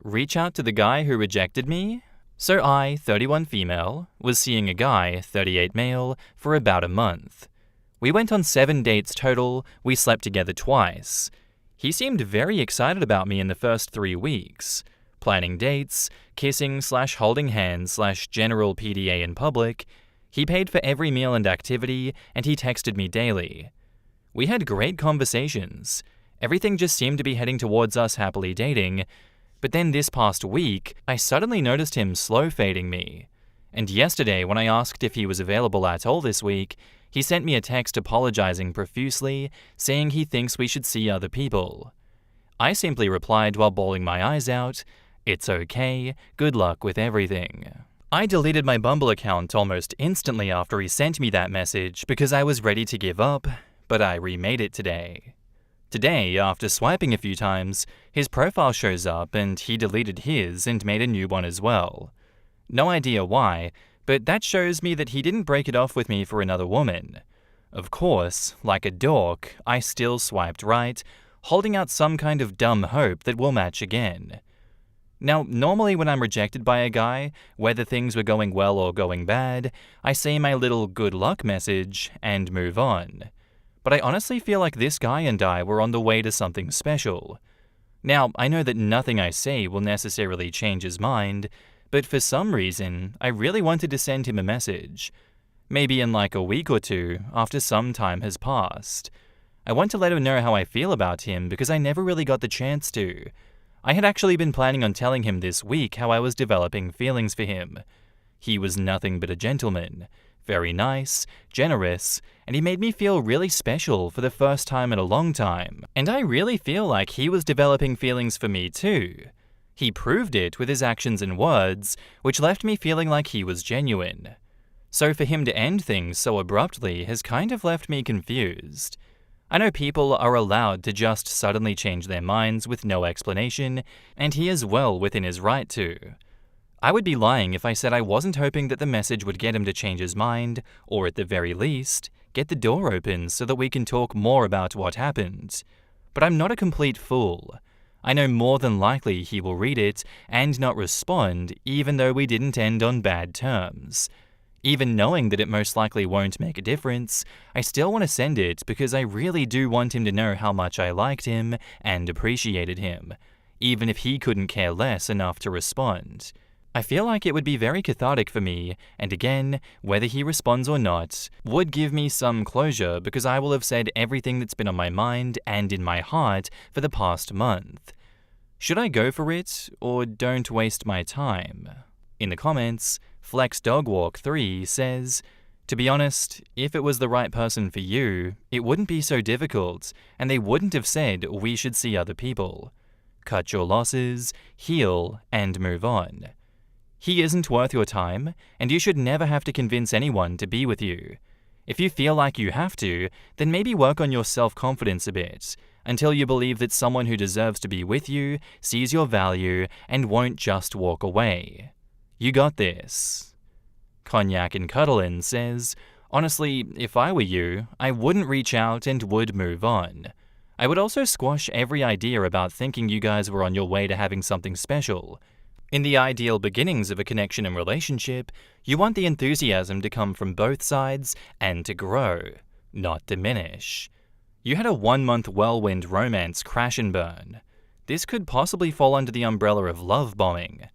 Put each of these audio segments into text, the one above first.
Reach out to the guy who rejected me? So I, 31 female, was seeing a guy, 38 male, for about a month. We went on 7 dates total, we slept together twice. He seemed very excited about me in the first 3 weeks. Planning dates, kissing/holding hands/general PDA in public. He paid for every meal and activity, and he texted me daily. We had great conversations. Everything just seemed to be heading towards us happily dating. But then this past week, I suddenly noticed him slow fading me. And yesterday, when I asked if he was available at all this week, he sent me a text apologizing profusely, saying he thinks we should see other people. I simply replied while bawling my eyes out, "It's okay, good luck with everything." I deleted my Bumble account almost instantly after he sent me that message because I was ready to give up, but I remade it today. Today, after swiping a few times, his profile shows up and he deleted his and made a new one as well. No idea why, but that shows me that he didn't break it off with me for another woman. Of course, like a dork, I still swiped right, holding out some kind of dumb hope that we'll match again. Now, normally when I'm rejected by a guy, whether things were going well or going bad, I say my little good luck message and move on. But I honestly feel like this guy and I were on the way to something special. Now, I know that nothing I say will necessarily change his mind, but for some reason, I really wanted to send him a message. Maybe in like a week or 2, after some time has passed. I want to let him know how I feel about him because I never really got the chance to. I had actually been planning on telling him this week how I was developing feelings for him. He was nothing but a gentleman. Very nice, generous, and he made me feel really special for the first time in a long time. And I really feel like he was developing feelings for me too. He proved it with his actions and words, which left me feeling like he was genuine. So for him to end things so abruptly has kind of left me confused. I know people are allowed to just suddenly change their minds with no explanation, and he is well within his right to. I would be lying if I said I wasn't hoping that the message would get him to change his mind, or at the very least, get the door open so that we can talk more about what happened. But I'm not a complete fool. I know more than likely he will read it and not respond, even though we didn't end on bad terms. Even knowing that it most likely won't make a difference, I still want to send it because I really do want him to know how much I liked him and appreciated him, even if he couldn't care less enough to respond. I feel like it would be very cathartic for me, and again, whether he responds or not, would give me some closure because I will have said everything that's been on my mind and in my heart for the past month. Should I go for it, or don't waste my time? In the comments, FlexDogWalk3 says, "To be honest, if it was the right person for you, it wouldn't be so difficult, and they wouldn't have said we should see other people. Cut your losses, heal, and move on. He isn't worth your time, and you should never have to convince anyone to be with you. If you feel like you have to, then maybe work on your self-confidence a bit, until you believe that someone who deserves to be with you sees your value and won't just walk away. You got this." Cognac and Cuddlin says, "Honestly, if I were you, I wouldn't reach out and would move on. I would also squash every idea about thinking you guys were on your way to having something special. In the ideal beginnings of a connection and relationship, you want the enthusiasm to come from both sides and to grow, not diminish. You had a 1-month whirlwind romance crash and burn. This could possibly fall under the umbrella of love bombing.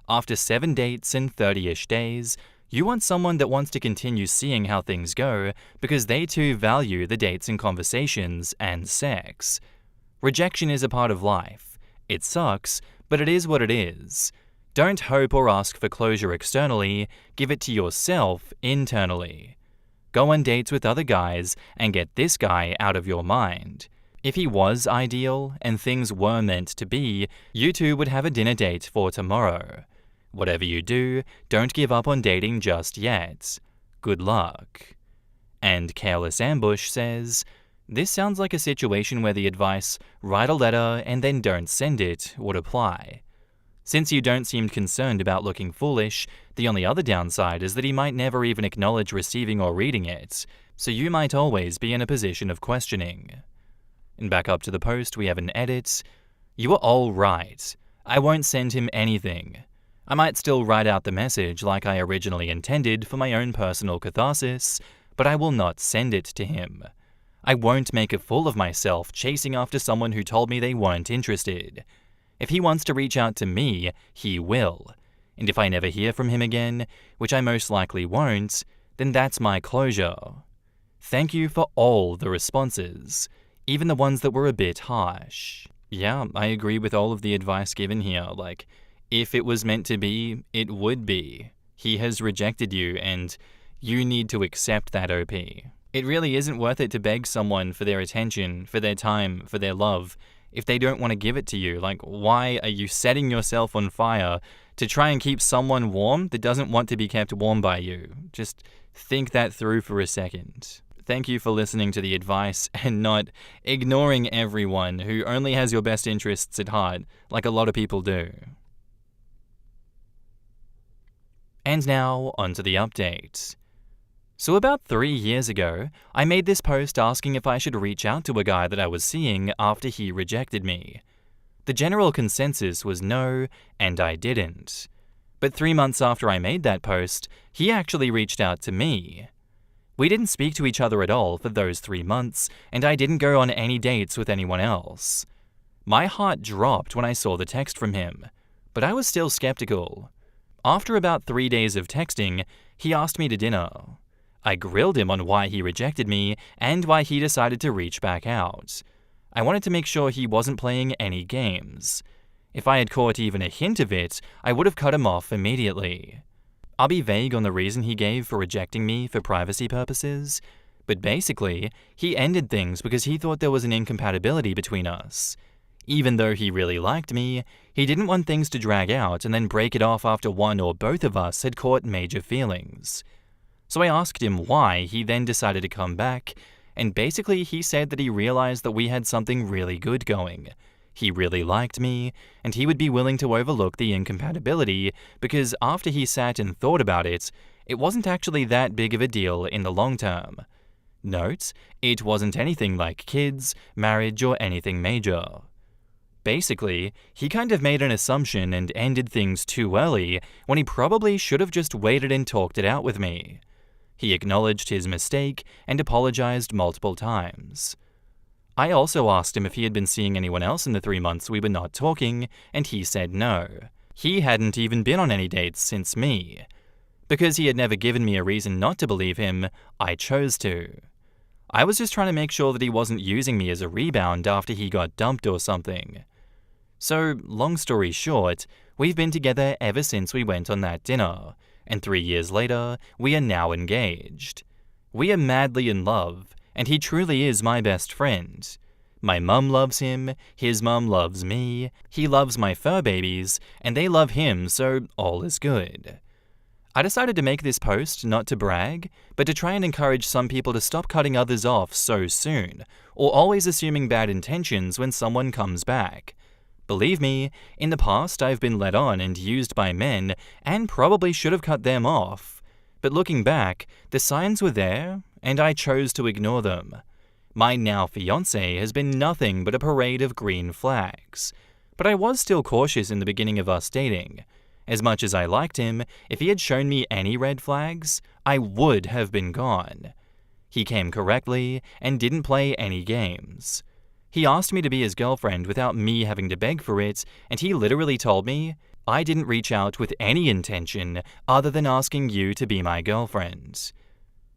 After 7 dates and 30-ish days, you want someone that wants to continue seeing how things go because they too value the dates and conversations and sex. Rejection is a part of life. It sucks, but it is what it is. Don't hope or ask for closure externally, give it to yourself internally. Go on dates with other guys and get this guy out of your mind. If he was ideal and things were meant to be, you two would have a dinner date for tomorrow. Whatever you do, don't give up on dating just yet. Good luck." And Careless Ambush says, "This sounds like a situation where the advice, write a letter and then don't send it, would apply. Since you don't seem concerned about looking foolish, the only other downside is that he might never even acknowledge receiving or reading it, so you might always be in a position of questioning." And back up to the post, we have an edit. "You are all right. I won't send him anything. I might still write out the message like I originally intended for my own personal catharsis, but I will not send it to him. I won't make a fool of myself chasing after someone who told me they weren't interested. If he wants to reach out to me, he will. And if I never hear from him again, which I most likely won't, then that's my closure. Thank you for all the responses, even the ones that were a bit harsh. Yeah, I agree with all of the advice given here. Like, if it was meant to be, it would be. He has rejected you, and you need to accept that, OP. It really isn't worth it to beg someone for their attention, for their time, for their love, if they don't want to give it to you. Like, why are you setting yourself on fire to try and keep someone warm that doesn't want to be kept warm by you? Just think that through for a second. Thank you for listening to the advice and not ignoring everyone who only has your best interests at heart, like a lot of people do. And now, onto the update. So about 3 years ago, I made this post asking if I should reach out to a guy that I was seeing after he rejected me. The general consensus was no, and I didn't. But 3 months after I made that post, he actually reached out to me. We didn't speak to each other at all for those 3 months, and I didn't go on any dates with anyone else. My heart dropped when I saw the text from him, but I was still skeptical. After about 3 days of texting, he asked me to dinner. I grilled him on why he rejected me and why he decided to reach back out. I wanted to make sure he wasn't playing any games. If I had caught even a hint of it, I would have cut him off immediately. I'll be vague on the reason he gave for rejecting me for privacy purposes, but basically, he ended things because he thought there was an incompatibility between us. Even though he really liked me, he didn't want things to drag out and then break it off after one or both of us had caught major feelings. So I asked him why he then decided to come back, and basically he said that he realized that we had something really good going. He really liked me, and he would be willing to overlook the incompatibility because after he sat and thought about it, it wasn't actually that big of a deal in the long term. Note, it wasn't anything like kids, marriage, or anything major. Basically, he kind of made an assumption and ended things too early when he probably should have just waited and talked it out with me. He acknowledged his mistake and apologized multiple times. I also asked him if he had been seeing anyone else in the 3 months we were not talking, and he said no. He hadn't even been on any dates since me. Because he had never given me a reason not to believe him, I chose to. I was just trying to make sure that he wasn't using me as a rebound after he got dumped or something. So, long story short, we've been together ever since we went on that dinner, and 3 years later, we are now engaged. We are madly in love, and he truly is my best friend. My mum loves him, his mum loves me, he loves my fur babies, and they love him, so all is good. I decided to make this post not to brag, but to try and encourage some people to stop cutting others off so soon, or always assuming bad intentions when someone comes back. Believe me, in the past I've been led on and used by men, and probably should have cut them off. But looking back, the signs were there, and I chose to ignore them. My now fiancé has been nothing but a parade of green flags. But I was still cautious in the beginning of us dating. As much as I liked him, if he had shown me any red flags, I would have been gone. He came correctly and didn't play any games. He asked me to be his girlfriend without me having to beg for it, and he literally told me, I didn't reach out with any intention other than asking you to be my girlfriend.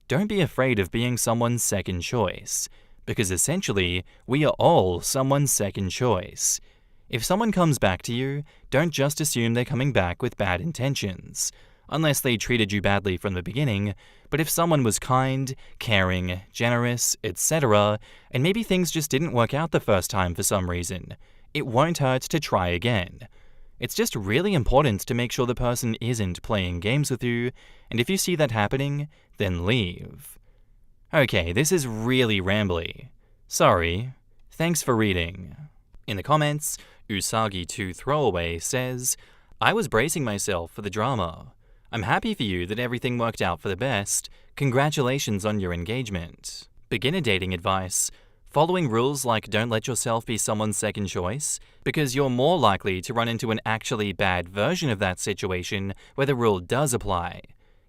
Don't be afraid of being someone's second choice, because essentially, we are all someone's second choice. If someone comes back to you, don't just assume they're coming back with bad intentions, unless they treated you badly from the beginning, but if someone was kind, caring, generous, etc., and maybe things just didn't work out the first time for some reason, it won't hurt to try again. It's just really important to make sure the person isn't playing games with you, and if you see that happening, then leave. Okay, this is really rambly. Sorry. Thanks for reading. In the comments, Usagi2 Throwaway says, I was bracing myself for the drama. I'm happy for you that everything worked out for the best. Congratulations on your engagement. Beginner dating advice. Following rules like don't let yourself be someone's second choice, because you're more likely to run into an actually bad version of that situation where the rule does apply.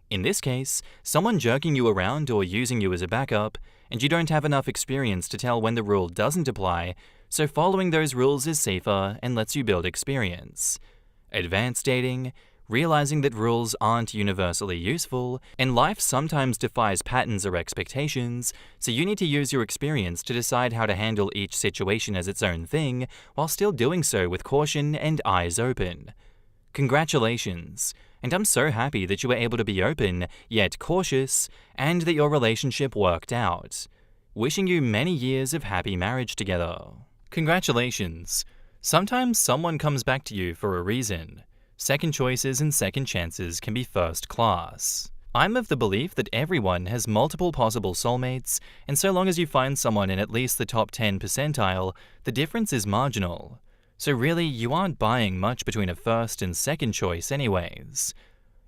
In this case, someone jerking you around or using you as a backup, and you don't have enough experience to tell when the rule doesn't apply, so following those rules is safer and lets you build experience. Advanced dating, realizing that rules aren't universally useful, and life sometimes defies patterns or expectations, so you need to use your experience to decide how to handle each situation as its own thing, while still doing so with caution and eyes open. Congratulations, and I'm so happy that you were able to be open, yet cautious, and that your relationship worked out. Wishing you many years of happy marriage together. Congratulations. Sometimes someone comes back to you for a reason. Second choices and second chances can be first class. I'm of the belief that everyone has multiple possible soulmates, and so long as you find someone in at least the top 10 percentile, the difference is marginal. So really, you aren't buying much between a first and second choice anyways.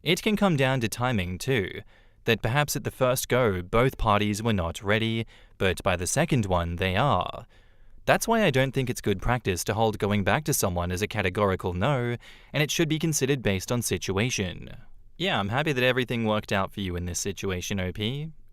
It can come down to timing too, that perhaps at the first go both parties were not ready, but by the second one they are. That's why I don't think it's good practice to hold going back to someone as a categorical no, and it should be considered based on situation. Yeah, I'm happy that everything worked out for you in this situation, OP.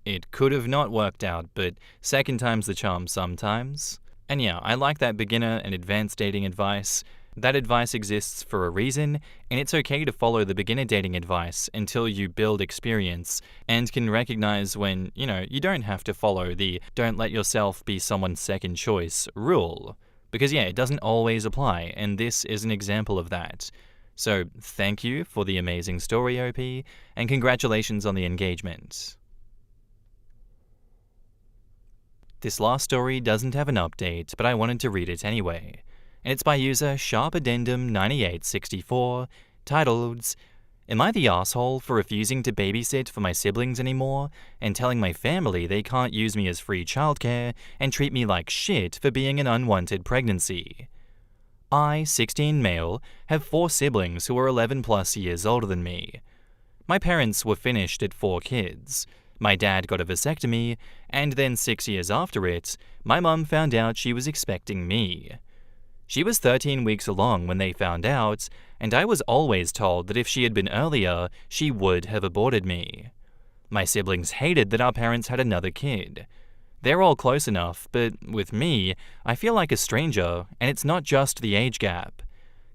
It could have not worked out, but second time's the charm sometimes. And yeah, I like that beginner and advanced dating advice. That advice exists for a reason, and it's okay to follow the beginner dating advice until you build experience and can recognize when, you don't have to follow the don't let yourself be someone's second choice rule. Because yeah, it doesn't always apply, and this is an example of that. So thank you for the amazing story, OP, and congratulations on the engagement. This last story doesn't have an update, but I wanted to read it anyway. And it's by user SharpAddendum9864, titled, Am I the asshole for refusing to babysit for my siblings anymore and telling my family they can't use me as free childcare and treat me like shit for being an unwanted pregnancy? I, 16 male, have 4 siblings who are 11 plus years older than me. My parents were finished at 4 kids. My dad got a vasectomy, and then 6 years after it, my mum found out she was expecting me. She was 13 weeks along when they found out, and I was always told that if she had been earlier, she would have aborted me. My siblings hated that our parents had another kid. They're all close enough, but with me, I feel like a stranger, and it's not just the age gap.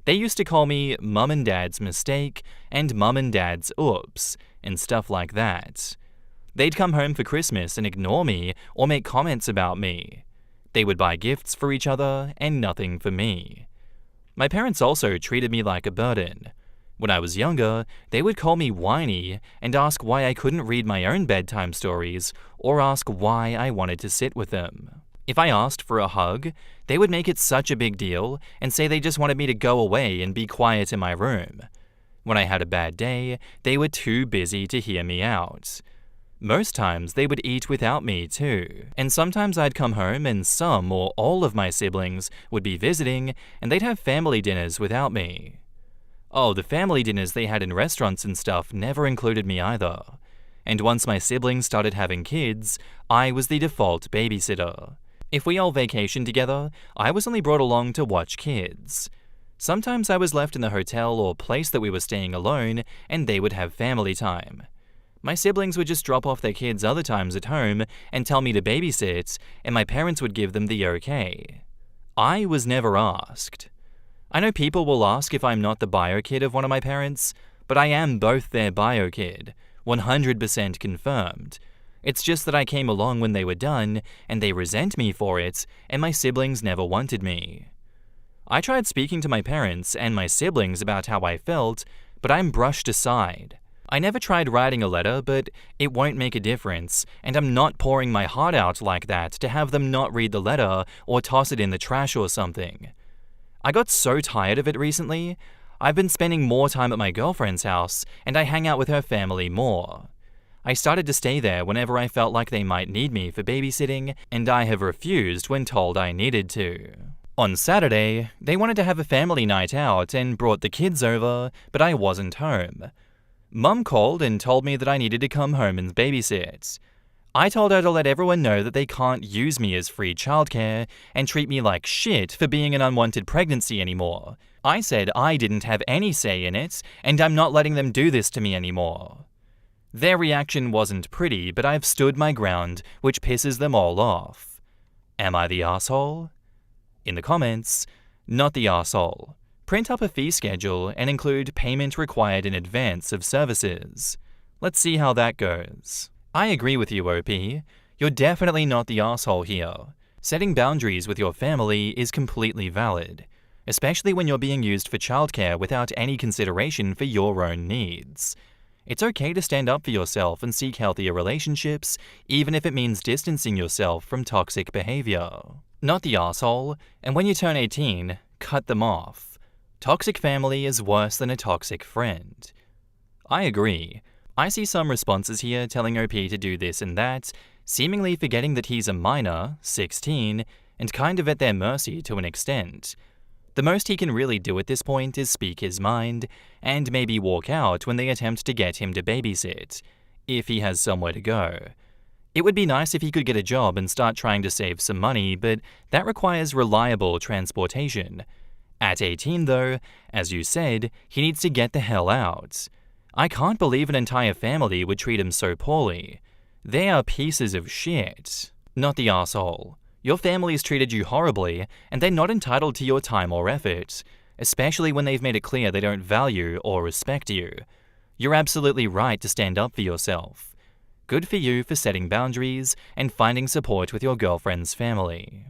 They used to call me Mum and Dad's mistake and Mum and Dad's oops, and stuff like that. They'd come home for Christmas and ignore me or make comments about me. They would buy gifts for each other and nothing for me. My parents also treated me like a burden. When I was younger, they would call me whiny and ask why I couldn't read my own bedtime stories or ask why I wanted to sit with them. If I asked for a hug, they would make it such a big deal and say they just wanted me to go away and be quiet in my room. When I had a bad day, they were too busy to hear me out. Most times they would eat without me too, and sometimes I'd come home and some or all of my siblings would be visiting and they'd have family dinners without me. Oh, the family dinners they had in restaurants and stuff never included me either. And once my siblings started having kids, I was the default babysitter. If we all vacationed together, I was only brought along to watch kids. Sometimes I was left in the hotel or place that we were staying alone and they would have family time. My siblings would just drop off their kids other times at home and tell me to babysit, and my parents would give them the okay. I was never asked. I know people will ask if I'm not the bio kid of one of my parents, but I am both their bio kid, 100% confirmed. It's just that I came along when they were done, and they resent me for it, and my siblings never wanted me. I tried speaking to my parents and my siblings about how I felt, but I'm brushed aside. I never tried writing a letter, but it won't make a difference, and I'm not pouring my heart out like that to have them not read the letter or toss it in the trash or something. I got so tired of it recently. I've been spending more time at my girlfriend's house, and I hang out with her family more. I started to stay there whenever I felt like they might need me for babysitting, and I have refused when told I needed to. On Saturday, they wanted to have a family night out and brought the kids over, but I wasn't home. Mum called and told me that I needed to come home and babysit. I told her to let everyone know that they can't use me as free childcare and treat me like shit for being an unwanted pregnancy anymore. I said I didn't have any say in it, and I'm not letting them do this to me anymore. Their reaction wasn't pretty, but I've stood my ground, which pisses them all off. Am I the asshole? In the comments, not the asshole. Print up a fee schedule and include payment required in advance of services. Let's see how that goes. I agree with you, OP. You're definitely not the asshole here. Setting boundaries with your family is completely valid, especially when you're being used for childcare without any consideration for your own needs. It's okay to stand up for yourself and seek healthier relationships, even if it means distancing yourself from toxic behavior. Not the asshole, and when you turn 18, cut them off. Toxic family is worse than a toxic friend. I agree. I see some responses here telling OP to do this and that, seemingly forgetting that he's a minor, 16, and kind of at their mercy to an extent. The most he can really do at this point is speak his mind, and maybe walk out when they attempt to get him to babysit, if he has somewhere to go. It would be nice if he could get a job and start trying to save some money, but that requires reliable transportation. At 18 though, as you said, he needs to get the hell out. I can't believe an entire family would treat him so poorly. They are pieces of shit. Not the asshole. Your family's treated you horribly, and they're not entitled to your time or effort, especially when they've made it clear they don't value or respect you. You're absolutely right to stand up for yourself. Good for you for setting boundaries and finding support with your girlfriend's family.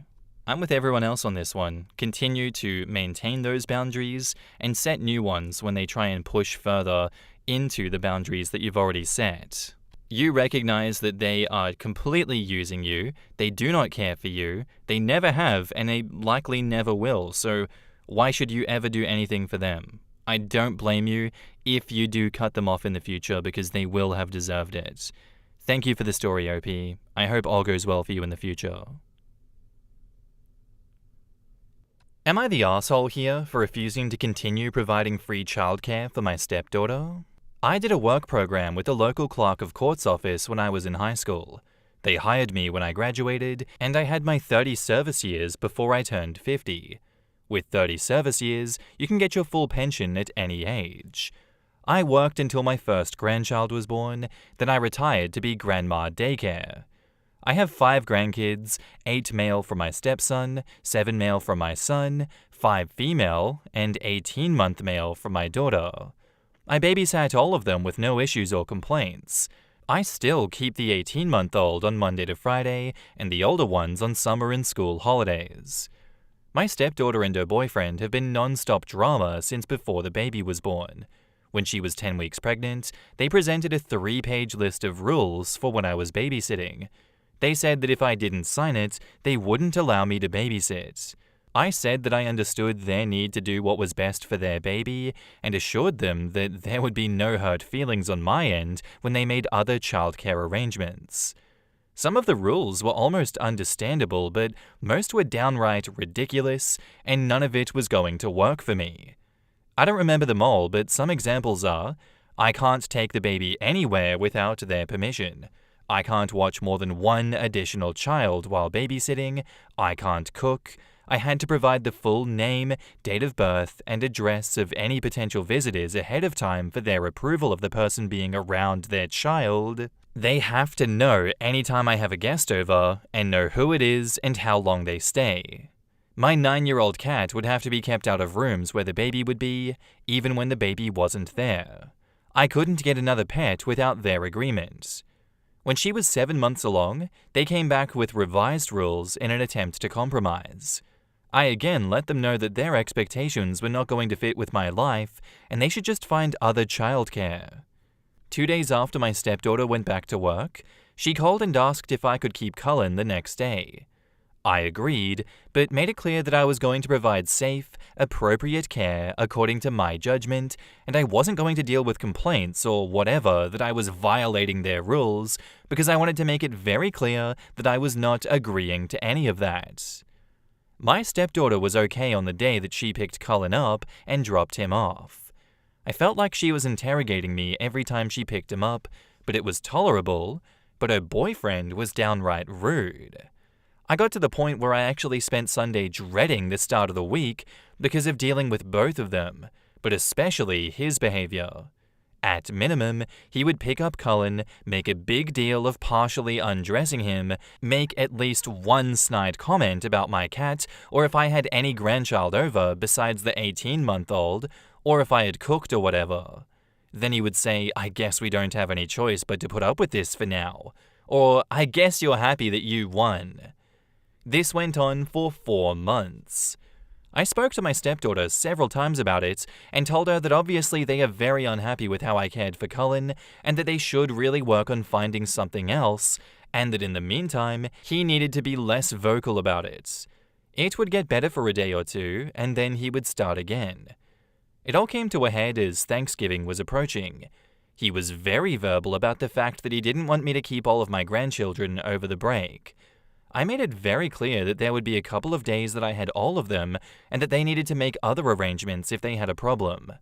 I'm with everyone else on this one. Continue to maintain those boundaries and set new ones when they try and push further into the boundaries that you've already set. You recognize that they are completely using you, they do not care for you, they never have, and they likely never will, so why should you ever do anything for them? I don't blame you if you do cut them off in the future because they will have deserved it. Thank you for the story, OP. I hope all goes well for you in the future. Am I the asshole here for refusing to continue providing free childcare for my stepdaughter? I did a work program with the local clerk of court's office when I was in high school. They hired me when I graduated, and I had my 30 service years before I turned 50. With 30 service years, you can get your full pension at any age. I worked until my first grandchild was born, then I retired to be grandma daycare. I have 5 grandkids, 8 male from my stepson, 7 male from my son, 5 female, and 18-month male from my daughter. I babysat all of them with no issues or complaints. I still keep the 18-month-old on Monday to Friday and the older ones on summer and school holidays. My stepdaughter and her boyfriend have been non-stop drama since before the baby was born. When she was 10 weeks pregnant, they presented a 3-page list of rules for when I was babysitting. They said that if I didn't sign it, they wouldn't allow me to babysit. I said that I understood their need to do what was best for their baby and assured them that there would be no hurt feelings on my end when they made other childcare arrangements. Some of the rules were almost understandable, but most were downright ridiculous, and none of it was going to work for me. I don't remember them all, but some examples are: I can't take the baby anywhere without their permission. I can't watch more than 1 additional child while babysitting. I can't cook. I had to provide the full name, date of birth, and address of any potential visitors ahead of time for their approval of the person being around their child. They have to know anytime I have a guest over, and know who it is and how long they stay. My 9-year-old cat would have to be kept out of rooms where the baby would be, even when the baby wasn't there. I couldn't get another pet without their agreement. When she was 7 months along, they came back with revised rules in an attempt to compromise. I again let them know that their expectations were not going to fit with my life, and they should just find other childcare. 2 days after my stepdaughter went back to work, she called and asked if I could keep Cullen the next day. I agreed, but made it clear that I was going to provide safe, appropriate care according to my judgment, and I wasn't going to deal with complaints or whatever that I was violating their rules, because I wanted to make it very clear that I was not agreeing to any of that. My stepdaughter was okay on the day that she picked Cullen up and dropped him off. I felt like she was interrogating me every time she picked him up, but it was tolerable. but her boyfriend was downright rude. I got to the point where I actually spent Sunday dreading the start of the week because of dealing with both of them, but especially his behavior. At minimum, he would pick up Cullen, make a big deal of partially undressing him, make at least one snide comment about my cat, or if I had any grandchild over besides the 18-month-old, or if I had cooked or whatever. Then he would say, "I guess we don't have any choice but to put up with this for now," or "I guess you're happy that you won." This went on for 4 months. I spoke to my stepdaughter several times about it and told her that obviously they are very unhappy with how I cared for Cullen and that they should really work on finding something else, and that in the meantime, he needed to be less vocal about it. It would get better for a day or two, and then he would start again. It all came to a head as Thanksgiving was approaching. He was very verbal about the fact that he didn't want me to keep all of my grandchildren over the break. I made it very clear that there would be a couple of days that I had all of them and that they needed to make other arrangements if they had a problem.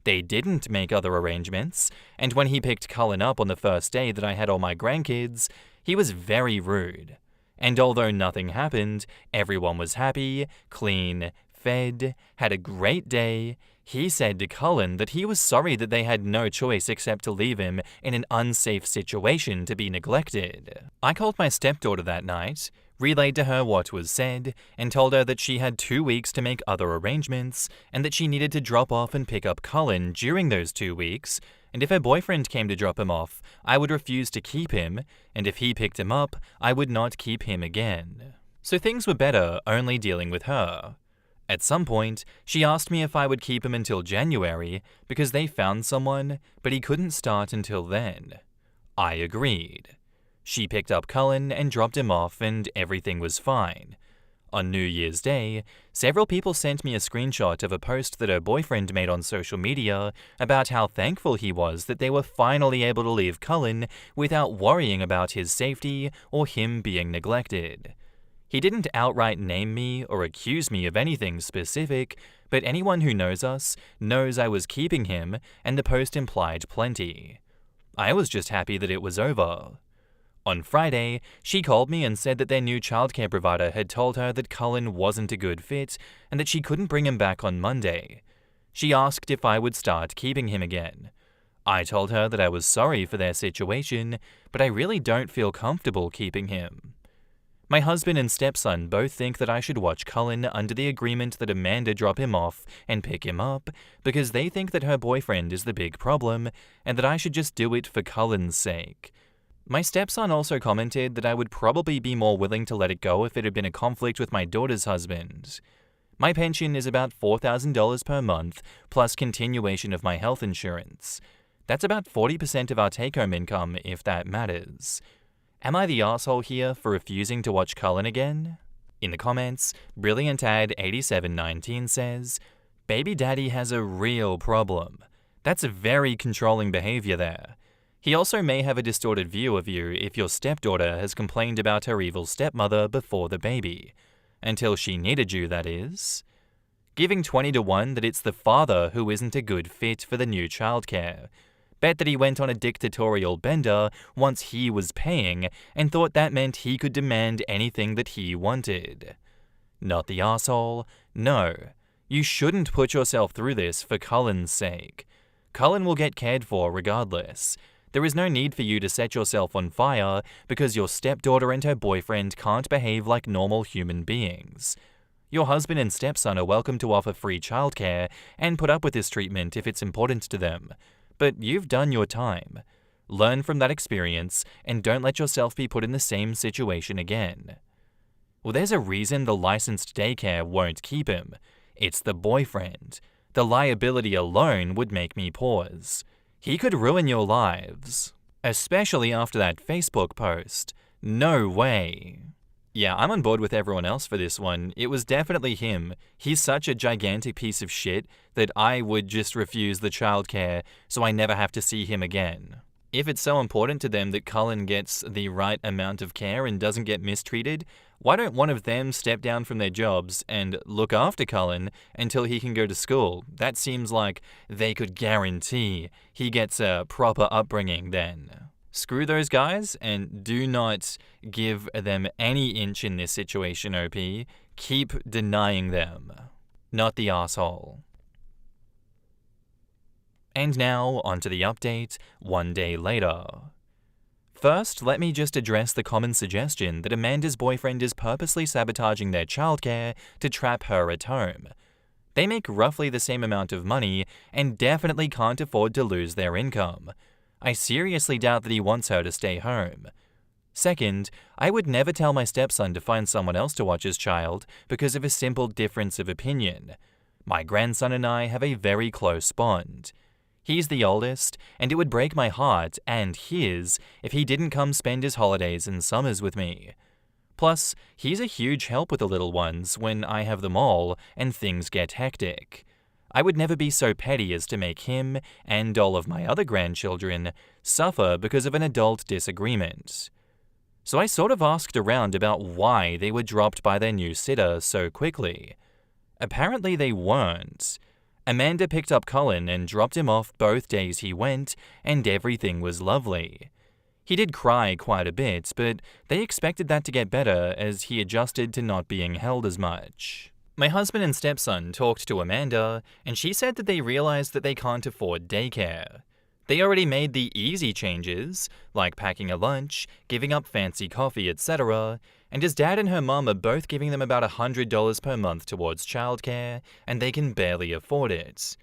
They didn't make other arrangements, and when he picked Cullen up on the first day that I had all my grandkids, he was very rude. And although nothing happened, everyone was happy, clean, fed, had a great day. He said to Cullen that he was sorry that they had no choice except to leave him in an unsafe situation to be neglected. I called my stepdaughter that night, relayed to her what was said, and told her that she had 2 weeks to make other arrangements, and that she needed to drop off and pick up Cullen during those 2 weeks, and if her boyfriend came to drop him off, I would refuse to keep him, and if he picked him up, I would not keep him again. So things were better only dealing with her. At some point, she asked me if I would keep him until January because they found someone, but he couldn't start until then. I agreed. She picked up Cullen and dropped him off and everything was fine. On New Year's Day, several people sent me a screenshot of a post that her boyfriend made on social media about how thankful he was that they were finally able to leave Cullen without worrying about his safety or him being neglected. He didn't outright name me or accuse me of anything specific, but anyone who knows us knows I was keeping him, and the post implied plenty. I was just happy that it was over. On Friday, she called me and said that their new childcare provider had told her that Cullen wasn't a good fit and that she couldn't bring him back on Monday. She asked if I would start keeping him again. I told her that I was sorry for their situation, but I really don't feel comfortable keeping him. My husband and stepson both think that I should watch Cullen under the agreement that Amanda drop him off and pick him up because they think that her boyfriend is the big problem and that I should just do it for Cullen's sake. My stepson also commented that I would probably be more willing to let it go if it had been a conflict with my daughter's husband. My pension is about $4,000 per month plus continuation of my health insurance. That's about 40% of our take-home income if that matters. Am I the asshole here for refusing to watch Cullen again? In the comments, BrilliantAd8719 says, "Baby daddy has a real problem. That's a very controlling behavior there. He also may have a distorted view of you if your stepdaughter has complained about her evil stepmother before the baby. Until she needed you, that is. Giving 20 to 1 that it's the father who isn't a good fit for the new childcare. Bet that he went on a dictatorial bender once he was paying and thought that meant he could demand anything that he wanted. Not the asshole. No. You shouldn't put yourself through this for Cullen's sake. Cullen will get cared for regardless. There is no need for you to set yourself on fire because your stepdaughter and her boyfriend can't behave like normal human beings. Your husband and stepson are welcome to offer free childcare and put up with this treatment if it's important to them. But you've done your time. Learn from that experience and don't let yourself be put in the same situation again." Well, there's a reason the licensed daycare won't keep him. It's the boyfriend. The liability alone would make me pause. He could ruin your lives. Especially after that Facebook post. No way. Yeah, I'm on board with everyone else for this one. It was definitely him. He's such a gigantic piece of shit that I would just refuse the childcare so I never have to see him again. If it's so important to them that Cullen gets the right amount of care and doesn't get mistreated, why don't one of them step down from their jobs and look after Cullen until he can go to school? That seems like they could guarantee he gets a proper upbringing then. Screw those guys and do not give them any inch in this situation, OP. Keep denying them. Not the asshole. And now, onto the update, 1 day later. First, let me just address the common suggestion that Amanda's boyfriend is purposely sabotaging their childcare to trap her at home. They make roughly the same amount of money and definitely can't afford to lose their income. I seriously doubt that he wants her to stay home. Second, I would never tell my stepson to find someone else to watch his child because of a simple difference of opinion. My grandson and I have a very close bond. He's the oldest, and it would break my heart and his if he didn't come spend his holidays and summers with me. Plus, he's a huge help with the little ones when I have them all and things get hectic. I would never be so petty as to make him and all of my other grandchildren suffer because of an adult disagreement. So I sort of asked around about why they were dropped by their new sitter so quickly. Apparently they weren't. Amanda picked up Cullen and dropped him off both days he went, and everything was lovely. He did cry quite a bit, but they expected that to get better as he adjusted to not being held as much. My husband and stepson talked to Amanda, and she said that they realized that they can't afford daycare. They already made the easy changes, like packing a lunch, giving up fancy coffee, etc., and his dad and her mum are both giving them about $100 per month towards childcare, and they can barely afford it.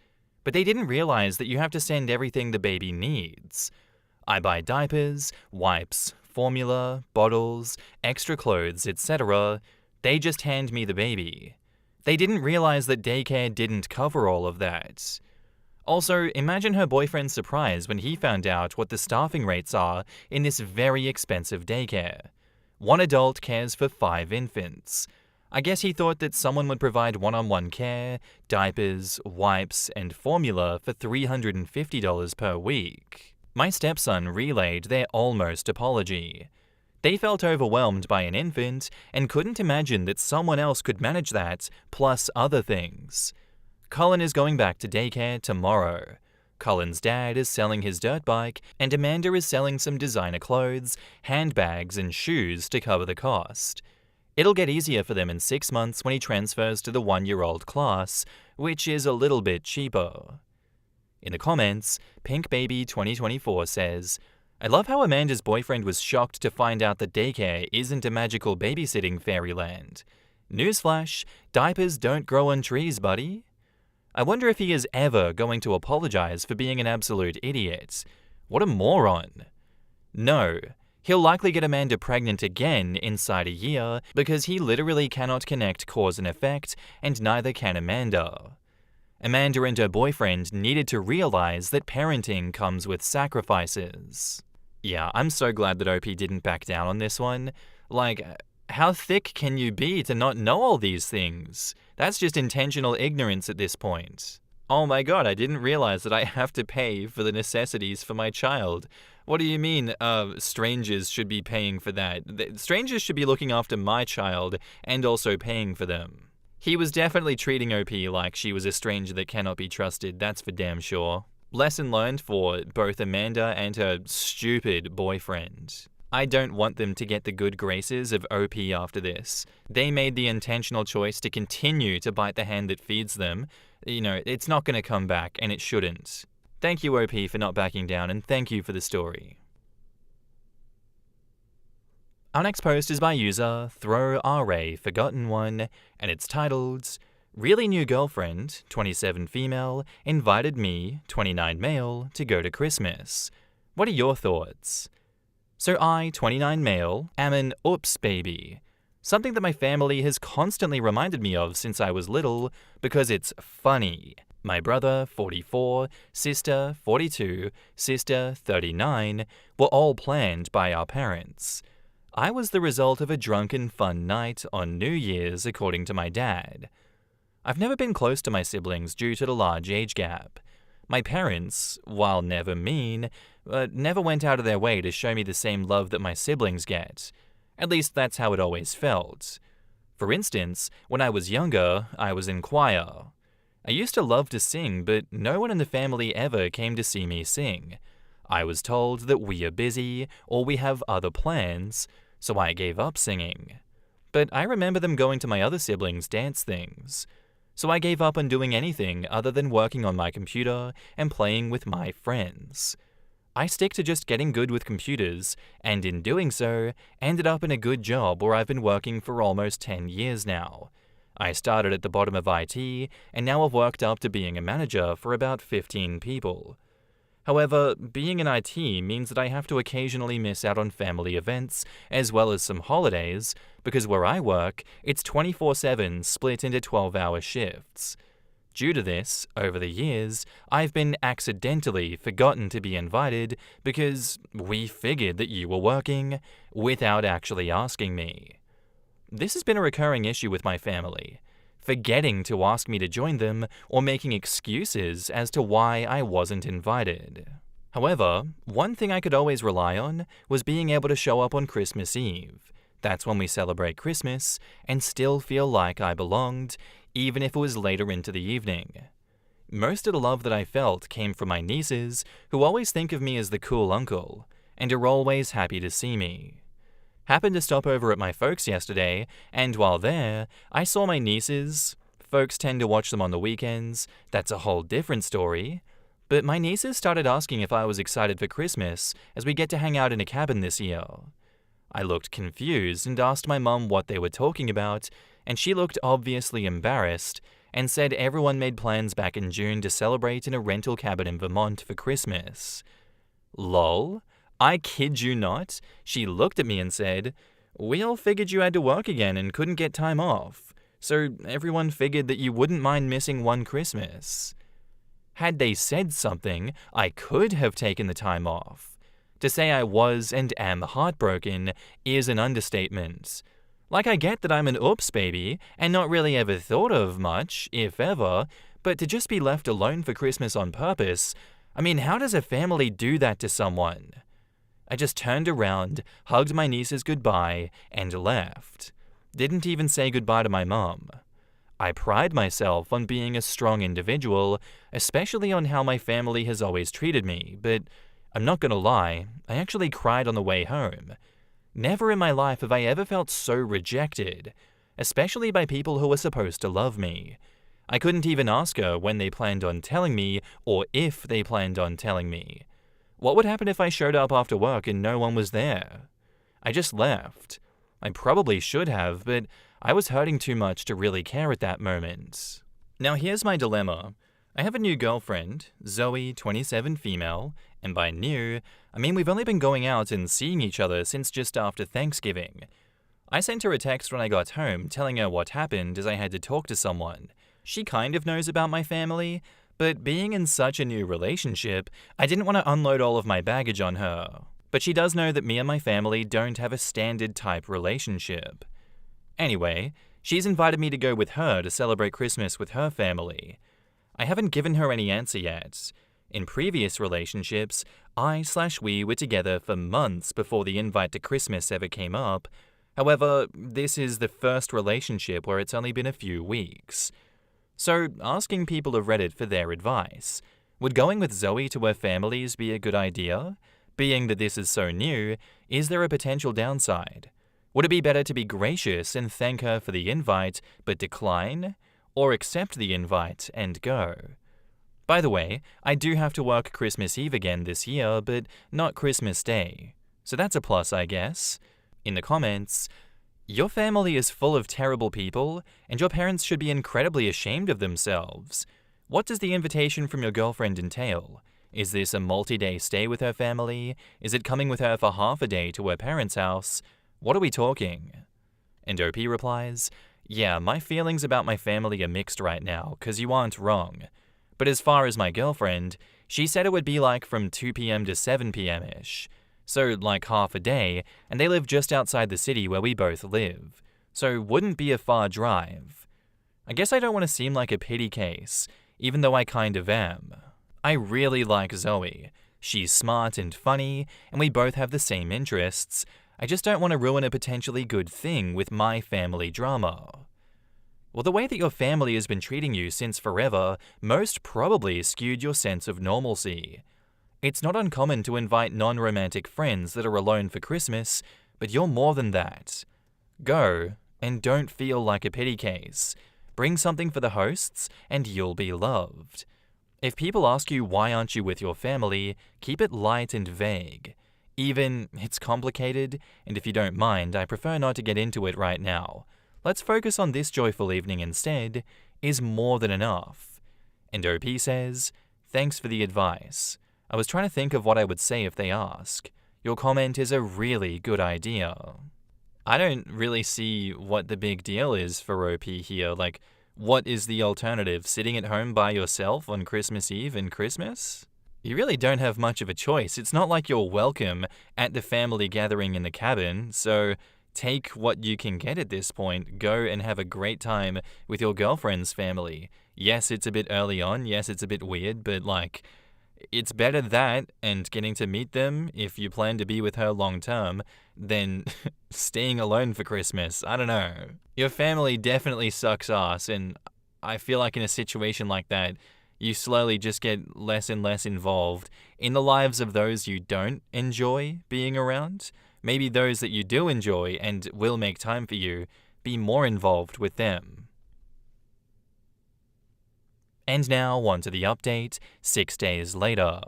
But they didn't realize that you have to send everything the baby needs. I buy diapers, wipes, formula, bottles, extra clothes, etc. They just hand me the baby. They didn't realize that daycare didn't cover all of that. Also, imagine her boyfriend's surprise when he found out what the staffing rates are in this very expensive daycare. One adult cares for 5 infants. I guess he thought that someone would provide one-on-one care, diapers, wipes, and formula for $350 per week. My stepson relayed their almost apology. They felt overwhelmed by an infant and couldn't imagine that someone else could manage that, plus other things. Cullen is going back to daycare tomorrow. Cullen's dad is selling his dirt bike, and Amanda is selling some designer clothes, handbags, and shoes to cover the cost. It'll get easier for them in 6 months when he transfers to the 1-year-old class, which is a little bit cheaper. In the comments, PinkBaby2024 says, I love how Amanda's boyfriend was shocked to find out that daycare isn't a magical babysitting fairyland. Newsflash, diapers don't grow on trees, buddy. I wonder if he is ever going to apologize for being an absolute idiot. What a moron. No, he'll likely get Amanda pregnant again inside a year because he literally cannot connect cause and effect, and neither can Amanda. Amanda and her boyfriend needed to realize that parenting comes with sacrifices. Yeah, I'm so glad that OP didn't back down on this one. Like, how thick can you be to not know all these things? That's just intentional ignorance at this point. Oh my god, I didn't realize that I have to pay for the necessities for my child. What do you mean, strangers should be paying for that? Strangers should be looking after my child and also paying for them. He was definitely treating OP like she was a stranger that cannot be trusted, that's for damn sure. Lesson learned for both Amanda and her stupid boyfriend. I don't want them to get the good graces of OP after this. They made the intentional choice to continue to bite the hand that feeds them. You know, it's not going to come back, and it shouldn't. Thank you, OP, for not backing down, and thank you for the story. Our next post is by user ThrowRA Forgotten One, and it's titled, Really New Girlfriend, 27 female, invited me, 29 male, to go to Christmas. What are your thoughts? So I, 29 male, am an oops baby. Something that my family has constantly reminded me of since I was little because it's funny. My brother, 44, sister, 42, sister, 39, were all planned by our parents. I was the result of a drunken fun night on New Year's, according to my dad. I've never been close to my siblings due to the large age gap. My parents, while never mean, never went out of their way to show me the same love that my siblings get. At least that's how it always felt. For instance, when I was younger, I was in choir. I used to love to sing, but no one in the family ever came to see me sing. I was told that we are busy or we have other plans, so I gave up singing. But I remember them going to my other siblings' dance things. So I gave up on doing anything other than working on my computer and playing with my friends. I stick to just getting good with computers, and in doing so, ended up in a good job where I've been working for almost 10 years now. I started at the bottom of IT, and now I've worked up to being a manager for about 15 people. However, being in IT means that I have to occasionally miss out on family events, as well as some holidays, because where I work, it's 24/7 split into 12-hour shifts. Due to this, over the years, I've been accidentally forgotten to be invited because we figured that you were working without actually asking me. This has been a recurring issue with my family, forgetting to ask me to join them or making excuses as to why I wasn't invited. However, one thing I could always rely on was being able to show up on Christmas Eve. That's when we celebrate Christmas and still feel like I belonged, even if it was later into the evening. Most of the love that I felt came from my nieces, who always think of me as the cool uncle, and are always happy to see me. Happened to stop over at my folks yesterday, and while there, I saw my nieces. Folks tend to watch them on the weekends, that's a whole different story. But my nieces started asking if I was excited for Christmas, as we get to hang out in a cabin this year. I looked confused and asked my mum what they were talking about, and she looked obviously embarrassed and said everyone made plans back in June to celebrate in a rental cabin in Vermont for Christmas. Lol, I kid you not, she looked at me and said, "We all figured you had to work again and couldn't get time off, so everyone figured that you wouldn't mind missing one Christmas." Had they said something, I could have taken the time off. To say I was and am heartbroken is an understatement. Like, I get that I'm an oops baby and not really ever thought of much, if ever, but to just be left alone for Christmas on purpose, I mean, how does a family do that to someone? I just turned around, hugged my nieces goodbye, and left. Didn't even say goodbye to my mum. I pride myself on being a strong individual, especially on how my family has always treated me, but I'm not gonna lie, I actually cried on the way home. Never in my life have I ever felt so rejected, especially by people who were supposed to love me. I couldn't even ask her when they planned on telling me, or if they planned on telling me. What would happen if I showed up after work and no one was there? I just left. I probably should have, but I was hurting too much to really care at that moment. Now here's my dilemma. I have a new girlfriend, Zoe, 27 female, and by new, I mean we've only been going out and seeing each other since just after Thanksgiving. I sent her a text when I got home telling her what happened as I had to talk to someone. She kind of knows about my family, but being in such a new relationship, I didn't want to unload all of my baggage on her. But she does know that me and my family don't have a standard type relationship. Anyway, she's invited me to go with her to celebrate Christmas with her family. I haven't given her any answer yet. In previous relationships, we were together for months before the invite to Christmas ever came up. However, this is the first relationship where it's only been a few weeks. So, asking people of Reddit for their advice. Would going with Zoe to her families be a good idea? Being that this is so new, is there a potential downside? Would it be better to be gracious and thank her for the invite, but decline? Or accept the invite and go? By the way, I do have to work Christmas Eve again this year, but not Christmas Day. So that's a plus, I guess. In the comments, your family is full of terrible people, and your parents should be incredibly ashamed of themselves. What does the invitation from your girlfriend entail? Is this a multi-day stay with her family? Is it coming with her for half a day to her parents' house? What are we talking? And OP replies, "Yeah, my feelings about my family are mixed right now, 'cause you aren't wrong. But as far as my girlfriend, she said it would be like from 2 p.m. to 7 p.m.-ish. So like half a day, and they live just outside the city where we both live. So wouldn't be a far drive. I guess I don't want to seem like a pity case, even though I kind of am. I really like Zoe. She's smart and funny, and we both have the same interests. I just don't want to ruin a potentially good thing with my family drama." Well, the way that your family has been treating you since forever most probably skewed your sense of normalcy. It's not uncommon to invite non-romantic friends that are alone for Christmas, but you're more than that. Go, and don't feel like a pity case. Bring something for the hosts, and you'll be loved. If people ask you why aren't you with your family, keep it light and vague. Even, it's complicated, and if you don't mind, I prefer not to get into it right now. Let's focus on this joyful evening instead, is more than enough. And OP says, thanks for the advice. I was trying to think of what I would say if they ask. Your comment is a really good idea. I don't really see what the big deal is for OP here. Like, what is the alternative? Sitting at home by yourself on Christmas Eve and Christmas? You really don't have much of a choice. It's not like you're welcome at the family gathering in the cabin, so take what you can get at this point. Go and have a great time with your girlfriend's family. Yes, it's a bit early on. Yes, it's a bit weird, but like, it's better that and getting to meet them if you plan to be with her long term than staying alone for Christmas. I don't know. Your family definitely sucks ass, and I feel like in a situation like that, you slowly just get less and less involved in the lives of those you don't enjoy being around. Maybe those that you do enjoy and will make time for you, be more involved with them. And now, on to the update, 6 days later.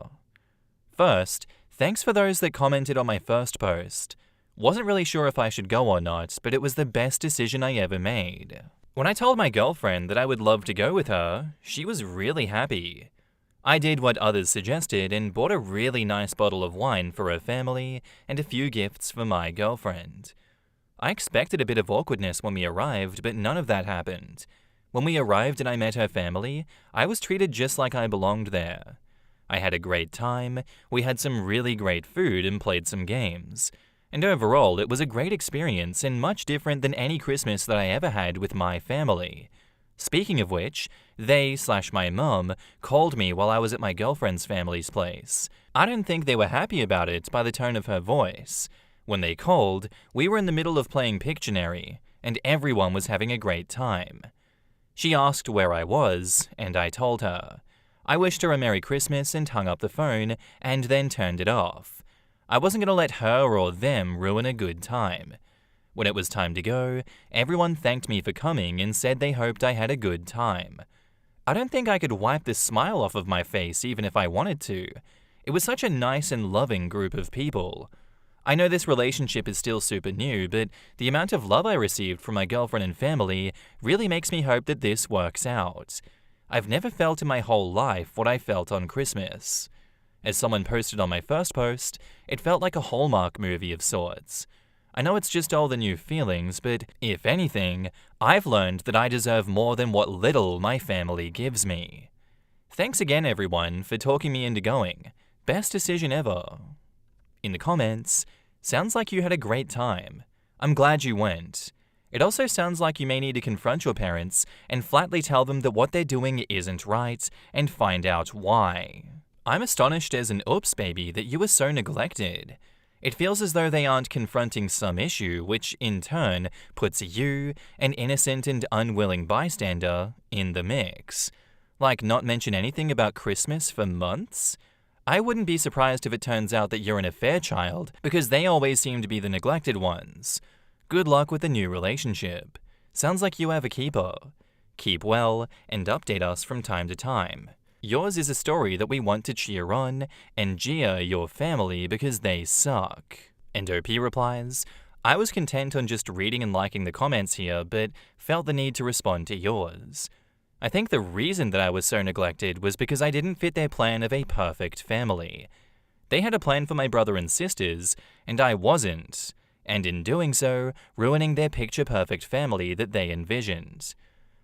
First, thanks for those that commented on my first post. Wasn't really sure if I should go or not, but it was the best decision I ever made. When I told my girlfriend that I would love to go with her, she was really happy. I did what others suggested and bought a really nice bottle of wine for her family and a few gifts for my girlfriend. I expected a bit of awkwardness when we arrived, but none of that happened. When we arrived and I met her family, I was treated just like I belonged there. I had a great time, we had some really great food and played some games. And overall, it was a great experience and much different than any Christmas that I ever had with my family. Speaking of which, my mum called me while I was at my girlfriend's family's place. I don't think they were happy about it by the tone of her voice. When they called, we were in the middle of playing Pictionary, and everyone was having a great time. She asked where I was, and I told her. I wished her a Merry Christmas and hung up the phone, and then turned it off. I wasn't going to let her or them ruin a good time. When it was time to go, everyone thanked me for coming and said they hoped I had a good time. I don't think I could wipe the smile off of my face even if I wanted to. It was such a nice and loving group of people. I know this relationship is still super new, but the amount of love I received from my girlfriend and family really makes me hope that this works out. I've never felt in my whole life what I felt on Christmas. As someone posted on my first post, it felt like a Hallmark movie of sorts. I know it's just all the new feelings, but if anything, I've learned that I deserve more than what little my family gives me. Thanks again, everyone, for talking me into going. Best decision ever. In the comments, sounds like you had a great time. I'm glad you went. It also sounds like you may need to confront your parents and flatly tell them that what they're doing isn't right and find out why. I'm astonished as an oops baby that you were so neglected. It feels as though they aren't confronting some issue, which in turn puts you, an innocent and unwilling bystander, in the mix. Like not mention anything about Christmas for months? I wouldn't be surprised if it turns out that you're an affair child, because they always seem to be the neglected ones. Good luck with the new relationship. Sounds like you have a keeper. Keep well, and update us from time to time. Yours is a story that we want to cheer on, and jeer your family because they suck. And OP replies, I was content on just reading and liking the comments here, but felt the need to respond to yours. I think the reason that I was so neglected was because I didn't fit their plan of a perfect family. They had a plan for my brother and sisters, and I wasn't, and in doing so, ruining their picture-perfect family that they envisioned.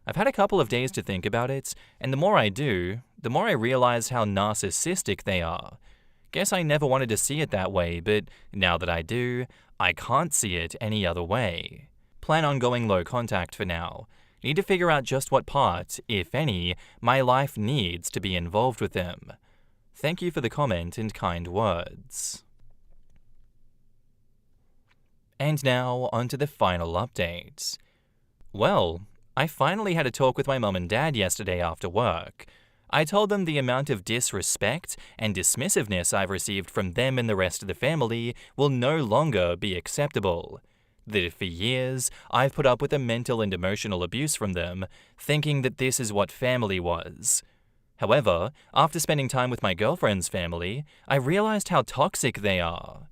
I've had a couple of days to think about it, and the more I do, the more I realize how narcissistic they are. Guess I never wanted to see it that way, but now that I do, I can't see it any other way. Plan on going low contact for now. Need to figure out just what part, if any, my life needs to be involved with them. Thank you for the comment and kind words. And now, on to the final update. Well, I finally had a talk with my mum and dad yesterday after work. I told them the amount of disrespect and dismissiveness I've received from them and the rest of the family will no longer be acceptable. That for years, I've put up with the mental and emotional abuse from them, thinking that this is what family was. However, after spending time with my girlfriend's family, I realized how toxic they are.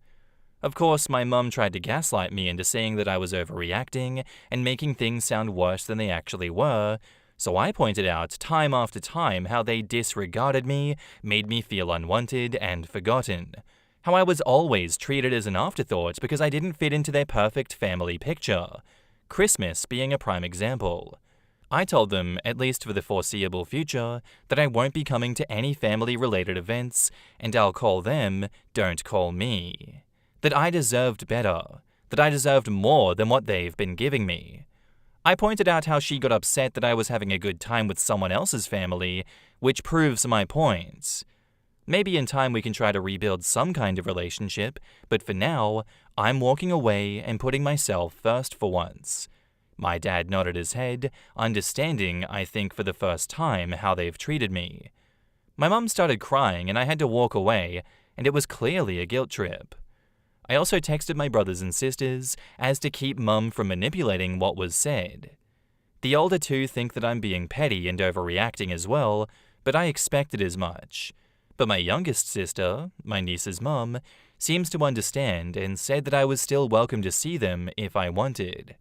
Of course, my mum tried to gaslight me into saying that I was overreacting and making things sound worse than they actually were, so I pointed out time after time how they disregarded me, made me feel unwanted and forgotten. How I was always treated as an afterthought because I didn't fit into their perfect family picture. Christmas being a prime example. I told them, at least for the foreseeable future, that I won't be coming to any family-related events, and I'll call them, don't call me. That I deserved better. That I deserved more than what they've been giving me. I pointed out how she got upset that I was having a good time with someone else's family, which proves my point. Maybe in time we can try to rebuild some kind of relationship, but for now, I'm walking away and putting myself first for once. My dad nodded his head, understanding, I think for the first time, how they've treated me. My mum started crying and I had to walk away, and it was clearly a guilt trip. I also texted my brothers and sisters as to keep mum from manipulating what was said. The older two think that I'm being petty and overreacting as well, but I expected as much. But my youngest sister, my niece's mum, seems to understand and said that I was still welcome to see them if I wanted.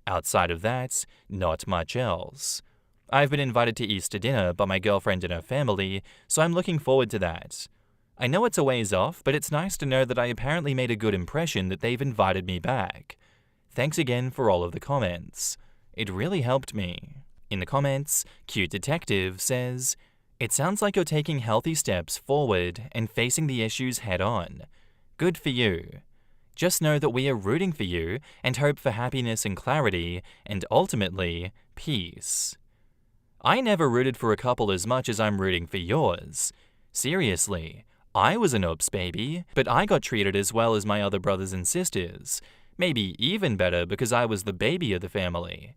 Outside of that, not much else. I've been invited to Easter dinner by my girlfriend and her family, so I'm looking forward to that. I know it's a ways off, but it's nice to know that I apparently made a good impression that they've invited me back. Thanks again for all of the comments. It really helped me. In the comments, Cute Detective says, "It sounds like you're taking healthy steps forward and facing the issues head on. Good for you. Just know that we are rooting for you and hope for happiness and clarity, and ultimately, peace." I never rooted for a couple as much as I'm rooting for yours. Seriously, I was an oops baby, but I got treated as well as my other brothers and sisters. Maybe even better because I was the baby of the family.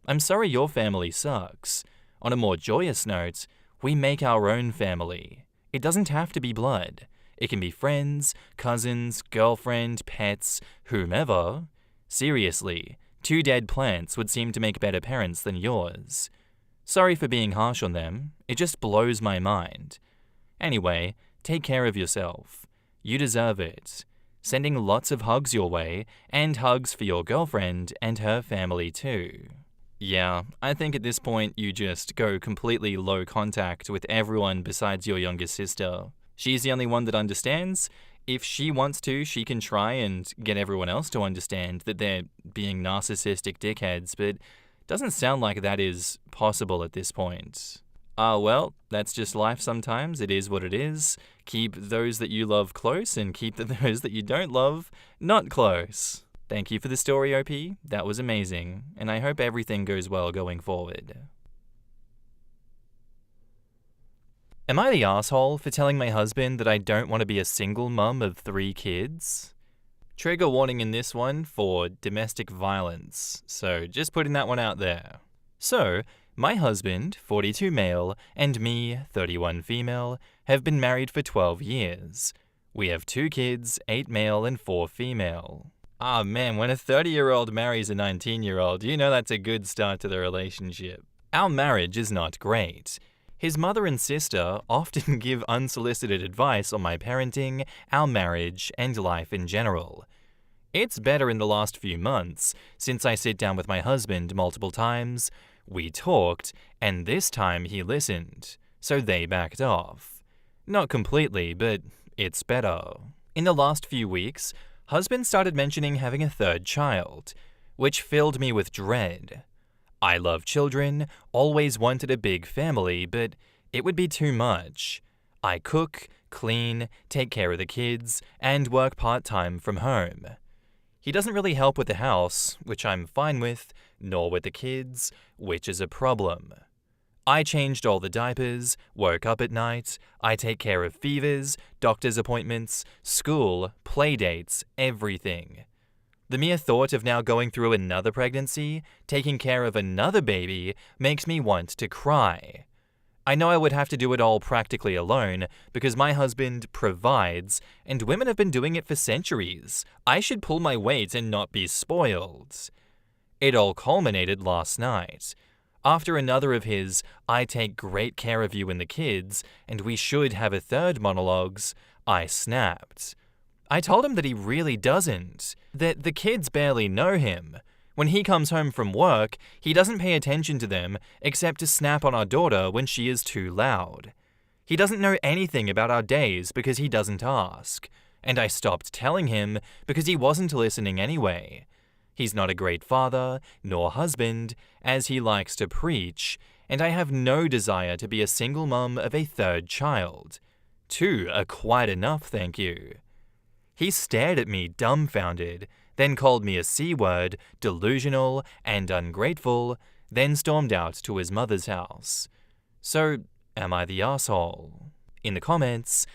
I'm sorry your family sucks. On a more joyous note, we make our own family. It doesn't have to be blood. It can be friends, cousins, girlfriend, pets, whomever. Seriously, 2 dead plants would seem to make better parents than yours. Sorry for being harsh on them. It just blows my mind. Anyway, take care of yourself. You deserve it. Sending lots of hugs your way, and hugs for your girlfriend and her family too. Yeah, I think at this point you just go completely low contact with everyone besides your youngest sister. She's the only one that understands. If she wants to, she can try and get everyone else to understand that they're being narcissistic dickheads, but doesn't sound like that is possible at this point. Well, that's just life sometimes. It is what it is. Keep those that you love close and keep those that you don't love not close. Thank you for the story, OP. That was amazing, and I hope everything goes well going forward. Am I the asshole for telling my husband that I don't want to be a single mum of 3 kids? Trigger warning in this one for domestic violence, so just putting that one out there. So, my husband, 42 male, and me, 31 female, have been married for 12 years. We have 2 kids, 8 male and 4 female. Ah man, when a 30-year-old marries a 19-year-old, you know that's a good start to the relationship. Our marriage is not great. His mother and sister often give unsolicited advice on my parenting, our marriage, and life in general. It's better in the last few months, since I sit down with my husband multiple times. We talked, and this time he listened, so they backed off. Not completely, but it's better. In the last few weeks, husband started mentioning having a 3rd child, which filled me with dread. I love children, always wanted a big family, but it would be too much. I cook, clean, take care of the kids, and work part-time from home. He doesn't really help with the house, which I'm fine with, nor with the kids, which is a problem. I changed all the diapers, woke up at night, I take care of fevers, doctor's appointments, school, play dates, everything. The mere thought of now going through another pregnancy, taking care of another baby, makes me want to cry. I know I would have to do it all practically alone because my husband provides, and women have been doing it for centuries. I should pull my weight and not be spoiled. It all culminated last night. After another of his, I take great care of you and the kids, and we should have a third monologues, I snapped. I told him that he really doesn't, that the kids barely know him. When he comes home from work, he doesn't pay attention to them except to snap on our daughter when she is too loud. He doesn't know anything about our days because he doesn't ask, and I stopped telling him because he wasn't listening anyway. He's not a great father, nor husband, as he likes to preach, and I have no desire to be a single mum of a third child. 2 are quite enough, thank you. He stared at me dumbfounded, then called me a C-word, delusional, and ungrateful, then stormed out to his mother's house. So, am I the asshole? In the comments,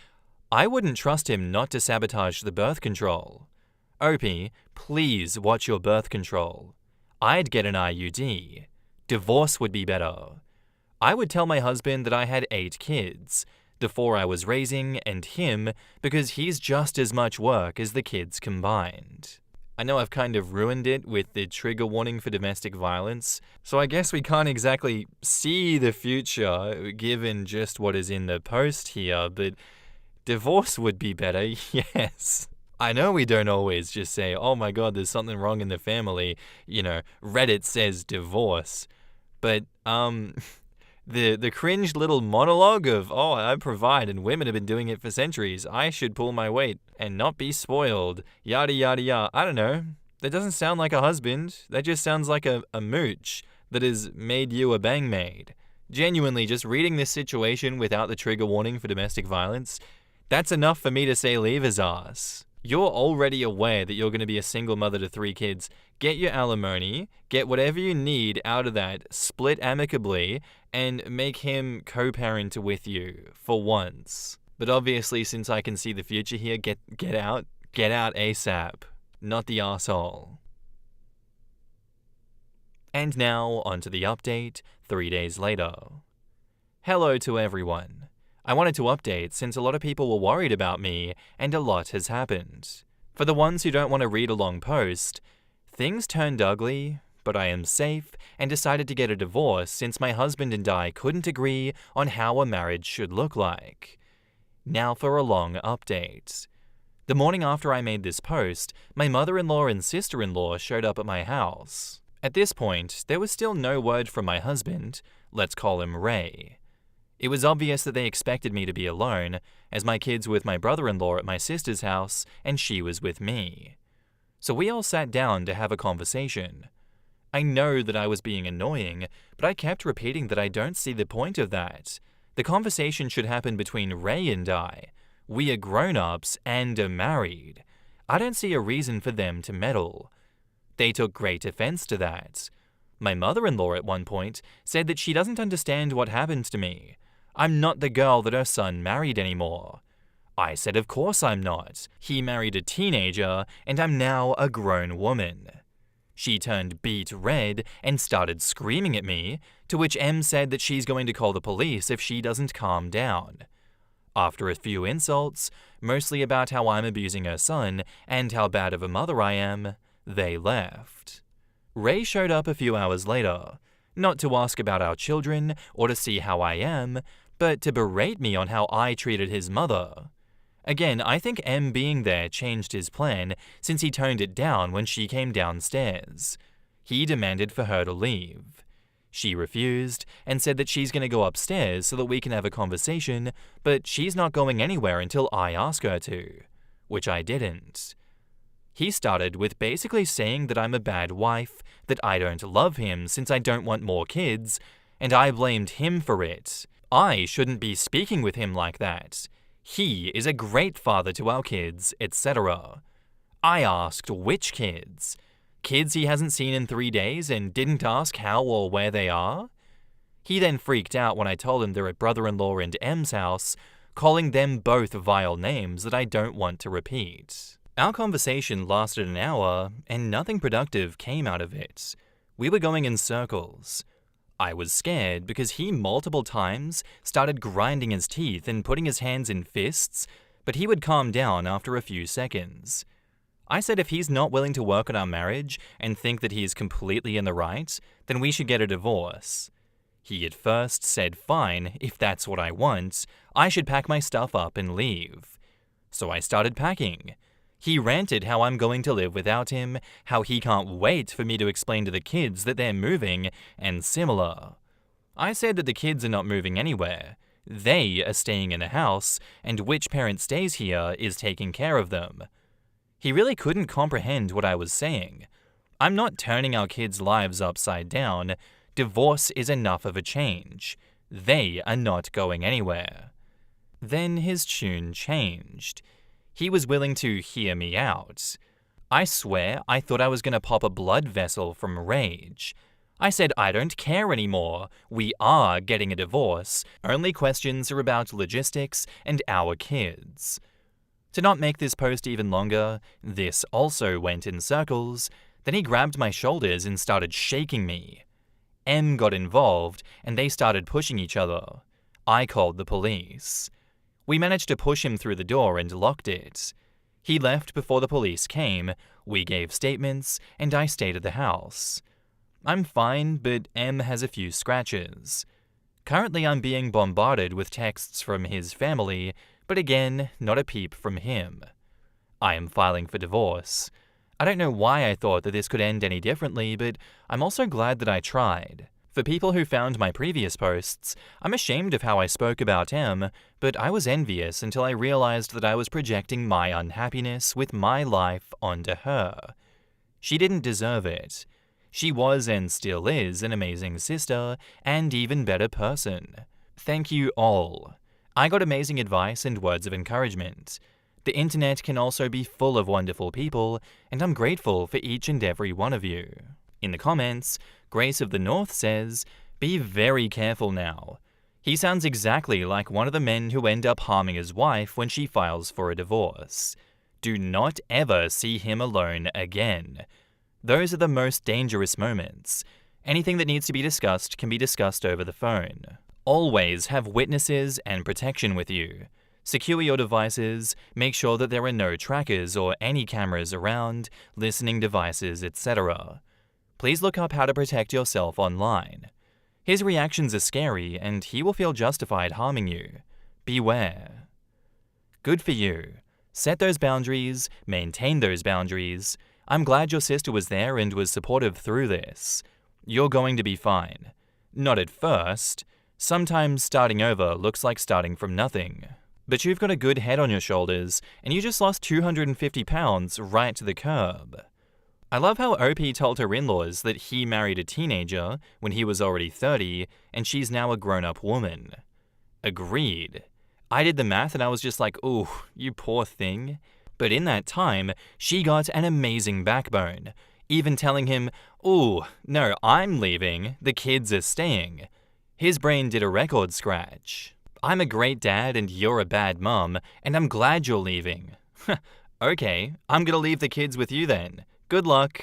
I wouldn't trust him not to sabotage the birth control. Opie, please watch your birth control. I'd get an IUD. Divorce would be better. I would tell my husband that I had 8 kids, the 4 I was raising and him, because he's just as much work as the kids combined. I know I've kind of ruined it with the trigger warning for domestic violence, so I guess we can't exactly see the future given just what is in the post here, but divorce would be better, yes. I know we don't always just say, oh my god, there's something wrong in the family, Reddit says divorce. But, the cringe little monologue of, oh, I provide and women have been doing it for centuries, I should pull my weight and not be spoiled, yada yada yada, I don't know. That doesn't sound like a husband, that just sounds like a mooch that has made you a bang maid. Genuinely, just reading this situation without the trigger warning for domestic violence, that's enough for me to say leave his ass. You're already aware that you're going to be a single mother to 3 kids. Get your alimony, get whatever you need out of that, split amicably, and make him co-parent with you for once. But obviously, since I can see the future here, get out ASAP. Not the asshole. And now, onto the update, 3 days later. Hello to everyone. I wanted to update since a lot of people were worried about me, and a lot has happened. For the ones who don't want to read a long post, things turned ugly, but I am safe and decided to get a divorce since my husband and I couldn't agree on how a marriage should look like. Now for a long update. The morning after I made this post, my mother-in-law and sister-in-law showed up at my house. At this point, there was still no word from my husband, let's call him Ray. It was obvious that they expected me to be alone, as my kids were with my brother-in-law at my sister's house and she was with me. So we all sat down to have a conversation. I know that I was being annoying, but I kept repeating that I don't see the point of that. The conversation should happen between Ray and I. We are grown-ups and are married. I don't see a reason for them to meddle. They took great offense to that. My mother-in-law at one point said that she doesn't understand what happened to me. I'm not the girl that her son married anymore. I said of course I'm not. He married a teenager and I'm now a grown woman. She turned beet red and started screaming at me, to which Em said that she's going to call the police if she doesn't calm down. After a few insults, mostly about how I'm abusing her son and how bad of a mother I am, they left. Ray showed up a few hours later, not to ask about our children or to see how I am, but to berate me on how I treated his mother. Again, I think M being there changed his plan since he toned it down when she came downstairs. He demanded for her to leave. She refused and said that she's going to go upstairs so that we can have a conversation, but she's not going anywhere until I ask her to, which I didn't. He started with basically saying that I'm a bad wife, that I don't love him since I don't want more kids, and I blamed him for it. I shouldn't be speaking with him like that. He is a great father to our kids, etc. I asked which kids? Kids he hasn't seen in 3 days and didn't ask how or where they are? He then freaked out when I told him they're at brother-in-law and Em's house, calling them both vile names that I don't want to repeat. Our conversation lasted an hour, and nothing productive came out of it. We were going in circles. I was scared because he multiple times started grinding his teeth and putting his hands in fists, but he would calm down after a few seconds. I said if he's not willing to work on our marriage and think that he is completely in the right, then we should get a divorce. He at first said fine, if that's what I want, I should pack my stuff up and leave. So I started packing. He ranted how I'm going to live without him, how he can't wait for me to explain to the kids that they're moving, and similar. I said that the kids are not moving anywhere. They are staying in the house, and which parent stays here is taking care of them. He really couldn't comprehend what I was saying. I'm not turning our kids' lives upside down. Divorce is enough of a change. They are not going anywhere. Then his tune changed. He was willing to hear me out. I swear I thought I was going to pop a blood vessel from rage. I said I don't care anymore. We are getting a divorce. Only questions are about logistics and our kids. To not make this post even longer, this also went in circles. Then he grabbed my shoulders and started shaking me. M got involved, and they started pushing each other. I called the police. We managed to push him through the door and locked it. He left before the police came, we gave statements, and I stayed at the house. I'm fine, but M has a few scratches. Currently I'm being bombarded with texts from his family, but again, not a peep from him. I am filing for divorce. I don't know why I thought that this could end any differently, but I'm also glad that I tried. For people who found my previous posts, I'm ashamed of how I spoke about M, but I was envious until I realized that I was projecting my unhappiness with my life onto her. She didn't deserve it. She was and still is an amazing sister and even better person. Thank you all. I got amazing advice and words of encouragement. The internet can also be full of wonderful people, and I'm grateful for each and every one of you. In the comments, Grace of the North says, "Be very careful now. He sounds exactly like one of the men who end up harming his wife when she files for a divorce. Do not ever see him alone again. Those are the most dangerous moments. Anything that needs to be discussed can be discussed over the phone. Always have witnesses and protection with you. Secure your devices, make sure that there are no trackers or any cameras around, listening devices, etc. Please look up how to protect yourself online. His reactions are scary and he will feel justified harming you. Beware. Good for you. Set those boundaries, maintain those boundaries. I'm glad your sister was there and was supportive through this. You're going to be fine. Not at first. Sometimes starting over looks like starting from nothing. But you've got a good head on your shoulders, and you just lost 250 pounds right to the curb. I love how OP told her in-laws that he married a teenager when he was already 30, and she's now a grown-up woman. Agreed. I did the math and I was just like, ooh, you poor thing. But in that time, she got an amazing backbone, even telling him, ooh, no, I'm leaving, the kids are staying. His brain did a record scratch. I'm a great dad and you're a bad mum, and I'm glad you're leaving. Okay, I'm gonna leave the kids with you then. Good luck.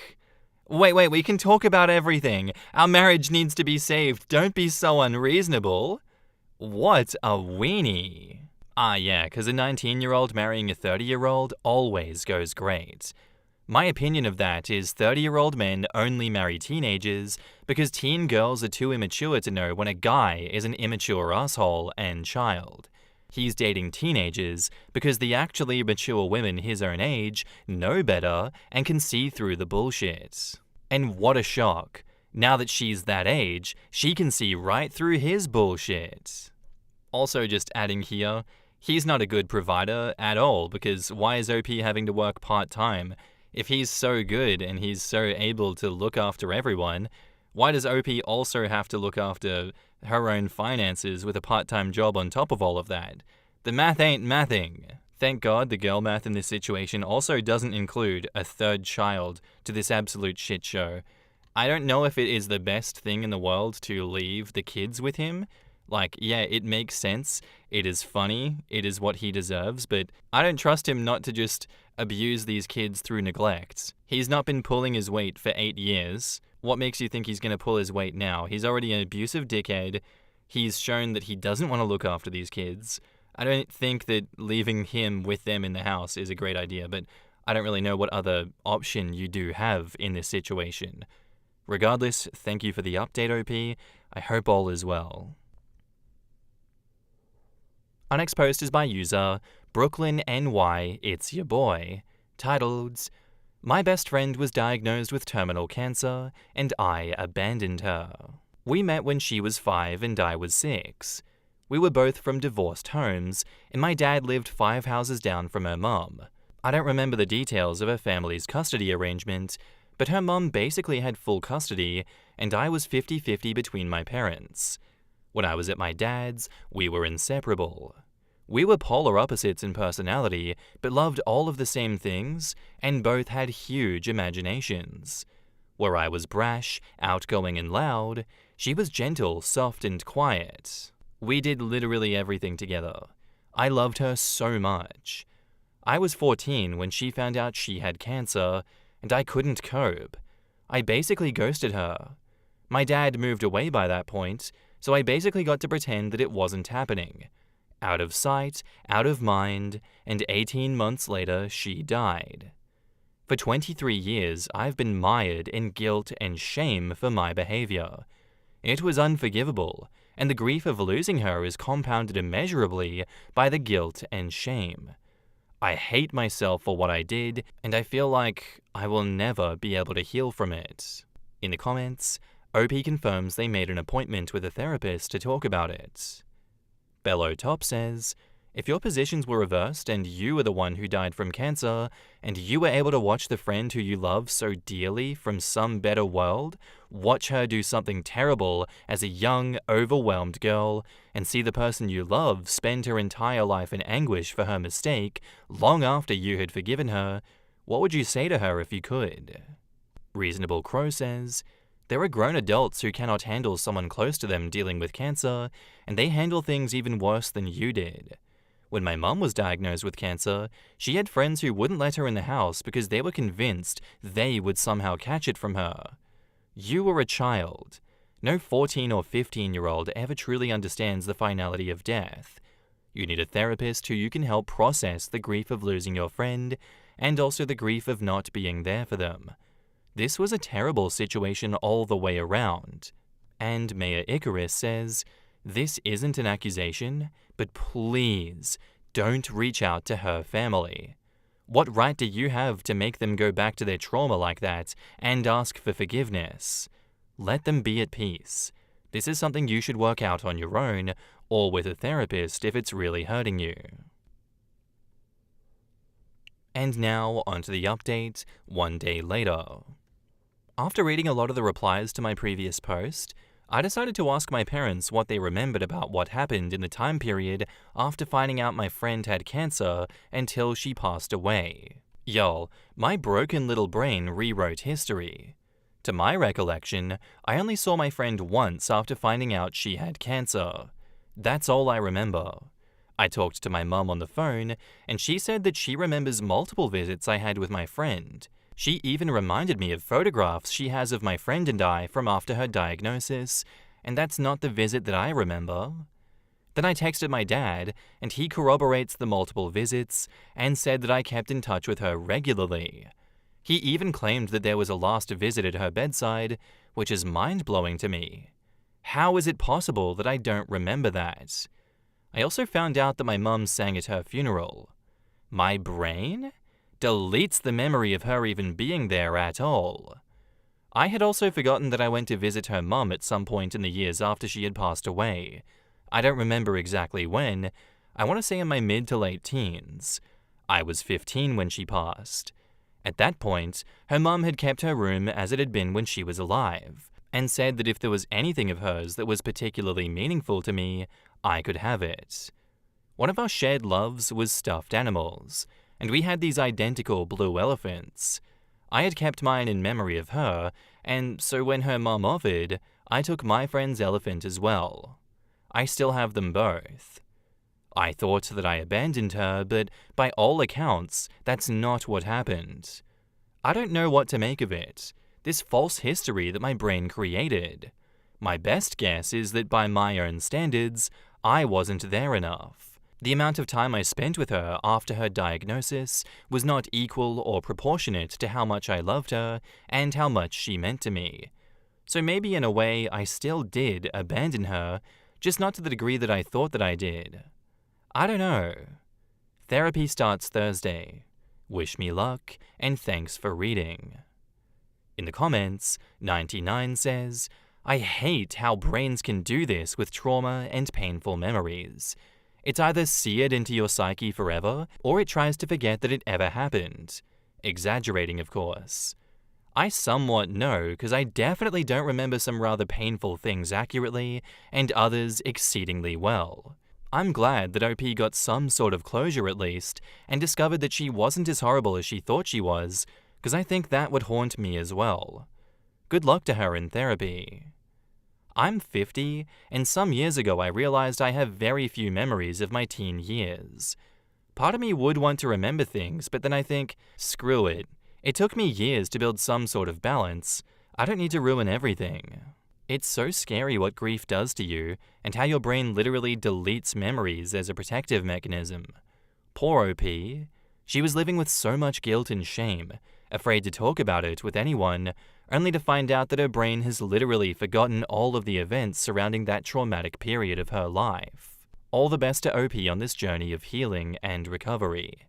Wait, we can talk about everything. Our marriage needs to be saved. Don't be so unreasonable. What a weenie. Ah yeah, because a 19-year-old marrying a 30-year-old always goes great. My opinion of that is 30-year-old men only marry teenagers because teen girls are too immature to know when a guy is an immature asshole and child. He's dating teenagers because the actually mature women his own age know better and can see through the bullshit. And what a shock. Now that she's that age, she can see right through his bullshit. Also just adding here, he's not a good provider at all because why is OP having to work part-time? If he's so good and he's so able to look after everyone, why does OP also have to look after her own finances with a part-time job on top of all of that? The math ain't mathing. Thank God the girl math in this situation also doesn't include a third child to this absolute shit show. I don't know if it is the best thing in the world to leave the kids with him. Like, yeah, it makes sense. It is funny. It is what he deserves. But I don't trust him not to just abuse these kids through neglect. He's not been pulling his weight for 8 years. What makes you think he's going to pull his weight now? He's already an abusive dickhead. He's shown that he doesn't want to look after these kids. I don't think that leaving him with them in the house is a great idea, but I don't really know what other option you do have in this situation. Regardless, thank you for the update, OP. I hope all is well. Our next post is by user Brooklyn NY It's Your Boy, titled, "My best friend was diagnosed with terminal cancer, and I abandoned her. We met when she was 5 and I was 6. We were both from divorced homes, and my dad lived 5 houses down from her mum. I don't remember the details of her family's custody arrangement, but her mum basically had full custody, and I was 50-50 between my parents. When I was at my dad's, we were inseparable. We were polar opposites in personality, but loved all of the same things, and both had huge imaginations. Where I was brash, outgoing, and loud, she was gentle, soft, and quiet. We did literally everything together. I loved her so much. I was 14 when she found out she had cancer, and I couldn't cope. I basically ghosted her. My dad moved away by that point, so I basically got to pretend that it wasn't happening. Out of sight, out of mind, and 18 months later, she died. For 23 years, I've been mired in guilt and shame for my behavior. It was unforgivable, and the grief of losing her is compounded immeasurably by the guilt and shame. I hate myself for what I did, and I feel like I will never be able to heal from it." In the comments, OP confirms they made an appointment with a therapist to talk about it. Bello Top says, "If your positions were reversed and you were the one who died from cancer, and you were able to watch the friend who you love so dearly from some better world, watch her do something terrible as a young, overwhelmed girl, and see the person you love spend her entire life in anguish for her mistake long after you had forgiven her, what would you say to her if you could?" Reasonable Crow says, "There are grown adults who cannot handle someone close to them dealing with cancer, and they handle things even worse than you did. When my mum was diagnosed with cancer, she had friends who wouldn't let her in the house because they were convinced they would somehow catch it from her. You were a child. No 14 or 15-year-old ever truly understands the finality of death. You need a therapist who you can help process the grief of losing your friend, and also the grief of not being there for them. This was a terrible situation all the way around." And Mayor Icarus says, "This isn't an accusation, but please don't reach out to her family. What right do you have to make them go back to their trauma like that and ask for forgiveness? Let them be at peace. This is something you should work out on your own, or with a therapist if it's really hurting you." And now onto the update 1 day later. After reading a lot of the replies to my previous post, I decided to ask my parents what they remembered about what happened in the time period after finding out my friend had cancer until she passed away. Y'all, my broken little brain rewrote history. To my recollection, I only saw my friend once after finding out she had cancer. That's all I remember. I talked to my mum on the phone, and she said that she remembers multiple visits I had with my friend. She even reminded me of photographs she has of my friend and I from after her diagnosis, and that's not the visit that I remember. Then I texted my dad, and he corroborates the multiple visits and said that I kept in touch with her regularly. He even claimed that there was a last visit at her bedside, which is mind-blowing to me. How is it possible that I don't remember that? I also found out that my mum sang at her funeral. My brain deletes the memory of her even being there at all. I had also forgotten that I went to visit her mum at some point in the years after she had passed away. I don't remember exactly when. I want to say in my mid to late teens. I was 15 when she passed. At that point, her mum had kept her room as it had been when she was alive, and said that if there was anything of hers that was particularly meaningful to me, I could have it. One of our shared loves was stuffed animals, and we had these identical blue elephants. I had kept mine in memory of her, and so when her mum offered, I took my friend's elephant as well. I still have them both. I thought that I abandoned her, but by all accounts, that's not what happened. I don't know what to make of it. this false history that my brain created. My best guess is that by my own standards, I wasn't there enough. The amount of time I spent with her after her diagnosis was not equal or proportionate to how much I loved her and how much she meant to me. So maybe in a way I still did abandon her, just not to the degree that I thought that I did. I don't know. Therapy starts Thursday. Wish me luck, and thanks for reading. In the comments, 99 says, I hate how brains can do this with trauma and painful memories. It's either seared into your psyche forever, or it tries to forget that it ever happened. Exaggerating, of course. I somewhat know, because I definitely don't remember some rather painful things accurately, and others exceedingly well. I'm glad that OP got some sort of closure at least, and discovered that she wasn't as horrible as she thought she was, because I think that would haunt me as well. Good luck to her in therapy. I'm 50, and some years ago I realized I have very few memories of my teen years. Part of me would want to remember things, but then I think, screw it. It took me years to build some sort of balance. I don't need to ruin everything. It's so scary what grief does to you, and how your brain literally deletes memories as a protective mechanism. Poor OP. She was living with so much guilt and shame, afraid to talk about it with anyone, only to find out that her brain has literally forgotten all of the events surrounding that traumatic period of her life. All the best to OP on this journey of healing and recovery.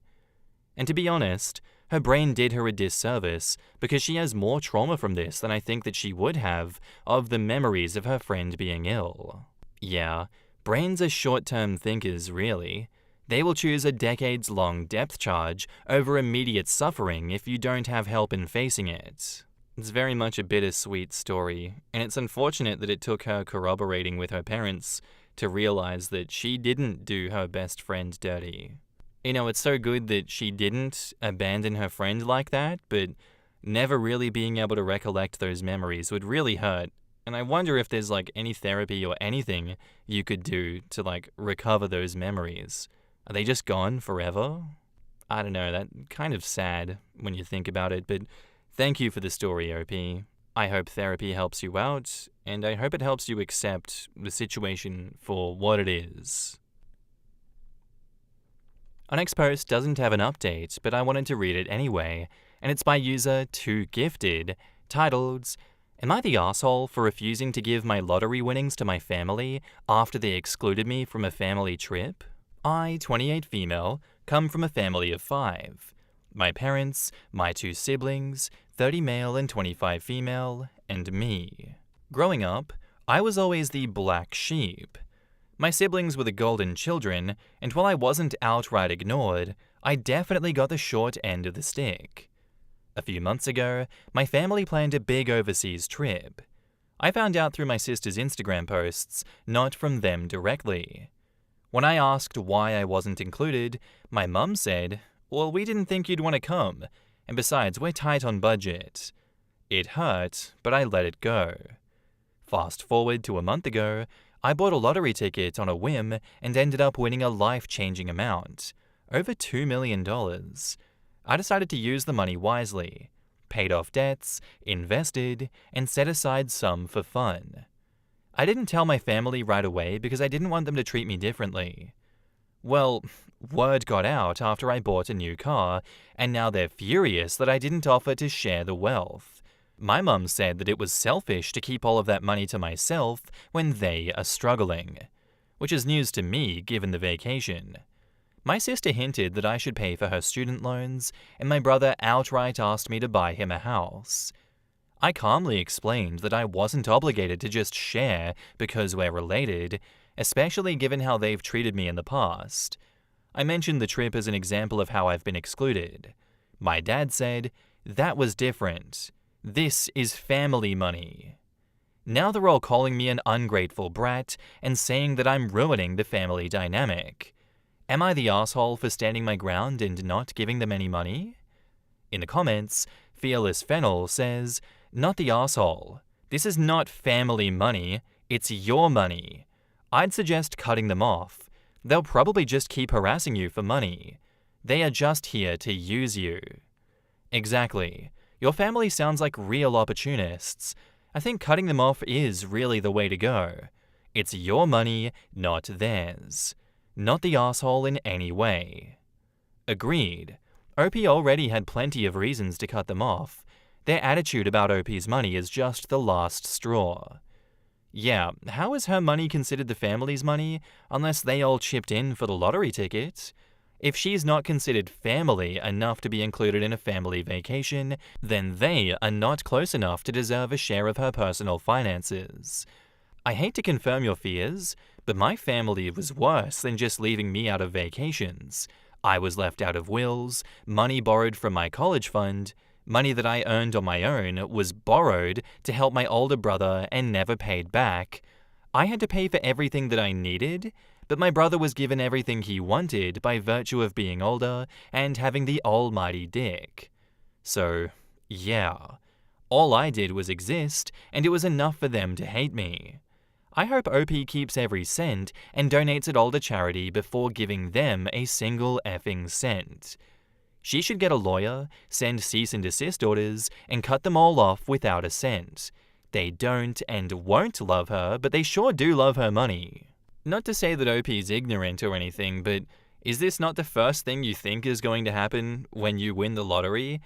And to be honest, her brain did her a disservice because she has more trauma from this than I think that she would have of the memories of her friend being ill. Yeah, brains are short-term thinkers, really. They will choose a decades-long depth charge over immediate suffering if you don't have help in facing it. It's very much a bittersweet story, and it's unfortunate that it took her corroborating with her parents to realize that she didn't do her best friend dirty. You know, it's so good that she didn't abandon her friend like that, but never really being able to recollect those memories would really hurt. And I wonder if there's any therapy or anything you could do to recover those memories. Are they just gone forever? I don't know, that's kind of sad when you think about it, but thank you for the story, OP. I hope therapy helps you out, and I hope it helps you accept the situation for what it is. Our next post doesn't have an update, but I wanted to read it anyway, and it's by user 2gifted, titled, Am I the asshole for refusing to give my lottery winnings to my family after they excluded me from a family trip? I, 28 female, come from a family of 5. My parents, my 2 siblings, 30 male and 25 female, and me. Growing up, I was always the black sheep. My siblings were the golden children, and while I wasn't outright ignored, I definitely got the short end of the stick. A few months ago, my family planned a big overseas trip. I found out through my sister's Instagram posts, not from them directly. When I asked why I wasn't included, my mum said, well, we didn't think you'd want to come, and besides, we're tight on budget. It hurt, but I let it go. Fast forward to a month ago, I bought a lottery ticket on a whim and ended up winning a life-changing amount, over $2 million. I decided to use the money wisely, paid off debts, invested, and set aside some for fun. I didn't tell my family right away because I didn't want them to treat me differently. Well, word got out after I bought a new car, and now they're furious that I didn't offer to share the wealth. My mum said that it was selfish to keep all of that money to myself when they are struggling, which is news to me given the vacation. My sister hinted that I should pay for her student loans, and my brother outright asked me to buy him a house. I calmly explained that I wasn't obligated to just share because we're related, especially given how they've treated me in the past. I mentioned the trip as an example of how I've been excluded. My dad said, that was different. This is family money. Now they're all calling me an ungrateful brat and saying that I'm ruining the family dynamic. Am I the asshole for standing my ground and not giving them any money? In the comments, Fearless Fennel says, not the asshole. This is not family money, it's your money. I'd suggest cutting them off. They'll probably just keep harassing you for money. They are just here to use you. Exactly. Your family sounds like real opportunists. I think cutting them off is really the way to go. It's your money, not theirs. Not the asshole in any way. Agreed. OP already had plenty of reasons to cut them off. Their attitude about OP's money is just the last straw. Yeah, how is her money considered the family's money unless they all chipped in for the lottery ticket? If she's not considered family enough to be included in a family vacation, then they are not close enough to deserve a share of her personal finances. I hate to confirm your fears, but my family was worse than just leaving me out of vacations. I was left out of wills, money borrowed from my college fund, money that I earned on my own was borrowed to help my older brother and never paid back. I had to pay for everything that I needed, but my brother was given everything he wanted by virtue of being older and having the almighty dick. So, yeah. All I did was exist, and it was enough for them to hate me. I hope OP keeps every cent and donates it all to charity before giving them a single effing cent. She should get a lawyer, send cease and desist orders, and cut them all off without a cent. They don't and won't love her, but they sure do love her money. Not to say that OP's ignorant or anything, but is this not the first thing you think is going to happen when you win the lottery?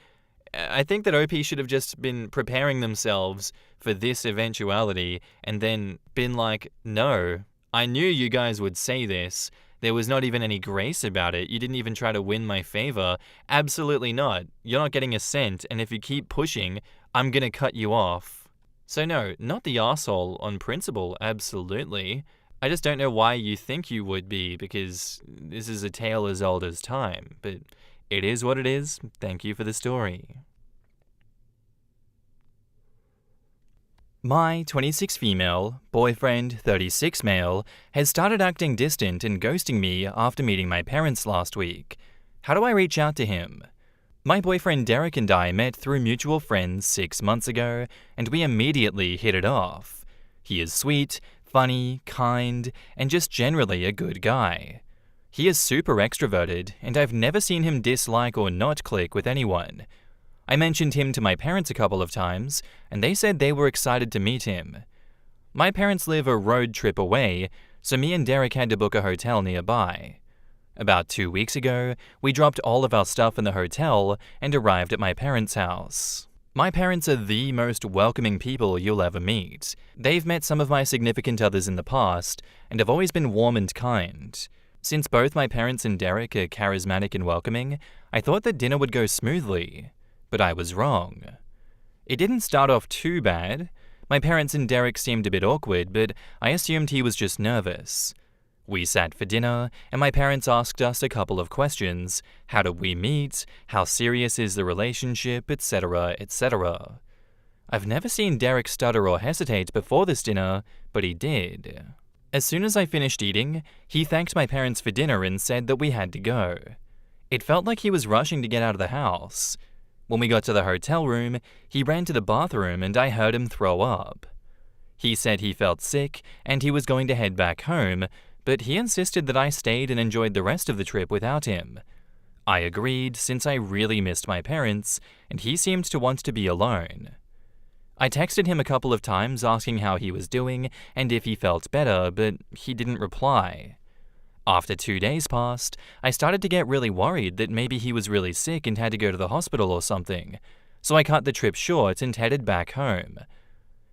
I think that OP should have just been preparing themselves for this eventuality and then been like, no, I knew you guys would say this. There was not even any grace about it. You didn't even try to win my favor. Absolutely not. You're not getting a cent, and if you keep pushing, I'm gonna cut you off. So no, not the arsehole on principle, absolutely. I just don't know why you think you would be, because this is a tale as old as time. But it is what it is. Thank you for the story. My 26 female, boyfriend 36 male, has started acting distant and ghosting me after meeting my parents last week. How do I reach out to him? My boyfriend Derek and I met through mutual friends 6 months ago, and we immediately hit it off. He is sweet, funny, kind, and just generally a good guy. He is super extroverted, and I've never seen him dislike or not click with anyone. I mentioned him to my parents a couple of times, and they said they were excited to meet him. My parents live a road trip away, so me and Derek had to book a hotel nearby. About 2 weeks ago, we dropped all of our stuff in the hotel and arrived at my parents' house. My parents are the most welcoming people you'll ever meet. They've met some of my significant others in the past, and have always been warm and kind. Since both my parents and Derek are charismatic and welcoming, I thought that dinner would go smoothly. But I was wrong. It didn't start off too bad. My parents and Derek seemed a bit awkward, but I assumed he was just nervous. We sat for dinner, and my parents asked us a couple of questions. How did we meet? How serious is the relationship? Etc., etc. I've never seen Derek stutter or hesitate before this dinner, but he did. As soon as I finished eating, he thanked my parents for dinner and said that we had to go. It felt like he was rushing to get out of the house. When we got to the hotel room, he ran to the bathroom and I heard him throw up. He said he felt sick and he was going to head back home, but he insisted that I stayed and enjoyed the rest of the trip without him. I agreed since I really missed my parents, and he seemed to want to be alone. I texted him a couple of times asking how he was doing and if he felt better, but he didn't reply. After 2 days passed, I started to get really worried that maybe he was really sick and had to go to the hospital or something, so I cut the trip short and headed back home.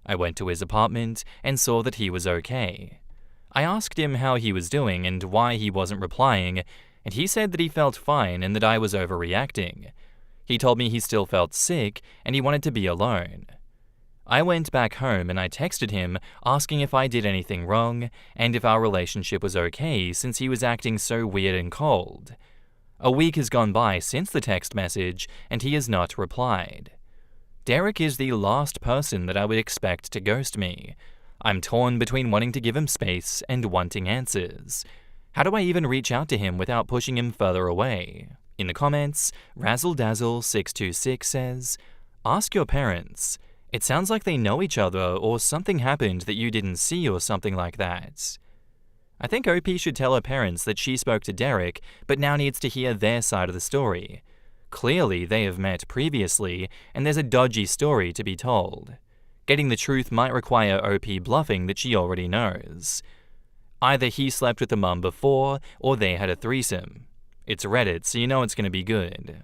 I went to his apartment and saw that he was okay. I asked him how he was doing and why he wasn't replying, and he said that he felt fine and that I was overreacting. He told me he still felt sick and he wanted to be alone. I went back home and I texted him asking if I did anything wrong and if our relationship was okay since he was acting so weird and cold. A week has gone by since the text message and he has not replied. Derek is the last person that I would expect to ghost me. I'm torn between wanting to give him space and wanting answers. How do I even reach out to him without pushing him further away? In the comments, RazzleDazzle626 says, "Ask your parents. It sounds like they know each other or something happened that you didn't see or something like that." I think OP should tell her parents that she spoke to Derek but now needs to hear their side of the story. Clearly, they have met previously, and there's a dodgy story to be told. Getting the truth might require OP bluffing that she already knows. Either he slept with the mum before, or they had a threesome. It's Reddit, so you know it's going to be good.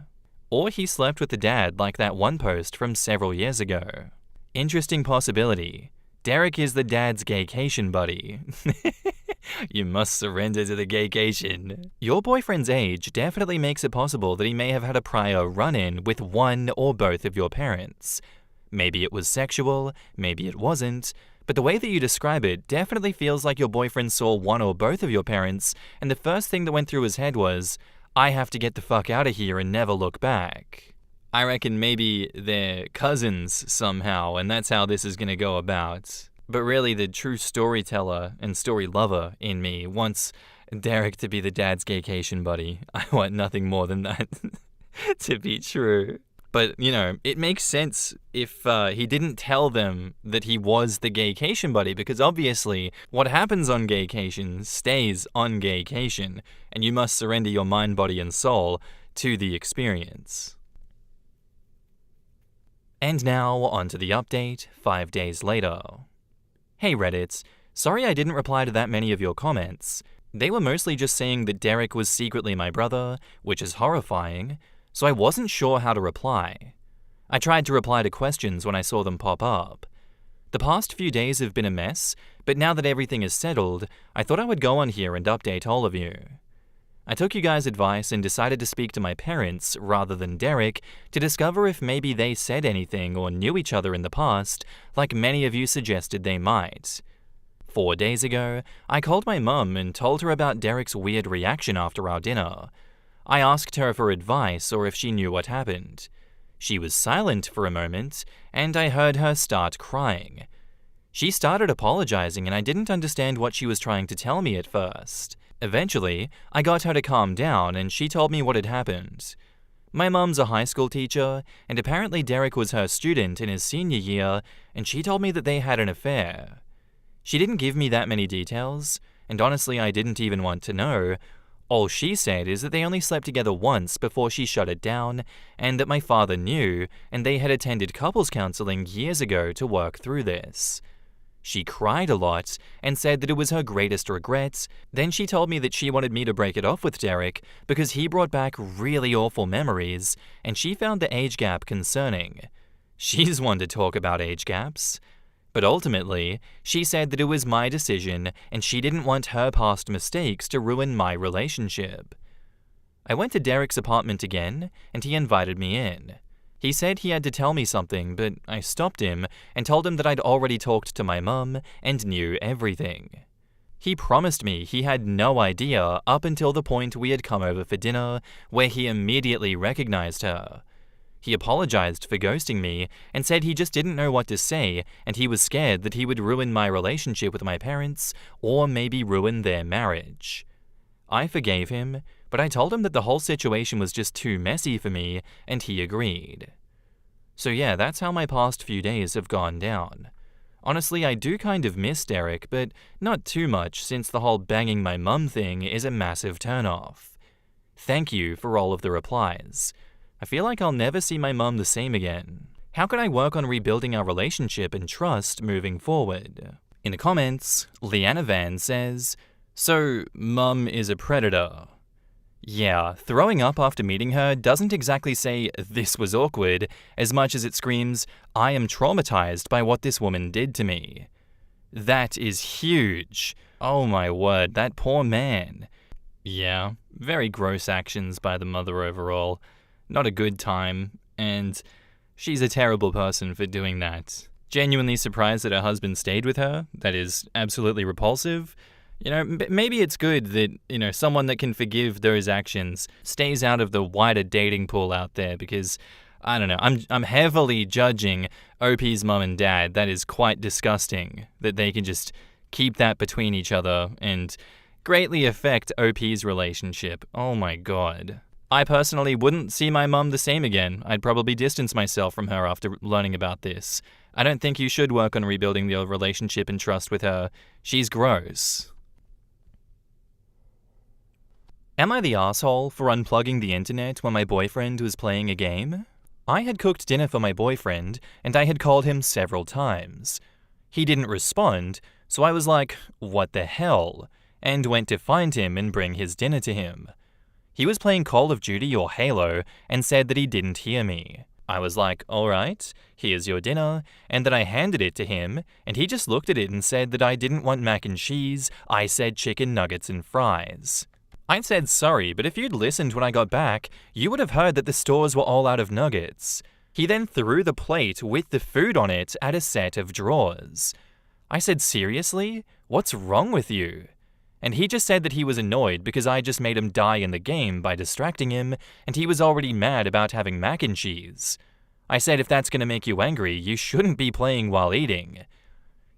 Or he slept with the dad like that one post from several years ago. Interesting possibility. Derek is the dad's gaycation buddy. You must surrender to the gaycation. Your boyfriend's age definitely makes it possible that he may have had a prior run-in with one or both of your parents. Maybe it was sexual, maybe it wasn't, but the way that you describe it definitely feels like your boyfriend saw one or both of your parents, and the first thing that went through his head was, I have to get the fuck out of here and never look back. I reckon maybe they're cousins somehow, and that's how this is going to go about. But really, the true storyteller and story lover in me wants Derek to be the dad's gaycation buddy. I want nothing more than that to be true. But, you know, it makes sense if he didn't tell them that he was the gaycation buddy, because obviously what happens on gaycation stays on gaycation, and you must surrender your mind, body, and soul to the experience. And now, on to the update, 5 days later. Hey Reddit, sorry I didn't reply to that many of your comments. They were mostly just saying that Derek was secretly my brother, which is horrifying, so I wasn't sure how to reply. I tried to reply to questions when I saw them pop up. The past few days have been a mess, but now that everything is settled, I thought I would go on here and update all of you. I took you guys' advice and decided to speak to my parents rather than Derek to discover if maybe they said anything or knew each other in the past, like many of you suggested they might. 4 days ago, I called my mum and told her about Derek's weird reaction after our dinner. I asked her for advice or if she knew what happened. She was silent for a moment, and I heard her start crying. She started apologizing, and I didn't understand what she was trying to tell me at first. Eventually, I got her to calm down, and she told me what had happened. My mum's a high school teacher, and apparently Derek was her student in his senior year, and she told me that they had an affair. She didn't give me that many details, and honestly I didn't even want to know. All she said is that they only slept together once before she shut it down, and that my father knew, and they had attended couples counseling years ago to work through this. She cried a lot and said that it was her greatest regret. Then she told me that she wanted me to break it off with Derek because he brought back really awful memories, and she found the age gap concerning. She's one to talk about age gaps. But ultimately, she said that it was my decision and she didn't want her past mistakes to ruin my relationship. I went to Derek's apartment again, and he invited me in. He said he had to tell me something, but I stopped him and told him that I'd already talked to my mum and knew everything. He promised me he had no idea up until the point we had come over for dinner, where he immediately recognized her. He apologized for ghosting me and said he just didn't know what to say, and he was scared that he would ruin my relationship with my parents or maybe ruin their marriage. I forgave him, but I told him that the whole situation was just too messy for me, and he agreed. So yeah, that's how my past few days have gone down. Honestly, I do kind of miss Derek, but not too much since the whole banging my mum thing is a massive turnoff. Thank you for all of the replies. I feel like I'll never see my mum the same again. How can I work on rebuilding our relationship and trust moving forward? In the comments, Leanna Van says, so, mum is a predator. Yeah, throwing up after meeting her doesn't exactly say, this was awkward, as much as it screams, I am traumatized by what this woman did to me. That is huge. Oh my word, that poor man. Yeah, very gross actions by the mother overall. Not a good time, and she's a terrible person for doing that. Genuinely surprised that her husband stayed with her. That is absolutely repulsive. You know, maybe it's good that, someone that can forgive those actions stays out of the wider dating pool out there because, I don't know, I'm heavily judging OP's mum and dad. That is quite disgusting that they can just keep that between each other and greatly affect OP's relationship. Oh my god. I personally wouldn't see my mum the same again. I'd probably distance myself from her after learning about this. I don't think you should work on rebuilding the relationship and trust with her. She's gross. Am I the asshole for unplugging the internet when my boyfriend was playing a game? I had cooked dinner for my boyfriend, and I had called him several times. He didn't respond, so I was like, what the hell? And went to find him and bring his dinner to him. He was playing Call of Duty or Halo and said that he didn't hear me. I was like, alright, here's your dinner, and then I handed it to him, and he just looked at it and said that I didn't want mac and cheese, I said chicken nuggets and fries. I said sorry, but if you'd listened when I got back, you would have heard that the stores were all out of nuggets. He then threw the plate with the food on it at a set of drawers. I said, seriously? What's wrong with you? And he just said that he was annoyed because I just made him die in the game by distracting him, and he was already mad about having mac and cheese. I said if that's gonna make you angry, you shouldn't be playing while eating.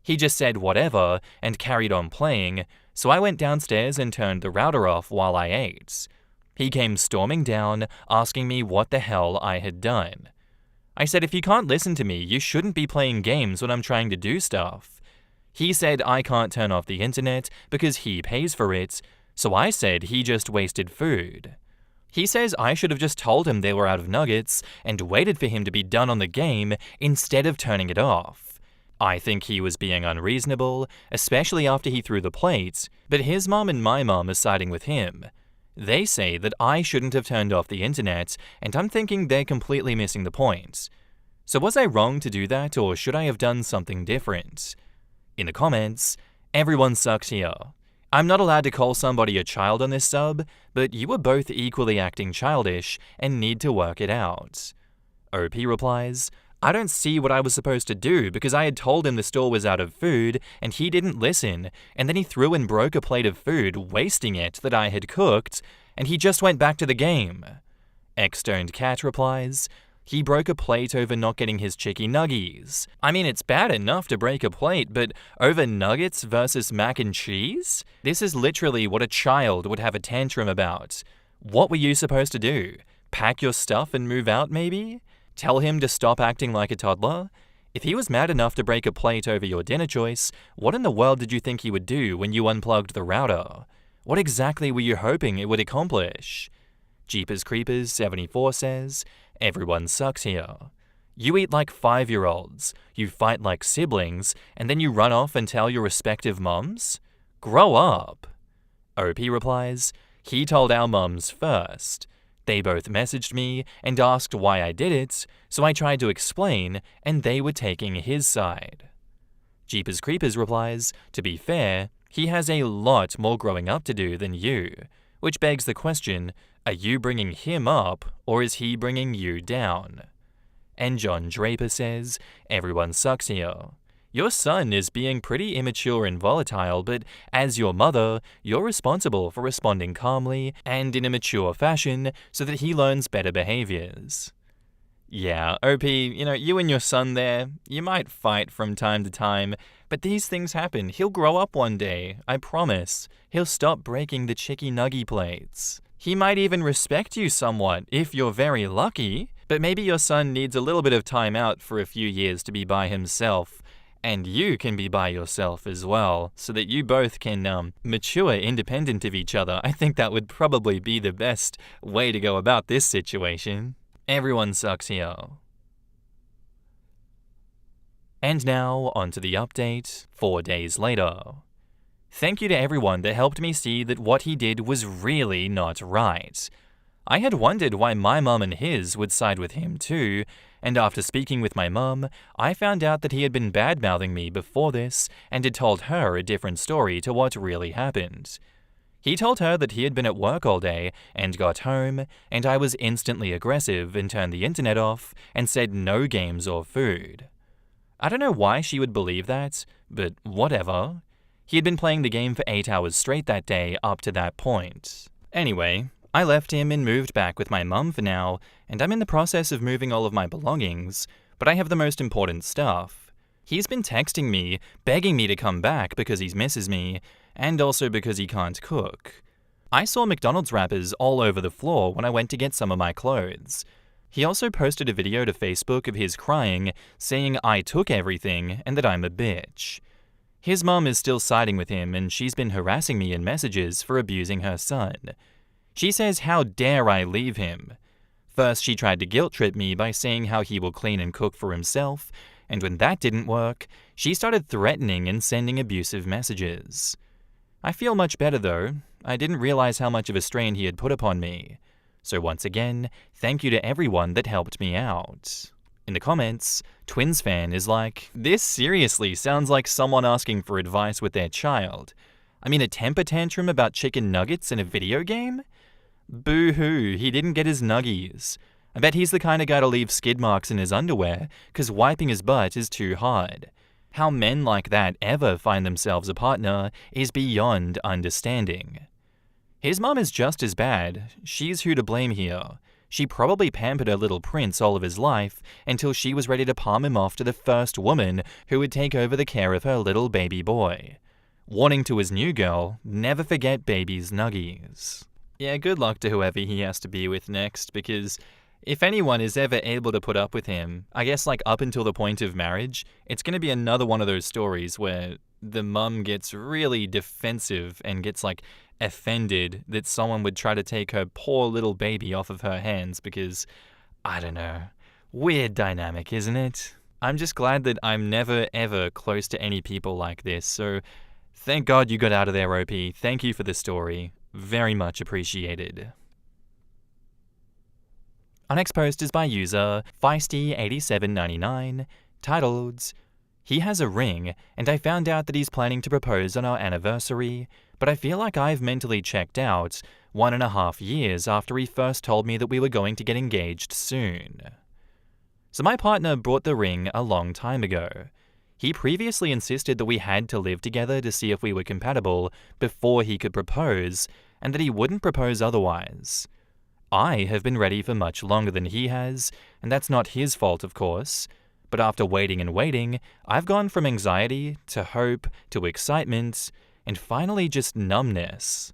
He just said whatever and carried on playing, so I went downstairs and turned the router off while I ate. He came storming down, asking me what the hell I had done. I said if you can't listen to me, you shouldn't be playing games when I'm trying to do stuff. He said I can't turn off the internet because he pays for it, so I said he just wasted food. He says I should have just told him they were out of nuggets and waited for him to be done on the game instead of turning it off. I think he was being unreasonable, especially after he threw the plate, but his mom and my mom are siding with him. They say that I shouldn't have turned off the internet, and I'm thinking they're completely missing the point. So was I wrong to do that, or should I have done something different? In the comments, everyone sucks here. I'm not allowed to call somebody a child on this sub, but you were both equally acting childish and need to work it out. OP replies, I don't see what I was supposed to do because I had told him the store was out of food and he didn't listen, and then he threw and broke a plate of food, wasting it that I had cooked, and he just went back to the game. X-Stoned Cat replies, he broke a plate over not getting his chicky nuggies. I mean, it's bad enough to break a plate, but over nuggets versus mac and cheese? This is literally what a child would have a tantrum about. What were you supposed to do? Pack your stuff and move out, maybe? Tell him to stop acting like a toddler? If he was mad enough to break a plate over your dinner choice, what in the world did you think he would do when you unplugged the router? What exactly were you hoping it would accomplish? Jeepers Creepers 74 says, everyone sucks here. You eat like 5-year-olds, you fight like siblings, and then you run off and tell your respective mums? Grow up. OP replies, he told our mums first. They both messaged me and asked why I did it, so I tried to explain, and they were taking his side. Jeepers Creepers replies, to be fair, he has a lot more growing up to do than you, which begs the question, are you bringing him up, or is he bringing you down? And John Draper says, everyone sucks here. Your son is being pretty immature and volatile, but as your mother, you're responsible for responding calmly and in a mature fashion so that he learns better behaviors. Yeah, OP, you and your son there, you might fight from time to time, but these things happen. He'll grow up one day, I promise. He'll stop breaking the chicky nuggy plates. He might even respect you somewhat if you're very lucky, but maybe your son needs a little bit of time out for a few years to be by himself, and you can be by yourself as well, so that you both can mature independent of each other. I think that would probably be the best way to go about this situation. Everyone sucks here. And now, onto the update, 4 days later. Thank you to everyone that helped me see that what he did was really not right. I had wondered why my mum and his would side with him too, and after speaking with my mum, I found out that he had been bad-mouthing me before this and had told her a different story to what really happened. He told her that he had been at work all day and got home, and I was instantly aggressive and turned the internet off and said no games or food. I don't know why she would believe that, but whatever. He had been playing the game for 8 hours straight that day up to that point. Anyway, I left him and moved back with my mum for now, and I'm in the process of moving all of my belongings, but I have the most important stuff. He's been texting me, begging me to come back because he misses me, and also because he can't cook. I saw McDonald's wrappers all over the floor when I went to get some of my clothes. He also posted a video to Facebook of his crying, saying I took everything and that I'm a bitch. His mum is still siding with him and she's been harassing me in messages for abusing her son. She says how dare I leave him. First, she tried to guilt trip me by saying how he will clean and cook for himself, and when that didn't work, she started threatening and sending abusive messages. I feel much better though. I didn't realize how much of a strain he had put upon me. So once again, thank you to everyone that helped me out. In the comments, Twins fan is like, this seriously sounds like someone asking for advice with their child. I mean, a temper tantrum about chicken nuggets in a video game? Boo-hoo, he didn't get his nuggies. I bet he's the kind of guy to leave skid marks in his underwear because wiping his butt is too hard. How men like that ever find themselves a partner is beyond understanding. His mum is just as bad. She's who to blame here. She probably pampered her little prince all of his life until she was ready to palm him off to the first woman who would take over the care of her little baby boy. Warning to his new girl, never forget baby's nuggies. Yeah, good luck to whoever he has to be with next, because if anyone is ever able to put up with him, I guess like up until the point of marriage, it's going to be another one of those stories where the mum gets really defensive and gets like offended that someone would try to take her poor little baby off of her hands because, I don't know, weird dynamic, isn't it? I'm just glad that I'm never ever close to any people like this, so thank God you got out of there, OP. Thank you for the story. Very much appreciated. Our next post is by user Feisty8799, titled, "He has a ring, and I found out that he's planning to propose on our anniversary, but I feel like I've mentally checked out 1.5 years after he first told me that we were going to get engaged soon." So my partner brought the ring a long time ago. He previously insisted that we had to live together to see if we were compatible before he could propose, and that he wouldn't propose otherwise. I have been ready for much longer than he has, and that's not his fault, of course. But after waiting and waiting, I've gone from anxiety to hope to excitement, and finally just numbness.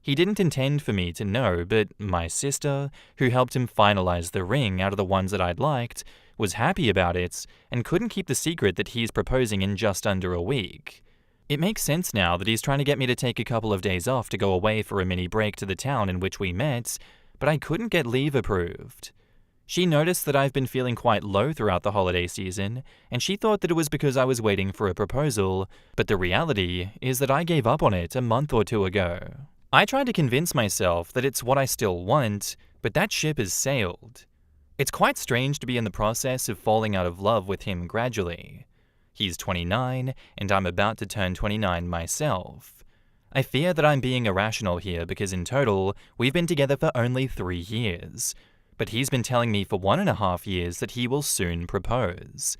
He didn't intend for me to know, but my sister, who helped him finalize the ring out of the ones that I'd liked, was happy about it and couldn't keep the secret that he's proposing in just under a week. It makes sense now that he's trying to get me to take a couple of days off to go away for a mini break to the town in which we met, but I couldn't get leave approved. She noticed that I've been feeling quite low throughout the holiday season, and she thought that it was because I was waiting for a proposal, but the reality is that I gave up on it a month or two ago. I tried to convince myself that it's what I still want, but that ship has sailed. It's quite strange to be in the process of falling out of love with him gradually. He's 29, and I'm about to turn 29 myself. I fear that I'm being irrational here because in total, we've been together for only 3 years, but he's been telling me for 1.5 years that he will soon propose.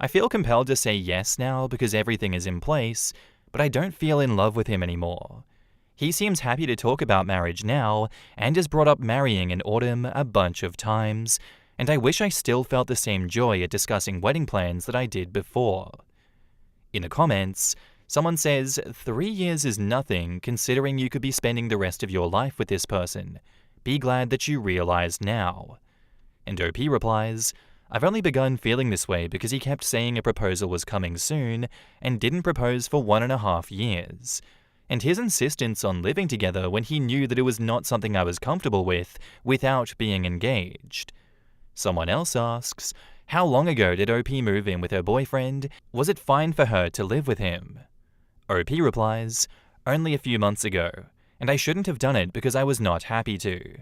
I feel compelled to say yes now because everything is in place, but I don't feel in love with him anymore. He seems happy to talk about marriage now, and has brought up marrying in autumn a bunch of times, and I wish I still felt the same joy at discussing wedding plans that I did before. In the comments, someone says, 3 years is nothing considering you could be spending the rest of your life with this person. Be glad that you realize now. And OP replies, I've only begun feeling this way because he kept saying a proposal was coming soon and didn't propose for 1.5 years. And his insistence on living together when he knew that it was not something I was comfortable with without being engaged. Someone else asks, how long ago did OP move in with her boyfriend? Was it fine for her to live with him? OP replies, only a few months ago, and I shouldn't have done it because I was not happy to.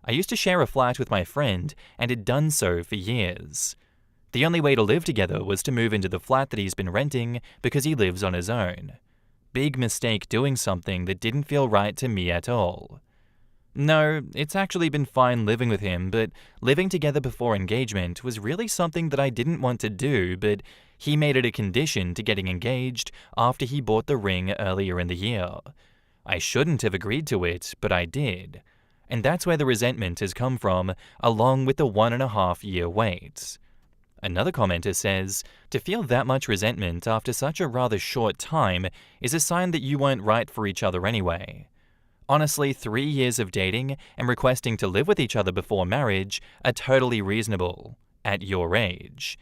I used to share a flat with my friend and had done so for years. The only way to live together was to move into the flat that he's been renting because he lives on his own. Big mistake doing something that didn't feel right to me at all. No, it's actually been fine living with him, but living together before engagement was really something that I didn't want to do, but he made it a condition to getting engaged after he bought the ring earlier in the year. I shouldn't have agreed to it, but I did. And that's where the resentment has come from, along with the 1.5 year wait. Another commenter says, to feel that much resentment after such a rather short time is a sign that you weren't right for each other anyway. Honestly, 3 years of dating and requesting to live with each other before marriage are totally reasonable, at your age.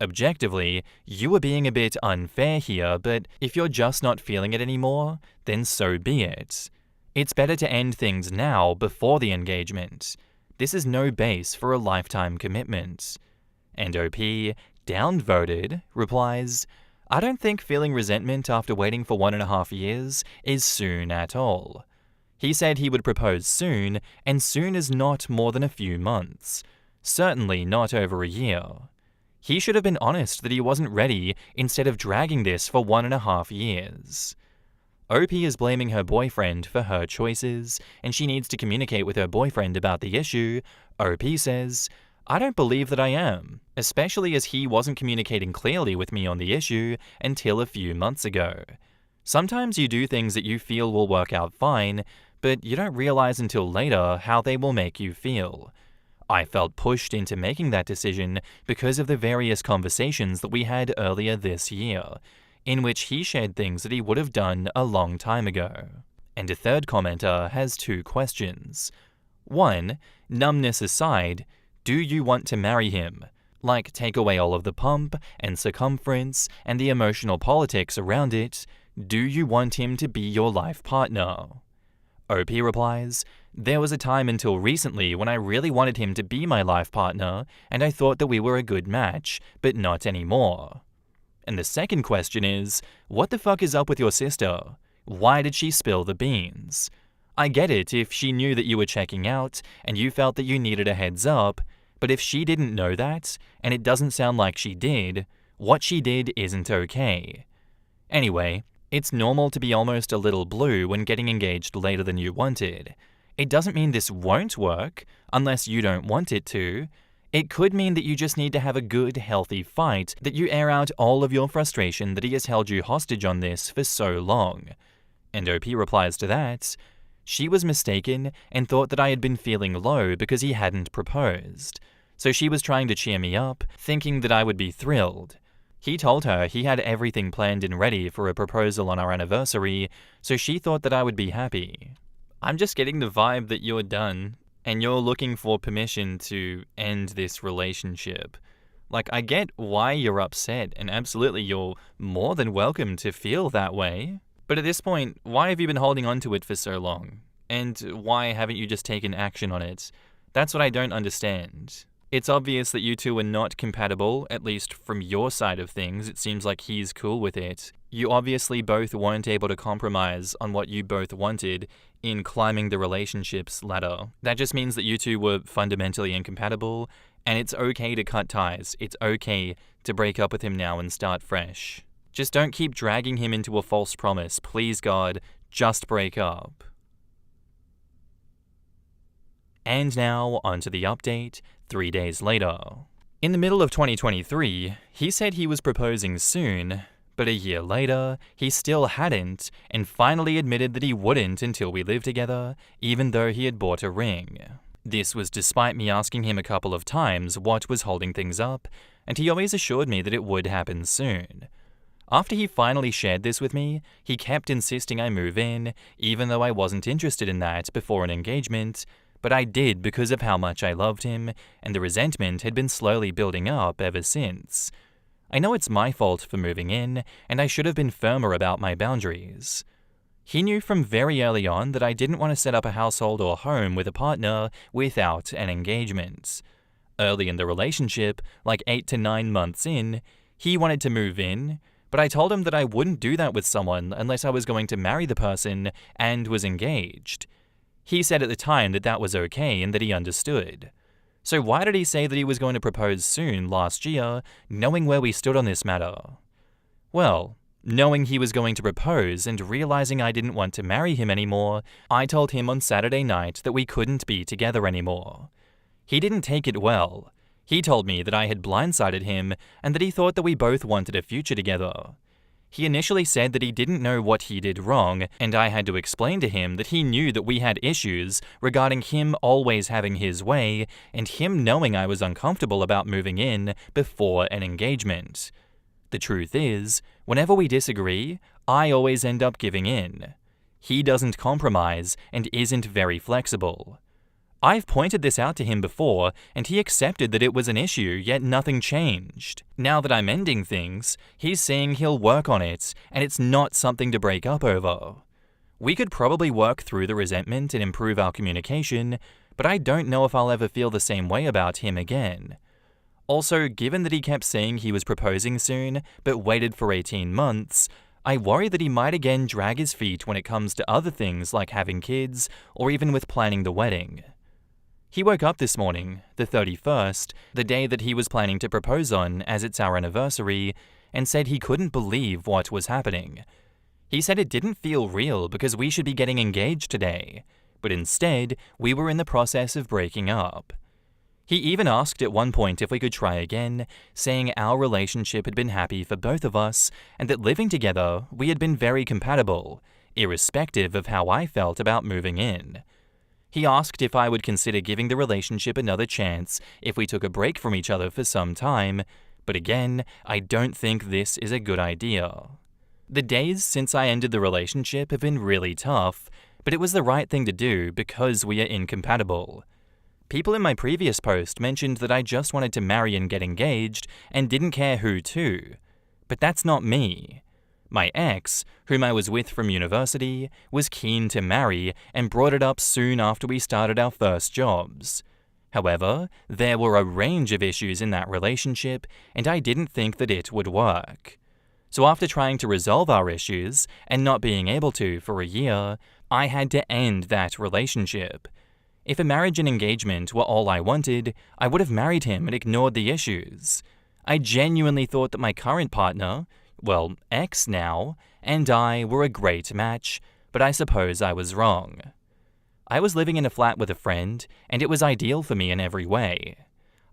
Objectively, you are being a bit unfair here, but if you're just not feeling it anymore, then so be it. It's better to end things now before the engagement. This is no base for a lifetime commitment. And OP, downvoted, replies, I don't think feeling resentment after waiting for 1.5 years is soon at all. He said he would propose soon, and soon is not more than a few months. Certainly not over a year. He should have been honest that he wasn't ready instead of dragging this for 1.5 years. OP is blaming her boyfriend for her choices, and she needs to communicate with her boyfriend about the issue. OP says, I don't believe that I am, especially as he wasn't communicating clearly with me on the issue until a few months ago. Sometimes you do things that you feel will work out fine, but you don't realize until later how they will make you feel. I felt pushed into making that decision because of the various conversations that we had earlier this year, in which he shared things that he would have done a long time ago. And a third commenter has 2 questions. 1. Numbness aside, do you want to marry him? Like, take away all of the pump and circumference and the emotional politics around it. Do you want him to be your life partner? OP replies, there was a time until recently when I really wanted him to be my life partner, and I thought that we were a good match, but not anymore. And the second question is, what the fuck is up with your sister? Why did she spill the beans? I get it if she knew that you were checking out and you felt that you needed a heads up, but if she didn't know that, and it doesn't sound like she did, what she did isn't okay. Anyway, it's normal to be almost a little blue when getting engaged later than you wanted. It doesn't mean this won't work, unless you don't want it to. It could mean that you just need to have a good, healthy fight, that you air out all of your frustration that he has held you hostage on this for so long. And OP replies to that, she was mistaken and thought that I had been feeling low because he hadn't proposed. So she was trying to cheer me up, thinking that I would be thrilled. He told her he had everything planned and ready for a proposal on our anniversary, so she thought that I would be happy. I'm just getting the vibe that you're done, and you're looking for permission to end this relationship. Like, I get why you're upset, and absolutely you're more than welcome to feel that way. But at this point, why have you been holding on to it for so long? And why haven't you just taken action on it? That's what I don't understand. It's obvious that you two are not compatible, at least from your side of things. It seems like he's cool with it. You obviously both weren't able to compromise on what you both wanted in climbing the relationship's ladder. That just means that you two were fundamentally incompatible, and it's okay to cut ties. It's okay to break up with him now and start fresh. Just don't keep dragging him into a false promise. Please, God, just break up. And now, onto the update, 3 days later. In the middle of 2023, he said he was proposing soon, but a year later, he still hadn't, and finally admitted that he wouldn't until we lived together, even though he had bought a ring. This was despite me asking him a couple of times what was holding things up, and he always assured me that it would happen soon. After he finally shared this with me, he kept insisting I move in, even though I wasn't interested in that before an engagement, but I did because of how much I loved him, and the resentment had been slowly building up ever since. I know it's my fault for moving in, and I should have been firmer about my boundaries. He knew from very early on that I didn't want to set up a household or home with a partner without an engagement. Early in the relationship, like 8 to 9 months in, he wanted to move in, but I told him that I wouldn't do that with someone unless I was going to marry the person and was engaged. He said at the time that that was okay and that he understood. So why did he say that he was going to propose soon last year, knowing where we stood on this matter? Well, knowing he was going to propose and realizing I didn't want to marry him anymore, I told him on Saturday night that we couldn't be together anymore. He didn't take it well. He told me that I had blindsided him and that he thought that we both wanted a future together. He initially said that he didn't know what he did wrong, and I had to explain to him that he knew that we had issues regarding him always having his way and him knowing I was uncomfortable about moving in before an engagement. The truth is, whenever we disagree, I always end up giving in. He doesn't compromise and isn't very flexible. I've pointed this out to him before, and he accepted that it was an issue, yet nothing changed. Now that I'm ending things, he's saying he'll work on it, and it's not something to break up over. We could probably work through the resentment and improve our communication, but I don't know if I'll ever feel the same way about him again. Also, given that he kept saying he was proposing soon, but waited for 18 months, I worry that he might again drag his feet when it comes to other things like having kids, or even with planning the wedding. He woke up this morning, the 31st, the day that he was planning to propose on as it's our anniversary, and said he couldn't believe what was happening. He said it didn't feel real because we should be getting engaged today, but instead, we were in the process of breaking up. He even asked at one point if we could try again, saying our relationship had been happy for both of us and that living together, we had been very compatible, irrespective of how I felt about moving in. He asked if I would consider giving the relationship another chance if we took a break from each other for some time, but again, I don't think this is a good idea. The days since I ended the relationship have been really tough, but it was the right thing to do because we are incompatible. People in my previous post mentioned that I just wanted to marry and get engaged and didn't care who to. But that's not me. My ex, whom I was with from university, was keen to marry and brought it up soon after we started our first jobs. However, there were a range of issues in that relationship, and I didn't think that it would work. So after trying to resolve our issues and not being able to for a year, I had to end that relationship. If a marriage and engagement were all I wanted, I would have married him and ignored the issues. I genuinely thought that my current partner, well, ex now, and I were a great match, but I suppose I was wrong. I was living in a flat with a friend, and it was ideal for me in every way.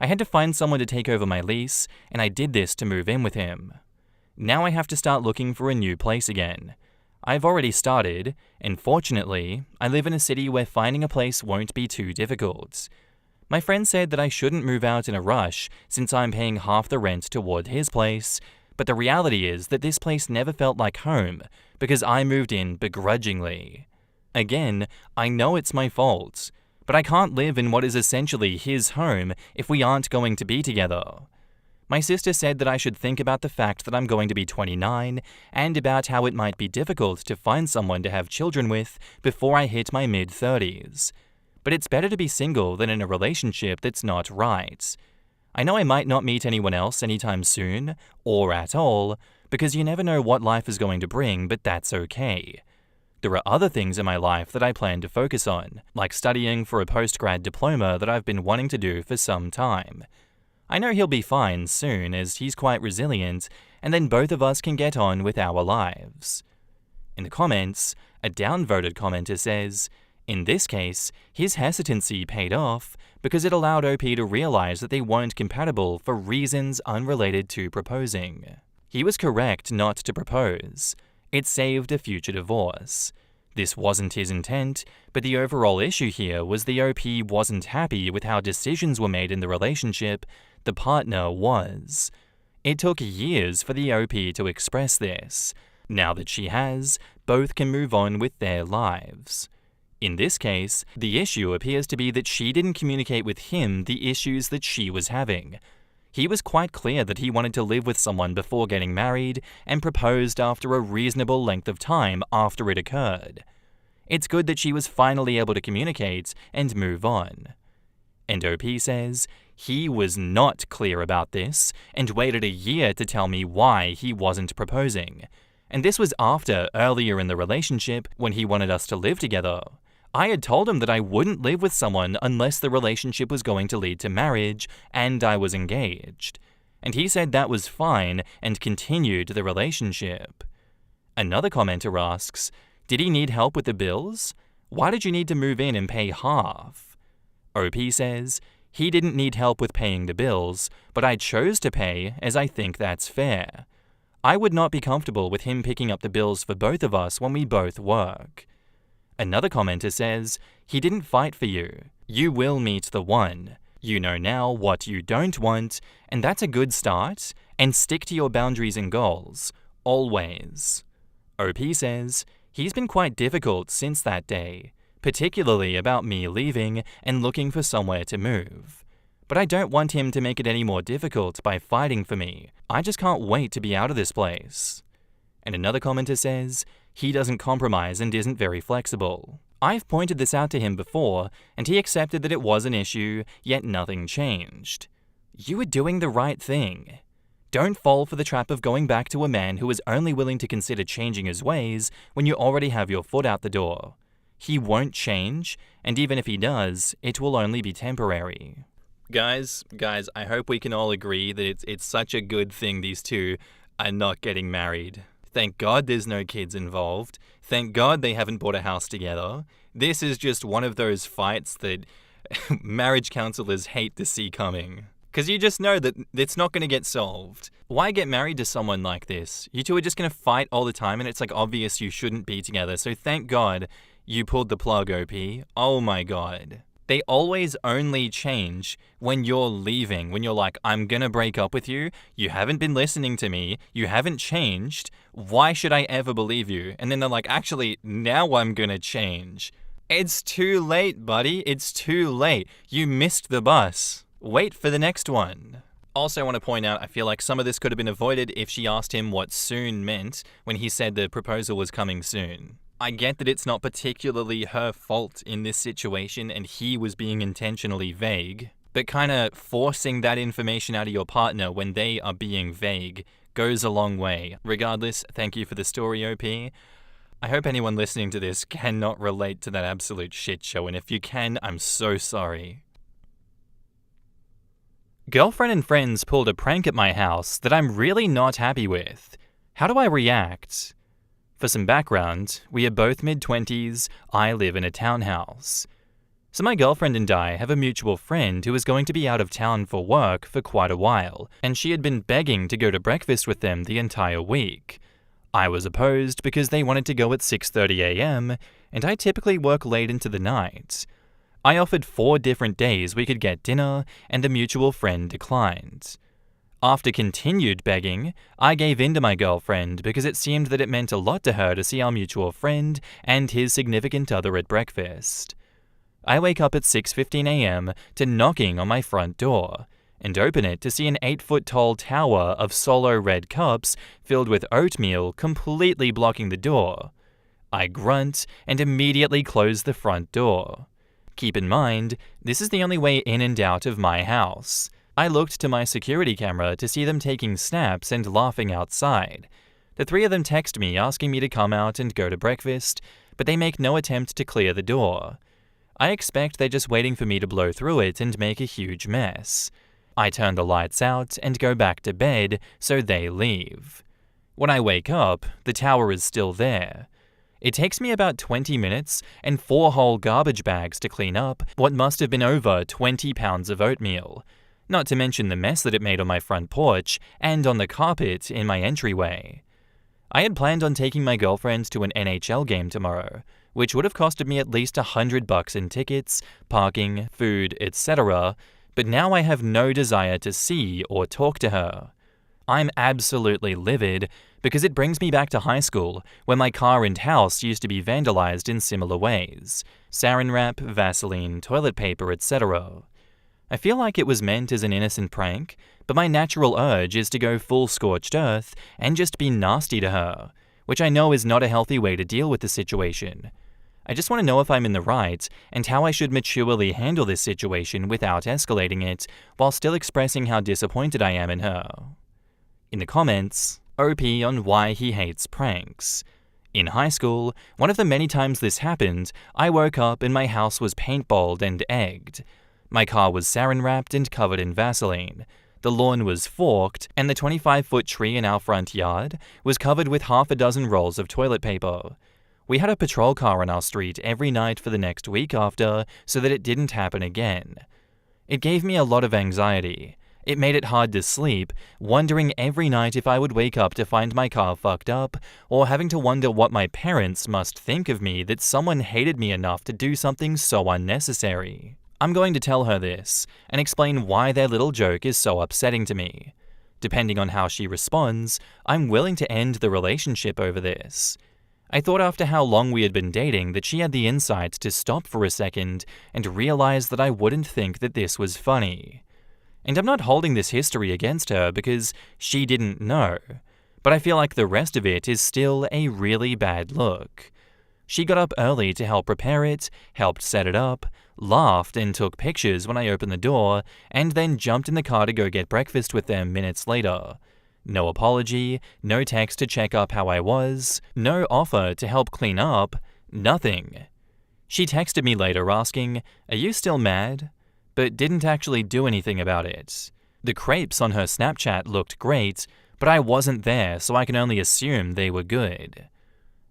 I had to find someone to take over my lease, and I did this to move in with him. Now I have to start looking for a new place again. I've already started, and fortunately, I live in a city where finding a place won't be too difficult. My friend said that I shouldn't move out in a rush since I'm paying half the rent toward his place, but the reality is that this place never felt like home because I moved in begrudgingly. Again, I know it's my fault, but I can't live in what is essentially his home if we aren't going to be together. My sister said that I should think about the fact that I'm going to be 29 and about how it might be difficult to find someone to have children with before I hit my mid-30s. But it's better to be single than in a relationship that's not right. I know I might not meet anyone else anytime soon, or at all, because you never know what life is going to bring, but that's okay. There are other things in my life that I plan to focus on, like studying for a postgrad diploma that I've been wanting to do for some time. I know he'll be fine soon as he's quite resilient, and then both of us can get on with our lives. In the comments, a downvoted commenter says, in this case, his hesitancy paid off because it allowed OP to realize that they weren't compatible for reasons unrelated to proposing. He was correct not to propose. It saved a future divorce. This wasn't his intent, but the overall issue here was the OP wasn't happy with how decisions were made in the relationship. The partner was. It took years for the OP to express this. Now that she has, both can move on with their lives. In this case, the issue appears to be that she didn't communicate with him the issues that she was having. He was quite clear that he wanted to live with someone before getting married and proposed after a reasonable length of time after it occurred. It's good that she was finally able to communicate and move on. And OP says, he was not clear about this and waited a year to tell me why he wasn't proposing. And this was after earlier in the relationship when he wanted us to live together. I had told him that I wouldn't live with someone unless the relationship was going to lead to marriage and I was engaged. And he said that was fine and continued the relationship. Another commenter asks, did he need help with the bills? Why did you need to move in and pay half? OP says, he didn't need help with paying the bills, but I chose to pay as I think that's fair. I would not be comfortable with him picking up the bills for both of us when we both work. Another commenter says, he didn't fight for you. You will meet the one. You know now what you don't want, and that's a good start, and stick to your boundaries and goals, always. OP says, he's been quite difficult since that day, particularly about me leaving and looking for somewhere to move. But I don't want him to make it any more difficult by fighting for me. I just can't wait to be out of this place. And another commenter says, He doesn't compromise and isn't very flexible. I've pointed this out to him before, and he accepted that it was an issue, yet nothing changed. You were doing the right thing. Don't fall for the trap of going back to a man who is only willing to consider changing his ways when you already have your foot out the door. He won't change, and even if he does, it will only be temporary. Guys, I hope we can all agree that it's such a good thing these two are not getting married. Thank God there's no kids involved. Thank God they haven't bought a house together. This is just one of those fights that marriage counselors hate to see coming. Because you just know that it's not going to get solved. Why get married to someone like this? You two are just going to fight all the time, and it's like obvious you shouldn't be together. So thank God you pulled the plug, OP. Oh my God. They always only change when you're leaving, when you're like, I'm going to break up with you. You haven't been listening to me. You haven't changed. Why should I ever believe you? And then they're like, actually, now I'm going to change. It's too late, buddy. It's too late. You missed the bus. Wait for the next one. Also, I want to point out, I feel like some of this could have been avoided if she asked him what soon meant when he said the proposal was coming soon. I get that it's not particularly her fault in this situation and he was being intentionally vague, but kind of forcing that information out of your partner when they are being vague goes a long way. Regardless, thank you for the story, OP. I hope anyone listening to this cannot relate to that absolute shit show, and if you can, I'm so sorry. Girlfriend and friends pulled a prank at my house that I'm really not happy with. How do I react? For some background, we are both mid-20s, I live in a townhouse. So my girlfriend and I have a mutual friend who is going to be out of town for work for quite a while, and she had been begging to go to breakfast with them the entire week. I was opposed because they wanted to go at 6:30 a.m., and I typically work late into the night. I offered 4 different days we could get dinner, and the mutual friend declined. After continued begging, I gave in to my girlfriend because it seemed that it meant a lot to her to see our mutual friend and his significant other at breakfast. I wake up at 6:15 a.m. to knocking on my front door, and open it to see an 8-foot-tall tower of Solo red cups filled with oatmeal completely blocking the door. I grunt and immediately close the front door. Keep in mind, this is the only way in and out of my house. I looked to my security camera to see them taking snaps and laughing outside. The 3 of them text me asking me to come out and go to breakfast, but they make no attempt to clear the door. I expect they're just waiting for me to blow through it and make a huge mess. I turn the lights out and go back to bed, so they leave. When I wake up, the tower is still there. It takes me about 20 minutes and 4 whole garbage bags to clean up what must have been over 20 pounds of oatmeal, not to mention the mess that it made on my front porch and on the carpet in my entryway. I had planned on taking my girlfriend to an NHL game tomorrow, which would have costed me at least $100 in tickets, parking, food, etc., but now I have no desire to see or talk to her. I'm absolutely livid because it brings me back to high school, where my car and house used to be vandalized in similar ways. Saran wrap, Vaseline, toilet paper, etc. I feel like it was meant as an innocent prank, but my natural urge is to go full scorched earth and just be nasty to her, which I know is not a healthy way to deal with the situation. I just want to know if I'm in the right and how I should maturely handle this situation without escalating it, while still expressing how disappointed I am in her. In the comments, OP on why he hates pranks. In high school, one of the many times this happened, I woke up and my house was paintballed and egged. My car was saran wrapped and covered in Vaseline. The lawn was forked, and the 25-foot tree in our front yard was covered with half a dozen rolls of toilet paper. We had a patrol car on our street every night for the next week after, so that it didn't happen again. It gave me a lot of anxiety. It made it hard to sleep, wondering every night if I would wake up to find my car fucked up, or having to wonder what my parents must think of me that someone hated me enough to do something so unnecessary. I'm going to tell her this, and explain why their little joke is so upsetting to me. Depending on how she responds, I'm willing to end the relationship over this. I thought after how long we had been dating that she had the insight to stop for a second and realize that I wouldn't think that this was funny. And I'm not holding this history against her because she didn't know. but I feel like the rest of it is still a really bad look. She got up early to help prepare it, helped set it up, laughed and took pictures when I opened the door, and then jumped in the car to go get breakfast with them minutes later. No apology, no text to check up how I was, no offer to help clean up, nothing. She texted me later asking, "Are you still mad?" but didn't actually do anything about it. The crepes on her Snapchat looked great, but I wasn't there, so I can only assume they were good.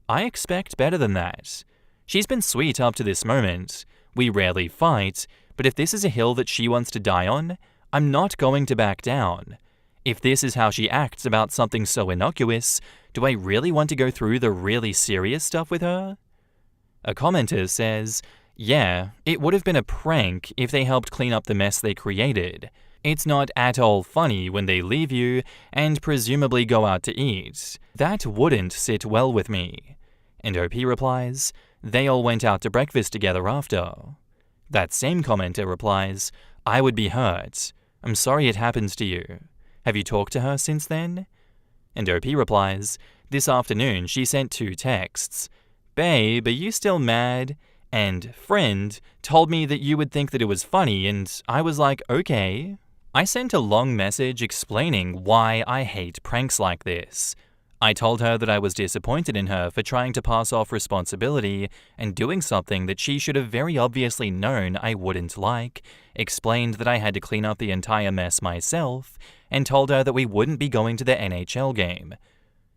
I expect better than that. She's been sweet up to this moment. We rarely fight, but if this is a hill that she wants to die on, I'm not going to back down. If this is how she acts about something so innocuous, do I really want to go through the really serious stuff with her? A commenter says, "Yeah, it would have been a prank if they helped clean up the mess they created. It's not at all funny when they leave you and presumably go out to eat. That wouldn't sit well with me." And OP replies, "They all went out to breakfast together after." That same commenter replies, "I would be hurt. I'm sorry it happened to you. Have you talked to her since then?" And OP replies, "This afternoon she sent 2 texts. Babe, are you still mad? And friend told me that you would think that it was funny, and I was like, okay." I sent a long message explaining why I hate pranks like this. I told her that I was disappointed in her for trying to pass off responsibility and doing something that she should have very obviously known I wouldn't like, explained that I had to clean up the entire mess myself, and told her that we wouldn't be going to the NHL game.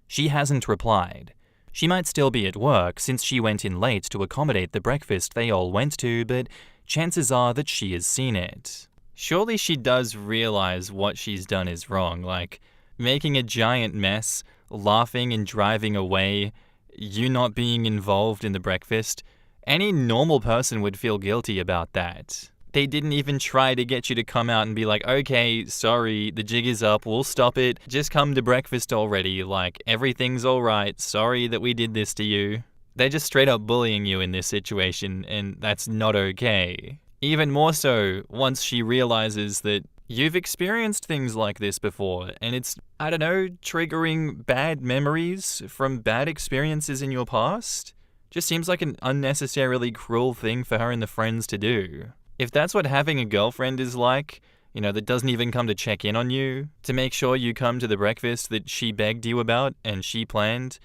She hasn't replied. She might still be at work since she went in late to accommodate the breakfast they all went to, but chances are that she has seen it. Surely she does realize what she's done is wrong, like making a giant mess, laughing and driving away, you not being involved in the breakfast. Any normal person would feel guilty about that. They didn't even try to get you to come out and be like, "Okay, sorry, the jig is up, we'll stop it. Just come to breakfast already, like everything's alright, sorry that we did this to you." They're just straight up bullying you in this situation, and that's not okay. Even more so once she realizes that you've experienced things like this before, and it's, I don't know, triggering bad memories from bad experiences in your past. Just seems like an unnecessarily cruel thing for her and the friends to do. If that's what having a girlfriend is like, that doesn't even come to check in on you, to make sure you come to the breakfast that she begged you about and she planned,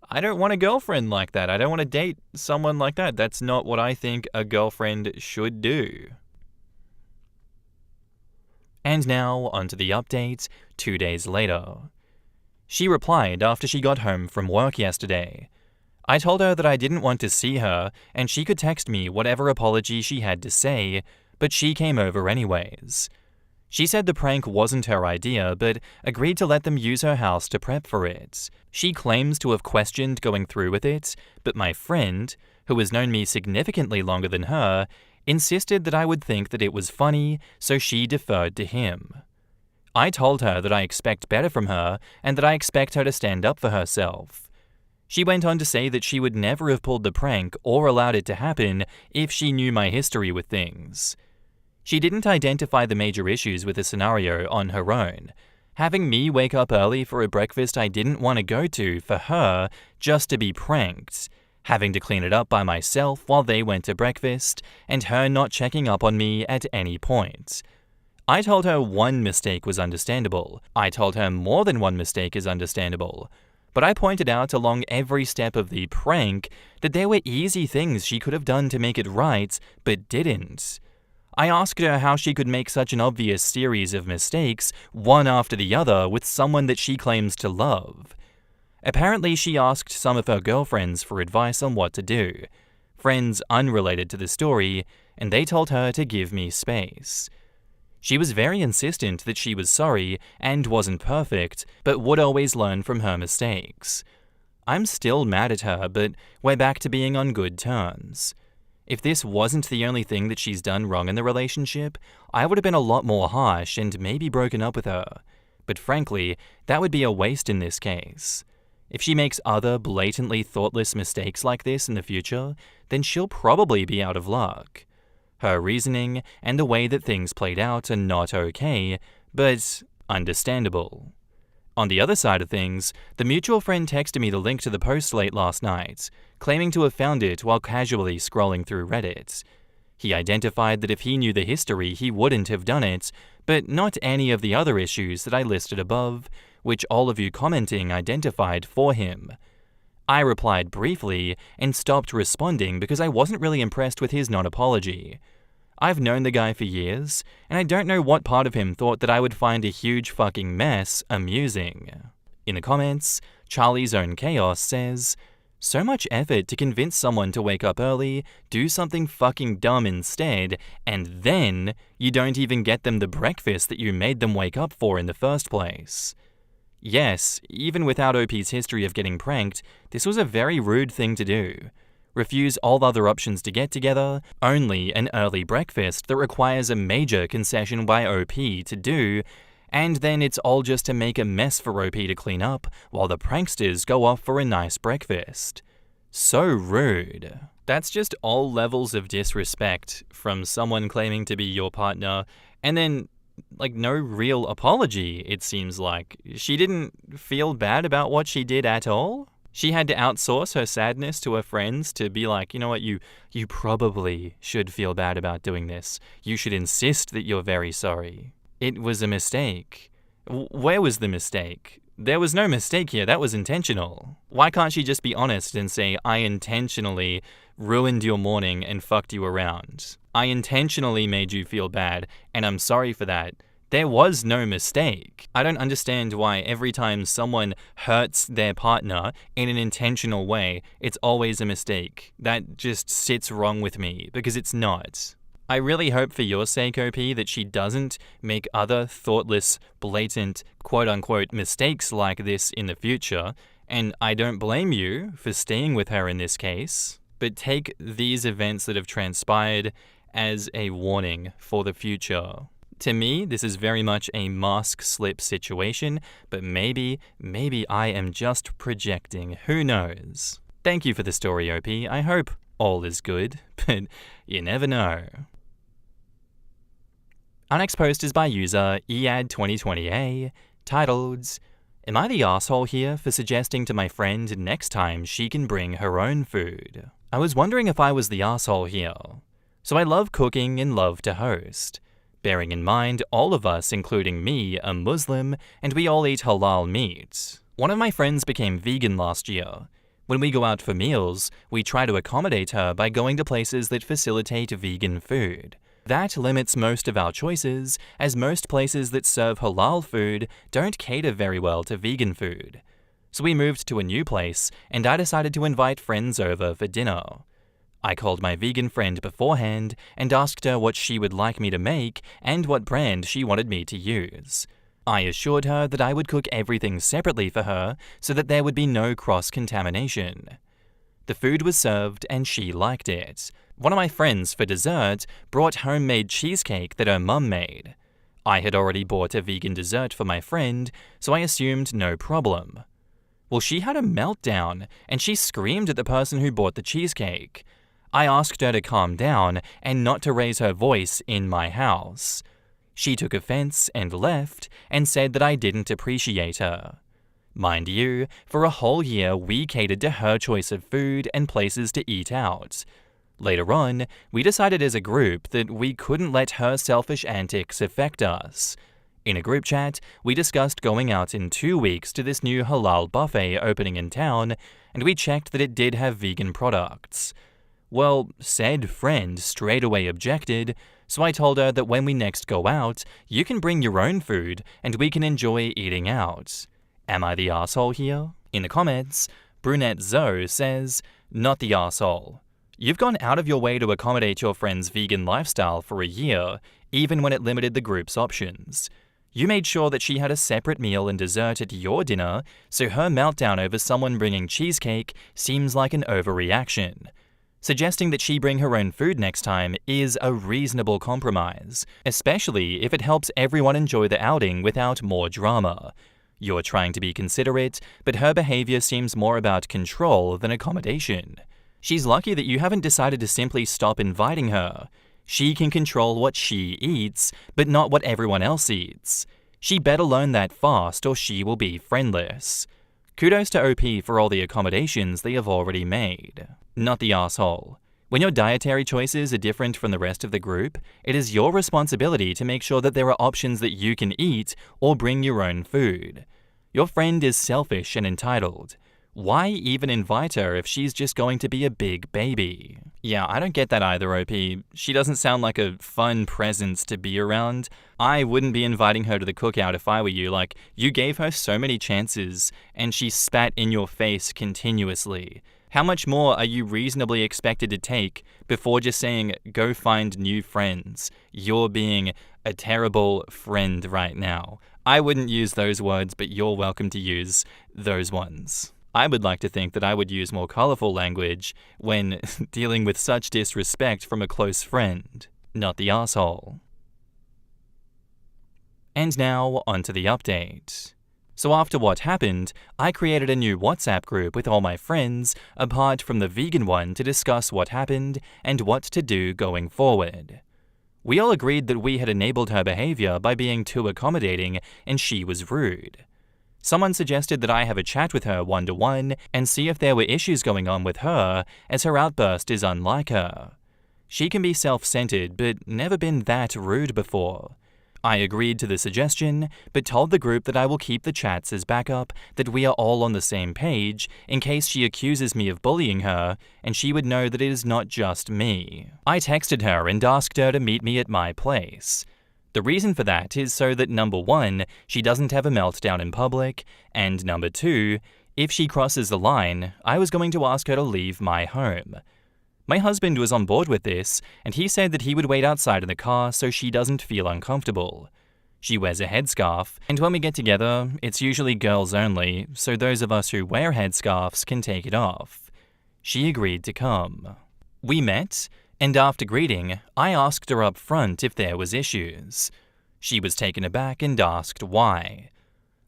I don't want a girlfriend like that. I don't want to date someone like that. That's not what I think a girlfriend should do. And now, onto the update 2 days later. She replied after she got home from work yesterday. I told her that I didn't want to see her and she could text me whatever apology she had to say, but she came over anyways. She said the prank wasn't her idea, but agreed to let them use her house to prep for it. She claims to have questioned going through with it, but my friend, who has known me significantly longer than her, insisted that I would think that it was funny, so she deferred to him. I told her that I expect better from her and that I expect her to stand up for herself. She went on to say that she would never have pulled the prank or allowed it to happen if she knew my history with things. She didn't identify the major issues with the scenario on her own. Having me wake up early for a breakfast I didn't want to go to for her just to be pranked, having to clean it up by myself while they went to breakfast, and her not checking up on me at any point. I told her one mistake was understandable. I told her more than one mistake is understandable. But I pointed out along every step of the prank that there were easy things she could have done to make it right, but didn't. I asked her how she could make such an obvious series of mistakes, one after the other, with someone that she claims to love. Apparently, she asked some of her girlfriends for advice on what to do, friends unrelated to the story, and they told her to give me space. She was very insistent that she was sorry and wasn't perfect, but would always learn from her mistakes. I'm still mad at her, but we're back to being on good terms. If this wasn't the only thing that she's done wrong in the relationship, I would have been a lot more harsh and maybe broken up with her. But frankly, that would be a waste in this case. If she makes other blatantly thoughtless mistakes like this in the future, then she'll probably be out of luck. Her reasoning and the way that things played out are not okay, but understandable. On the other side of things, the mutual friend texted me the link to the post late last night, claiming to have found it while casually scrolling through Reddit. He identified that if he knew the history, he wouldn't have done it, but not any of the other issues that I listed above, which all of you commenting identified for him. I replied briefly and stopped responding because I wasn't really impressed with his non-apology. I've known the guy for years, and I don't know what part of him thought that I would find a huge fucking mess amusing. In the comments, Charlie's Own Chaos says, "So much effort to convince someone to wake up early, do something fucking dumb instead, and then you don't even get them the breakfast that you made them wake up for in the first place." Yes, even without OP's history of getting pranked, this was a very rude thing to do. Refuse all other options to get together, only an early breakfast that requires a major concession by OP to do, and then it's all just to make a mess for OP to clean up while the pranksters go off for a nice breakfast. So rude. That's just all levels of disrespect from someone claiming to be your partner, and then no real apology, it seems like. She didn't feel bad about what she did at all? She had to outsource her sadness to her friends to be like, you know what, you probably should feel bad about doing this. You should insist that you're very sorry. It was a mistake. Where was the mistake? There was no mistake here, that was intentional. Why can't she just be honest and say, I intentionally ruined your morning and fucked you around. I intentionally made you feel bad, and I'm sorry for that. There was no mistake. I don't understand why every time someone hurts their partner in an intentional way, it's always a mistake. That just sits wrong with me, because it's not. I really hope for your sake, OP, that she doesn't make other thoughtless, blatant, quote-unquote mistakes like this in the future, and I don't blame you for staying with her in this case, but take these events that have transpired as a warning for the future. To me, this is very much a mask slip situation, but maybe I am just projecting. Who knows? Thank you for the story, OP. I hope all is good, but you never know. Our next post is by user EAD2020A, titled, "Am I the asshole here for suggesting to my friend next time she can bring her own food? I was wondering if I was the asshole here. So I love cooking and love to host. Bearing in mind, all of us, including me, are Muslim, and we all eat halal meat. One of my friends became vegan last year. When we go out for meals, we try to accommodate her by going to places that facilitate vegan food. That limits most of our choices, as most places that serve halal food don't cater very well to vegan food. So we moved to a new place, and I decided to invite friends over for dinner. I called my vegan friend beforehand and asked her what she would like me to make and what brand she wanted me to use. I assured her that I would cook everything separately for her so that there would be no cross-contamination. The food was served and she liked it. One of my friends, for dessert, brought homemade cheesecake that her mum made. I had already bought a vegan dessert for my friend, so I assumed no problem. Well, she had a meltdown and she screamed at the person who bought the cheesecake. I asked her to calm down and not to raise her voice in my house. She took offense and left and said that I didn't appreciate her. Mind you, for a whole year we catered to her choice of food and places to eat out. Later on, we decided as a group that we couldn't let her selfish antics affect us. In a group chat, we discussed going out in 2 weeks to this new halal buffet opening in town, and we checked that it did have vegan products. Well, said friend straight away objected, so I told her that when we next go out, you can bring your own food and we can enjoy eating out. Am I the asshole here? In the comments, Brunette Zoe says, "Not the asshole. You've gone out of your way to accommodate your friend's vegan lifestyle for a year, even when it limited the group's options. You made sure that she had a separate meal and dessert at your dinner, so her meltdown over someone bringing cheesecake seems like an overreaction. Suggesting that she bring her own food next time is a reasonable compromise, especially if it helps everyone enjoy the outing without more drama. You're trying to be considerate, but her behavior seems more about control than accommodation. She's lucky that you haven't decided to simply stop inviting her. She can control what she eats, but not what everyone else eats. She better learn that fast or she will be friendless. Kudos to OP for all the accommodations they have already made. Not the asshole. When your dietary choices are different from the rest of the group, it is your responsibility to make sure that there are options that you can eat or bring your own food. Your friend is selfish and entitled. Why even invite her if she's just going to be a big baby? Yeah, I don't get that either, OP. She doesn't sound like a fun presence to be around. I wouldn't be inviting her to the cookout if I were you. Like, you gave her so many chances, and she spat in your face continuously. How much more are you reasonably expected to take before just saying, go find new friends? You're being a terrible friend right now. I wouldn't use those words, but you're welcome to use those ones. I would like to think that I would use more colorful language when dealing with such disrespect from a close friend, not the asshole. And now, onto the update. So after what happened, I created a new WhatsApp group with all my friends, apart from the vegan one, to discuss what happened and what to do going forward. We all agreed that we had enabled her behavior by being too accommodating and she was rude. Someone suggested that I have a chat with her one-to-one and see if there were issues going on with her, as her outburst is unlike her. She can be self-centered, but never been that rude before. I agreed to the suggestion, but told the group that I will keep the chats as backup, that we are all on the same page, in case she accuses me of bullying her, and she would know that it is not just me. I texted her and asked her to meet me at my place. The reason for that is so that number 1, she doesn't have a meltdown in public, and number 2, if she crosses the line, I was going to ask her to leave my home. My husband was on board with this, and he said that he would wait outside in the car so she doesn't feel uncomfortable. She wears a headscarf, and when we get together, it's usually girls only, so those of us who wear headscarves can take it off. She agreed to come. We met, and after greeting, I asked her up front if there was issues. She was taken aback and asked why.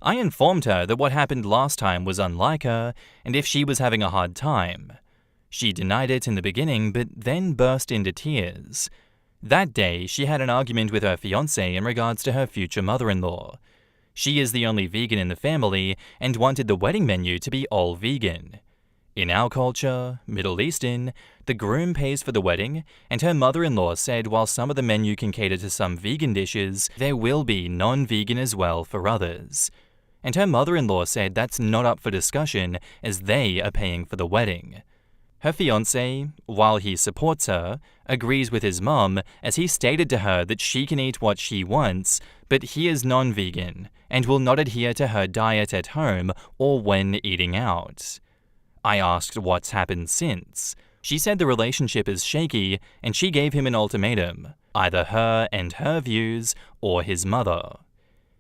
I informed her that what happened last time was unlike her, and if she was having a hard time. She denied it in the beginning, but then burst into tears. That day, she had an argument with her fiancé in regards to her future mother-in-law. She is the only vegan in the family and wanted the wedding menu to be all vegan. In our culture, Middle Eastern, the groom pays for the wedding, and her mother-in-law said while some of the menu can cater to some vegan dishes, there will be non-vegan as well for others. And her mother-in-law said that's not up for discussion as they are paying for the wedding. Her fiancé, while he supports her, agrees with his mum as he stated to her that she can eat what she wants, but he is non-vegan and will not adhere to her diet at home or when eating out. I asked what's happened since. She said the relationship is shaky and she gave him an ultimatum, either her and her views or his mother.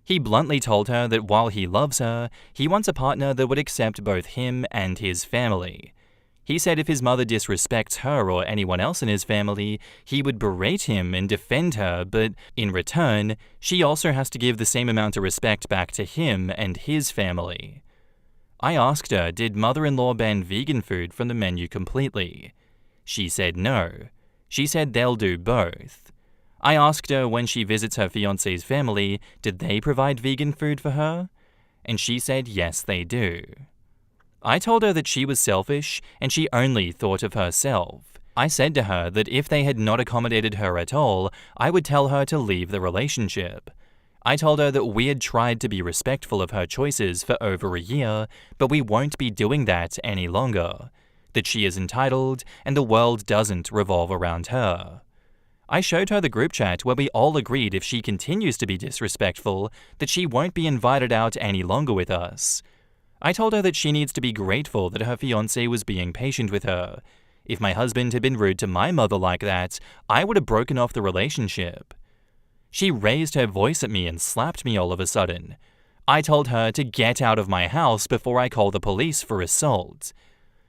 He bluntly told her that while he loves her, he wants a partner that would accept both him and his family. He said if his mother disrespects her or anyone else in his family, he would berate him and defend her, but in return, she also has to give the same amount of respect back to him and his family. I asked her, did mother-in-law ban vegan food from the menu completely? She said no. She said they'll do both. I asked her when she visits her fiancé's family, did they provide vegan food for her? And she said yes, they do. I told her that she was selfish and she only thought of herself. I said to her that if they had not accommodated her at all, I would tell her to leave the relationship. I told her that we had tried to be respectful of her choices for over a year, but we won't be doing that any longer. That she is entitled and the world doesn't revolve around her. I showed her the group chat where we all agreed if she continues to be disrespectful, that she won't be invited out any longer with us. I told her that she needs to be grateful that her fiancé was being patient with her. If my husband had been rude to my mother like that, I would have broken off the relationship. She raised her voice at me and slapped me all of a sudden. I told her to get out of my house before I call the police for assault.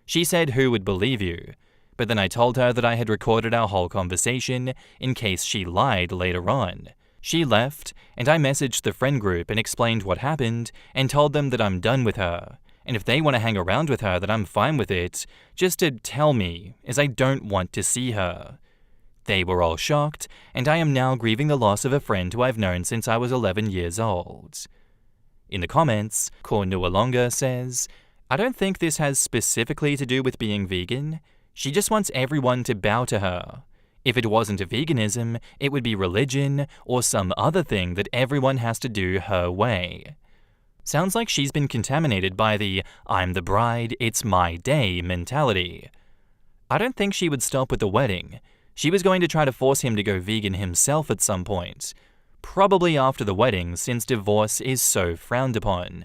She said who would believe you, but then I told her that I had recorded our whole conversation in case she lied later on. She left, and I messaged the friend group and explained what happened and told them that I'm done with her, and if they want to hang around with her that I'm fine with it, just to tell me, as I don't want to see her. They were all shocked, and I am now grieving the loss of a friend who I've known since I was 11 years old. In the comments, Cornualonga says, I don't think this has specifically to do with being vegan. She just wants everyone to bow to her. If it wasn't a veganism, it would be religion or some other thing that everyone has to do her way. Sounds like she's been contaminated by the I'm the bride, it's my day mentality. I don't think she would stop with the wedding. She was going to try to force him to go vegan himself at some point. Probably after the wedding, since divorce is so frowned upon.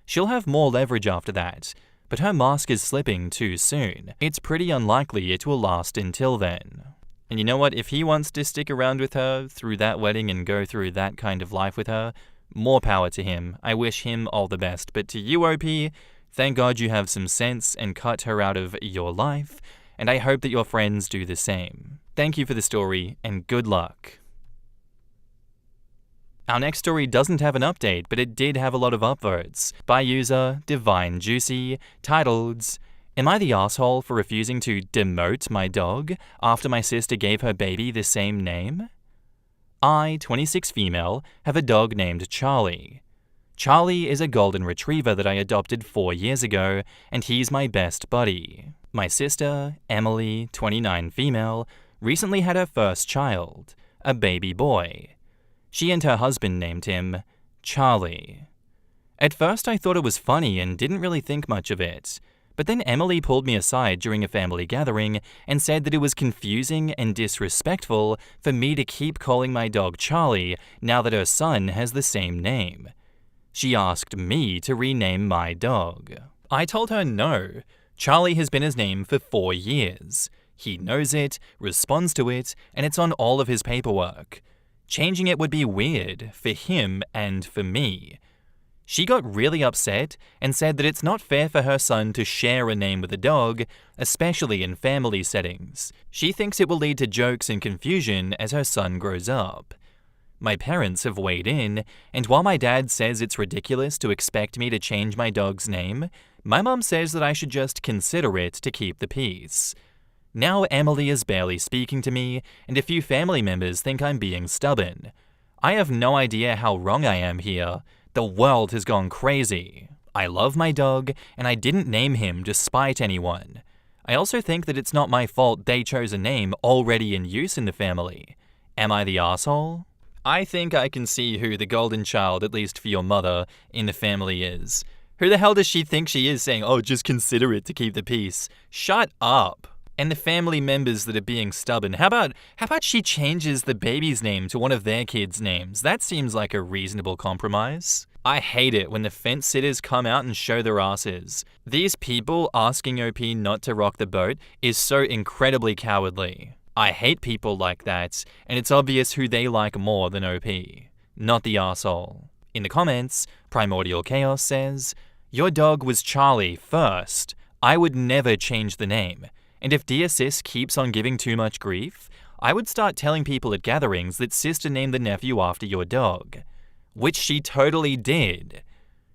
She'll have more leverage after that, but her mask is slipping too soon. It's pretty unlikely it will last until then. And you know what? If he wants to stick around with her through that wedding and go through that kind of life with her, more power to him. I wish him all the best. But to you, OP, thank God you have some sense and cut her out of your life, and I hope that your friends do the same. Thank you for the story, and good luck. Our next story doesn't have an update, but it did have a lot of upvotes, by user Divine Juicy, titled, Am I the asshole for refusing to demote my dog after my sister gave her baby the same name? I, 26 female, have a dog named Charlie. Charlie is a golden retriever that I adopted 4 years ago, and he's my best buddy. My sister, Emily, 29 female, recently had her first child, a baby boy. She and her husband named him Charlie. At first I thought it was funny and didn't really think much of it, but then Emily pulled me aside during a family gathering and said that it was confusing and disrespectful for me to keep calling my dog Charlie now that her son has the same name. She asked me to rename my dog. I told her no. Charlie has been his name for 4 years. He knows it, responds to it, and it's on all of his paperwork. Changing it would be weird for him and for me. She got really upset and said that it's not fair for her son to share a name with a dog, especially in family settings. She thinks it will lead to jokes and confusion as her son grows up. My parents have weighed in, and while my dad says it's ridiculous to expect me to change my dog's name, my mom says that I should just consider it to keep the peace. Now Emily is barely speaking to me, and a few family members think I'm being stubborn. I have no idea how wrong I am here. The world has gone crazy. I love my dog, and I didn't name him to spite anyone. I also think that it's not my fault they chose a name already in use in the family. Am I the asshole? I think I can see who the golden child, at least for your mother, in the family is. Who the hell does she think she is saying, oh, just consider it to keep the peace? Shut up. And the family members that are being stubborn, how about she changes the baby's name to one of their kids' names? That seems like a reasonable compromise. I hate it when the fence sitters come out and show their asses. These people asking OP not to rock the boat is so incredibly cowardly. I hate people like that, and it's obvious who they like more than OP, not the arsehole. In the comments, Primordial Chaos says, Your dog was Charlie first. I would never change the name. And if Dear Sis keeps on giving too much grief, I would start telling people at gatherings that sister named the nephew after your dog. Which she totally did.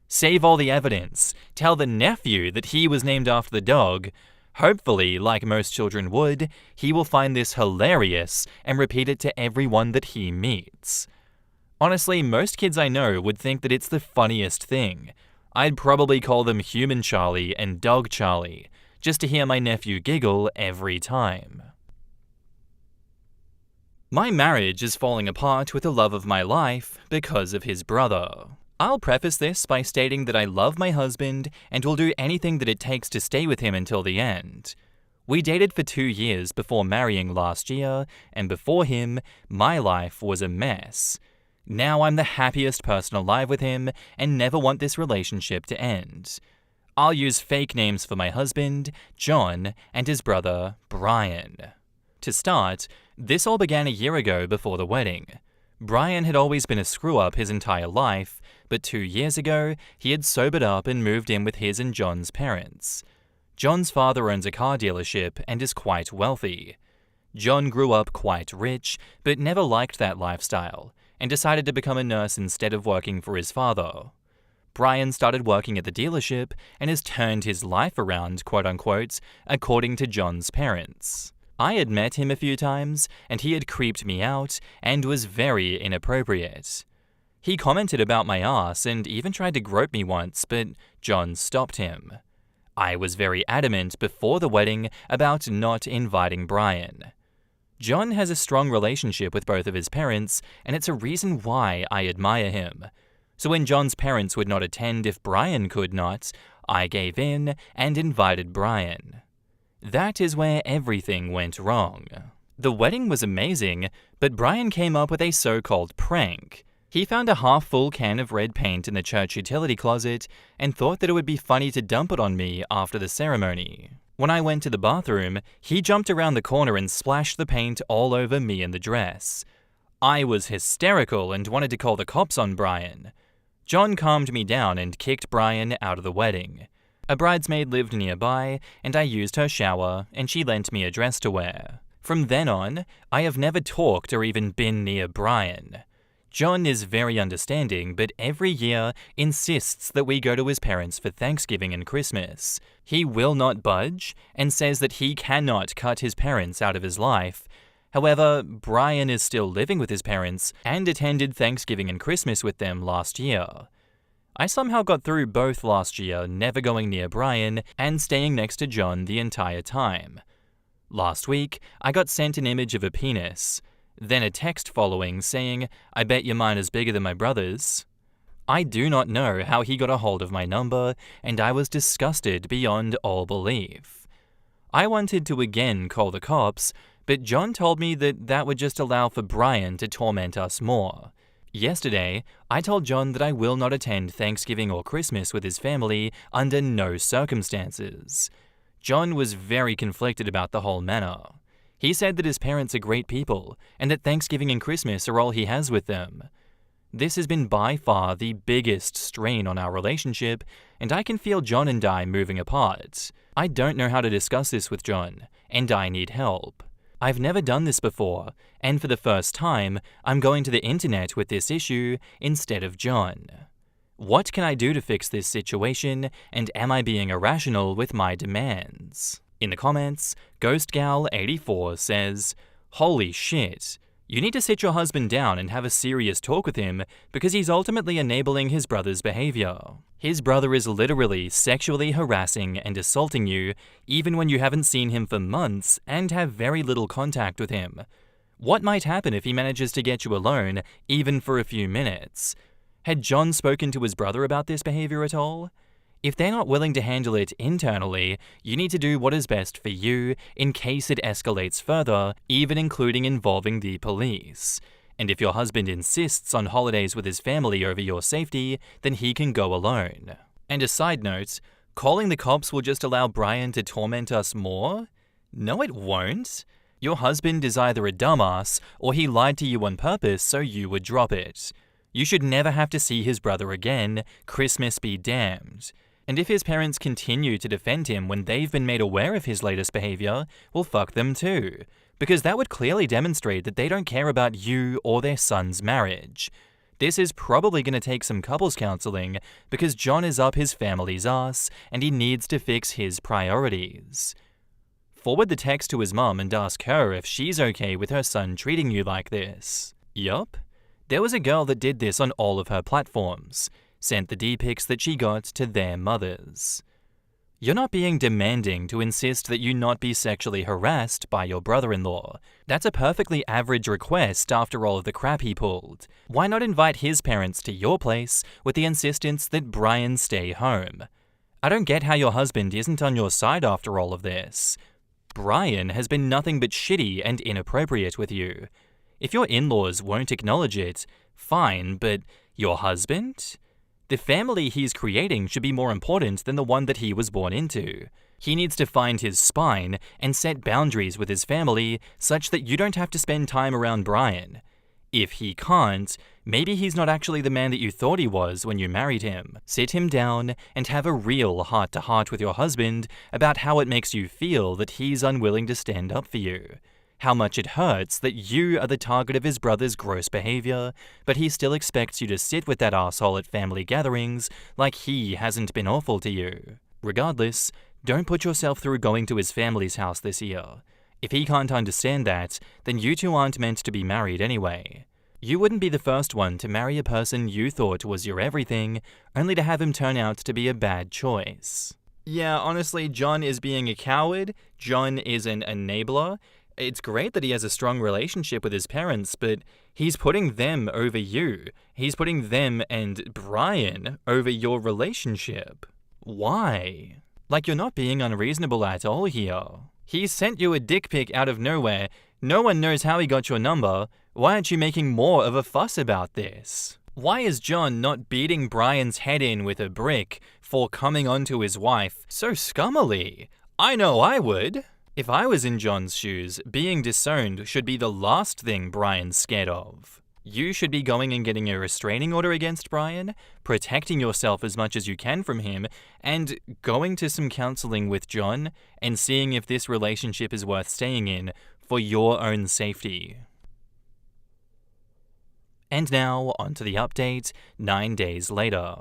Save all the evidence. Tell the nephew that he was named after the dog. Hopefully, like most children would, he will find this hilarious and repeat it to everyone that he meets. Honestly, most kids I know would think that it's the funniest thing. I'd probably call them Human Charlie and Dog Charlie, just to hear my nephew giggle every time. My marriage is falling apart with the love of my life because of his brother. I'll preface this by stating that I love my husband and will do anything that it takes to stay with him until the end. We dated for 2 years before marrying last year, and before him, my life was a mess. Now I'm the happiest person alive with him and never want this relationship to end. I'll use fake names for my husband, John, and his brother, Brian. To start, this all began a year ago before the wedding. Brian had always been a screw-up his entire life, but 2 years ago, he had sobered up and moved in with his and John's parents. John's father owns a car dealership and is quite wealthy. John grew up quite rich, but never liked that lifestyle, and decided to become a nurse instead of working for his father. Brian started working at the dealership and has turned his life around, quote-unquote, according to John's parents. I had met him a few times, and he had creeped me out and was very inappropriate. He commented about my ass and even tried to grope me once, but John stopped him. I was very adamant before the wedding about not inviting Brian. John has a strong relationship with both of his parents, and it's a reason why I admire him. So when John's parents would not attend if Brian could not, I gave in and invited Brian. That is where everything went wrong. The wedding was amazing, but Brian came up with a so-called prank. He found a half-full can of red paint in the church utility closet and thought that it would be funny to dump it on me after the ceremony. When I went to the bathroom, he jumped around the corner and splashed the paint all over me and the dress. I was hysterical and wanted to call the cops on Brian. John calmed me down and kicked Brian out of the wedding. A bridesmaid lived nearby, and I used her shower, and she lent me a dress to wear. From then on, I have never talked or even been near Brian. John is very understanding, but every year insists that we go to his parents for Thanksgiving and Christmas. He will not budge and says that he cannot cut his parents out of his life. However, Brian is still living with his parents and attended Thanksgiving and Christmas with them last year. I somehow got through both last year, never going near Brian and staying next to John the entire time. Last week, I got sent an image of a penis. Then a text following saying, "I bet your mine is bigger than my brother's." I do not know how he got a hold of my number, and I was disgusted beyond all belief. I wanted to again call the cops, but John told me that that would just allow for Brian to torment us more. Yesterday, I told John that I will not attend Thanksgiving or Christmas with his family under no circumstances. John was very conflicted about the whole matter. He said that his parents are great people, and that Thanksgiving and Christmas are all he has with them. This has been by far the biggest strain on our relationship, and I can feel John and I moving apart. I don't know how to discuss this with John, and I need help. I've never done this before, and for the first time, I'm going to the internet with this issue instead of John. What can I do to fix this situation, and am I being irrational with my demands? In the comments, GhostGal84 says, "Holy shit, you need to sit your husband down and have a serious talk with him because he's ultimately enabling his brother's behavior. His brother is literally sexually harassing and assaulting you even when you haven't seen him for months and have very little contact with him. What might happen if he manages to get you alone, even for a few minutes? Had John spoken to his brother about this behavior at all? If they're not willing to handle it internally, you need to do what is best for you in case it escalates further, even including involving the police. And if your husband insists on holidays with his family over your safety, then he can go alone." And a side note, calling the cops will just allow Brian to torment us more? No, it won't. Your husband is either a dumbass or he lied to you on purpose so you would drop it. You should never have to see his brother again, Christmas be damned. And if his parents continue to defend him when they've been made aware of his latest behavior, well, fuck them too. Because that would clearly demonstrate that they don't care about you or their son's marriage. This is probably going to take some couples counseling because John is up his family's ass and he needs to fix his priorities. Forward the text to his mum and ask her if she's okay with her son treating you like this. Yup. There was a girl that did this on all of her platforms. Sent the D-pics that she got to their mothers. You're not being demanding to insist that you not be sexually harassed by your brother-in-law. That's a perfectly average request after all of the crap he pulled. Why not invite his parents to your place with the insistence that Brian stay home? I don't get how your husband isn't on your side after all of this. Brian has been nothing but shitty and inappropriate with you. If your in-laws won't acknowledge it, fine, but your husband? The family he's creating should be more important than the one that he was born into. He needs to find his spine and set boundaries with his family such that you don't have to spend time around Brian. If he can't, maybe he's not actually the man that you thought he was when you married him. Sit him down and have a real heart-to-heart with your husband about how it makes you feel that he's unwilling to stand up for you. How much it hurts that you are the target of his brother's gross behavior, but he still expects you to sit with that asshole at family gatherings like he hasn't been awful to you. Regardless, don't put yourself through going to his family's house this year. If he can't understand that, then you two aren't meant to be married anyway. You wouldn't be the first one to marry a person you thought was your everything, only to have him turn out to be a bad choice. Yeah, honestly, John is being a coward. John is an enabler. It's great that he has a strong relationship with his parents, but he's putting them over you. He's putting them and Brian over your relationship. Why? Like, you're not being unreasonable at all here. He sent you a dick pic out of nowhere. No one knows how he got your number. Why aren't you making more of a fuss about this? Why is John not beating Brian's head in with a brick for coming onto his wife so scummily? I know I would. If I was in John's shoes, being disowned should be the last thing Brian's scared of. You should be going and getting a restraining order against Brian, protecting yourself as much as you can from him, and going to some counseling with John and seeing if this relationship is worth staying in for your own safety. And now, onto the update 9 days later.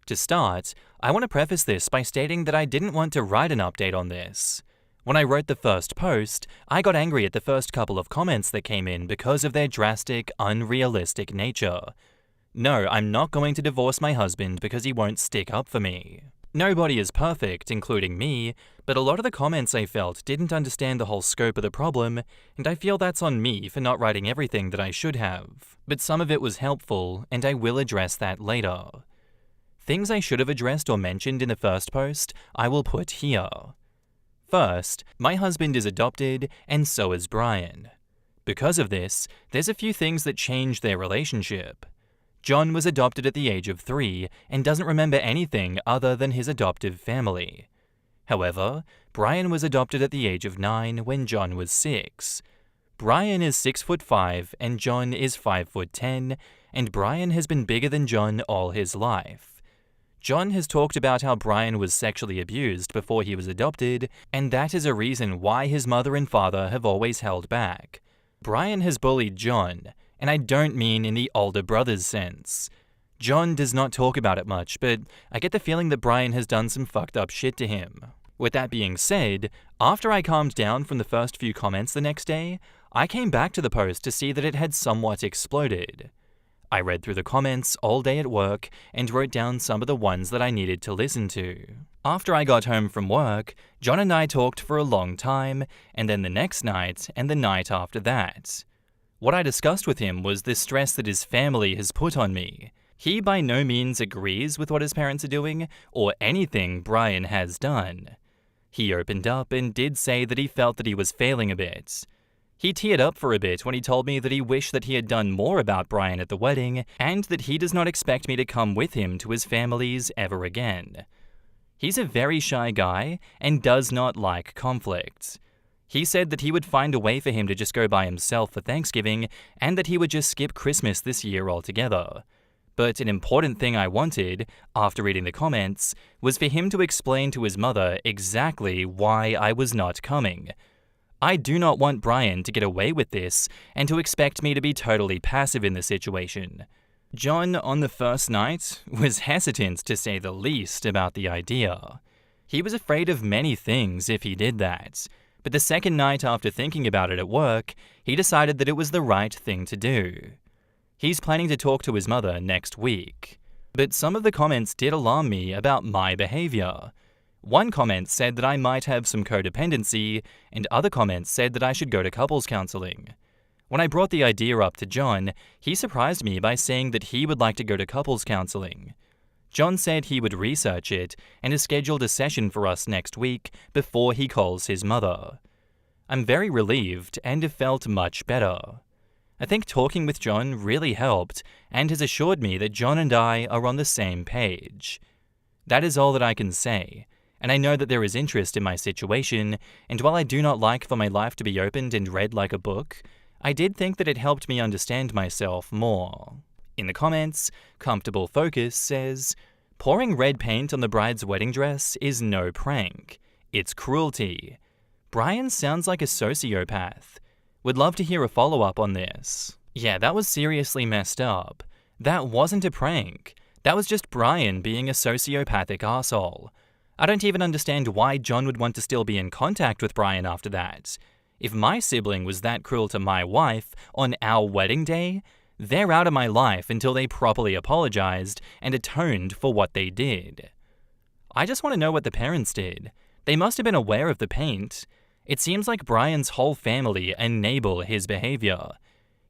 To start, I want to preface this by stating that I didn't want to write an update on this. When I wrote the first post, I got angry at the first couple of comments that came in because of their drastic, unrealistic nature. No, I'm not going to divorce my husband because he won't stick up for me. Nobody is perfect, including me, but a lot of the comments I felt didn't understand the whole scope of the problem, and I feel that's on me for not writing everything that I should have. But some of it was helpful, and I will address that later. Things I should have addressed or mentioned in the first post, I will put here. First, my husband is adopted, and so is Brian. Because of this, there's a few things that change their relationship. John was adopted at the age of 3 and doesn't remember anything other than his adoptive family. However, Brian was adopted at the age of 9 when John was 6. Brian is 6'5" and John is 5'10", and Brian has been bigger than John all his life. John has talked about how Brian was sexually abused before he was adopted, and that is a reason why his mother and father have always held back. Brian has bullied John, and I don't mean in the older brother's sense. John does not talk about it much, but I get the feeling that Brian has done some fucked up shit to him. With that being said, after I calmed down from the first few comments the next day, I came back to the post to see that it had somewhat exploded. I read through the comments all day at work and wrote down some of the ones that I needed to listen to. After I got home from work, John and I talked for a long time, and then the next night and the night after that. What I discussed with him was the stress that his family has put on me. He by no means agrees with what his parents are doing or anything Brian has done. He opened up and did say that he felt that he was failing a bit. He teared up for a bit when he told me that he wished that he had done more about Brian at the wedding and that he does not expect me to come with him to his family's ever again. He's a very shy guy and does not like conflict. He said that he would find a way for him to just go by himself for Thanksgiving and that he would just skip Christmas this year altogether. But an important thing I wanted, after reading the comments, was for him to explain to his mother exactly why I was not coming. I do not want Brian to get away with this and to expect me to be totally passive in the situation. John, on the first night, was hesitant to say the least about the idea. He was afraid of many things if he did that, but the second night after thinking about it at work, he decided that it was the right thing to do. He's planning to talk to his mother next week. But some of the comments did alarm me about my behavior. One comment said that I might have some codependency, and other comments said that I should go to couples counseling. When I brought the idea up to John, he surprised me by saying that he would like to go to couples counseling. John said he would research it and has scheduled a session for us next week before he calls his mother. I'm very relieved and have felt much better. I think talking with John really helped and has assured me that John and I are on the same page. That is all that I can say. And I know that there is interest in my situation, and while I do not like for my life to be opened and read like a book, I did think that it helped me understand myself more. In the comments, Comfortable Focus says, "Pouring red paint on the bride's wedding dress is no prank. It's cruelty. Brian sounds like a sociopath. Would love to hear a follow-up on this." Yeah, that was seriously messed up. That wasn't a prank. That was just Brian being a sociopathic arsehole. I don't even understand why John would want to still be in contact with Brian after that. If my sibling was that cruel to my wife on our wedding day, they're out of my life until they properly apologized and atoned for what they did. I just want to know what the parents did. They must have been aware of the paint. It seems like Brian's whole family enable his behavior.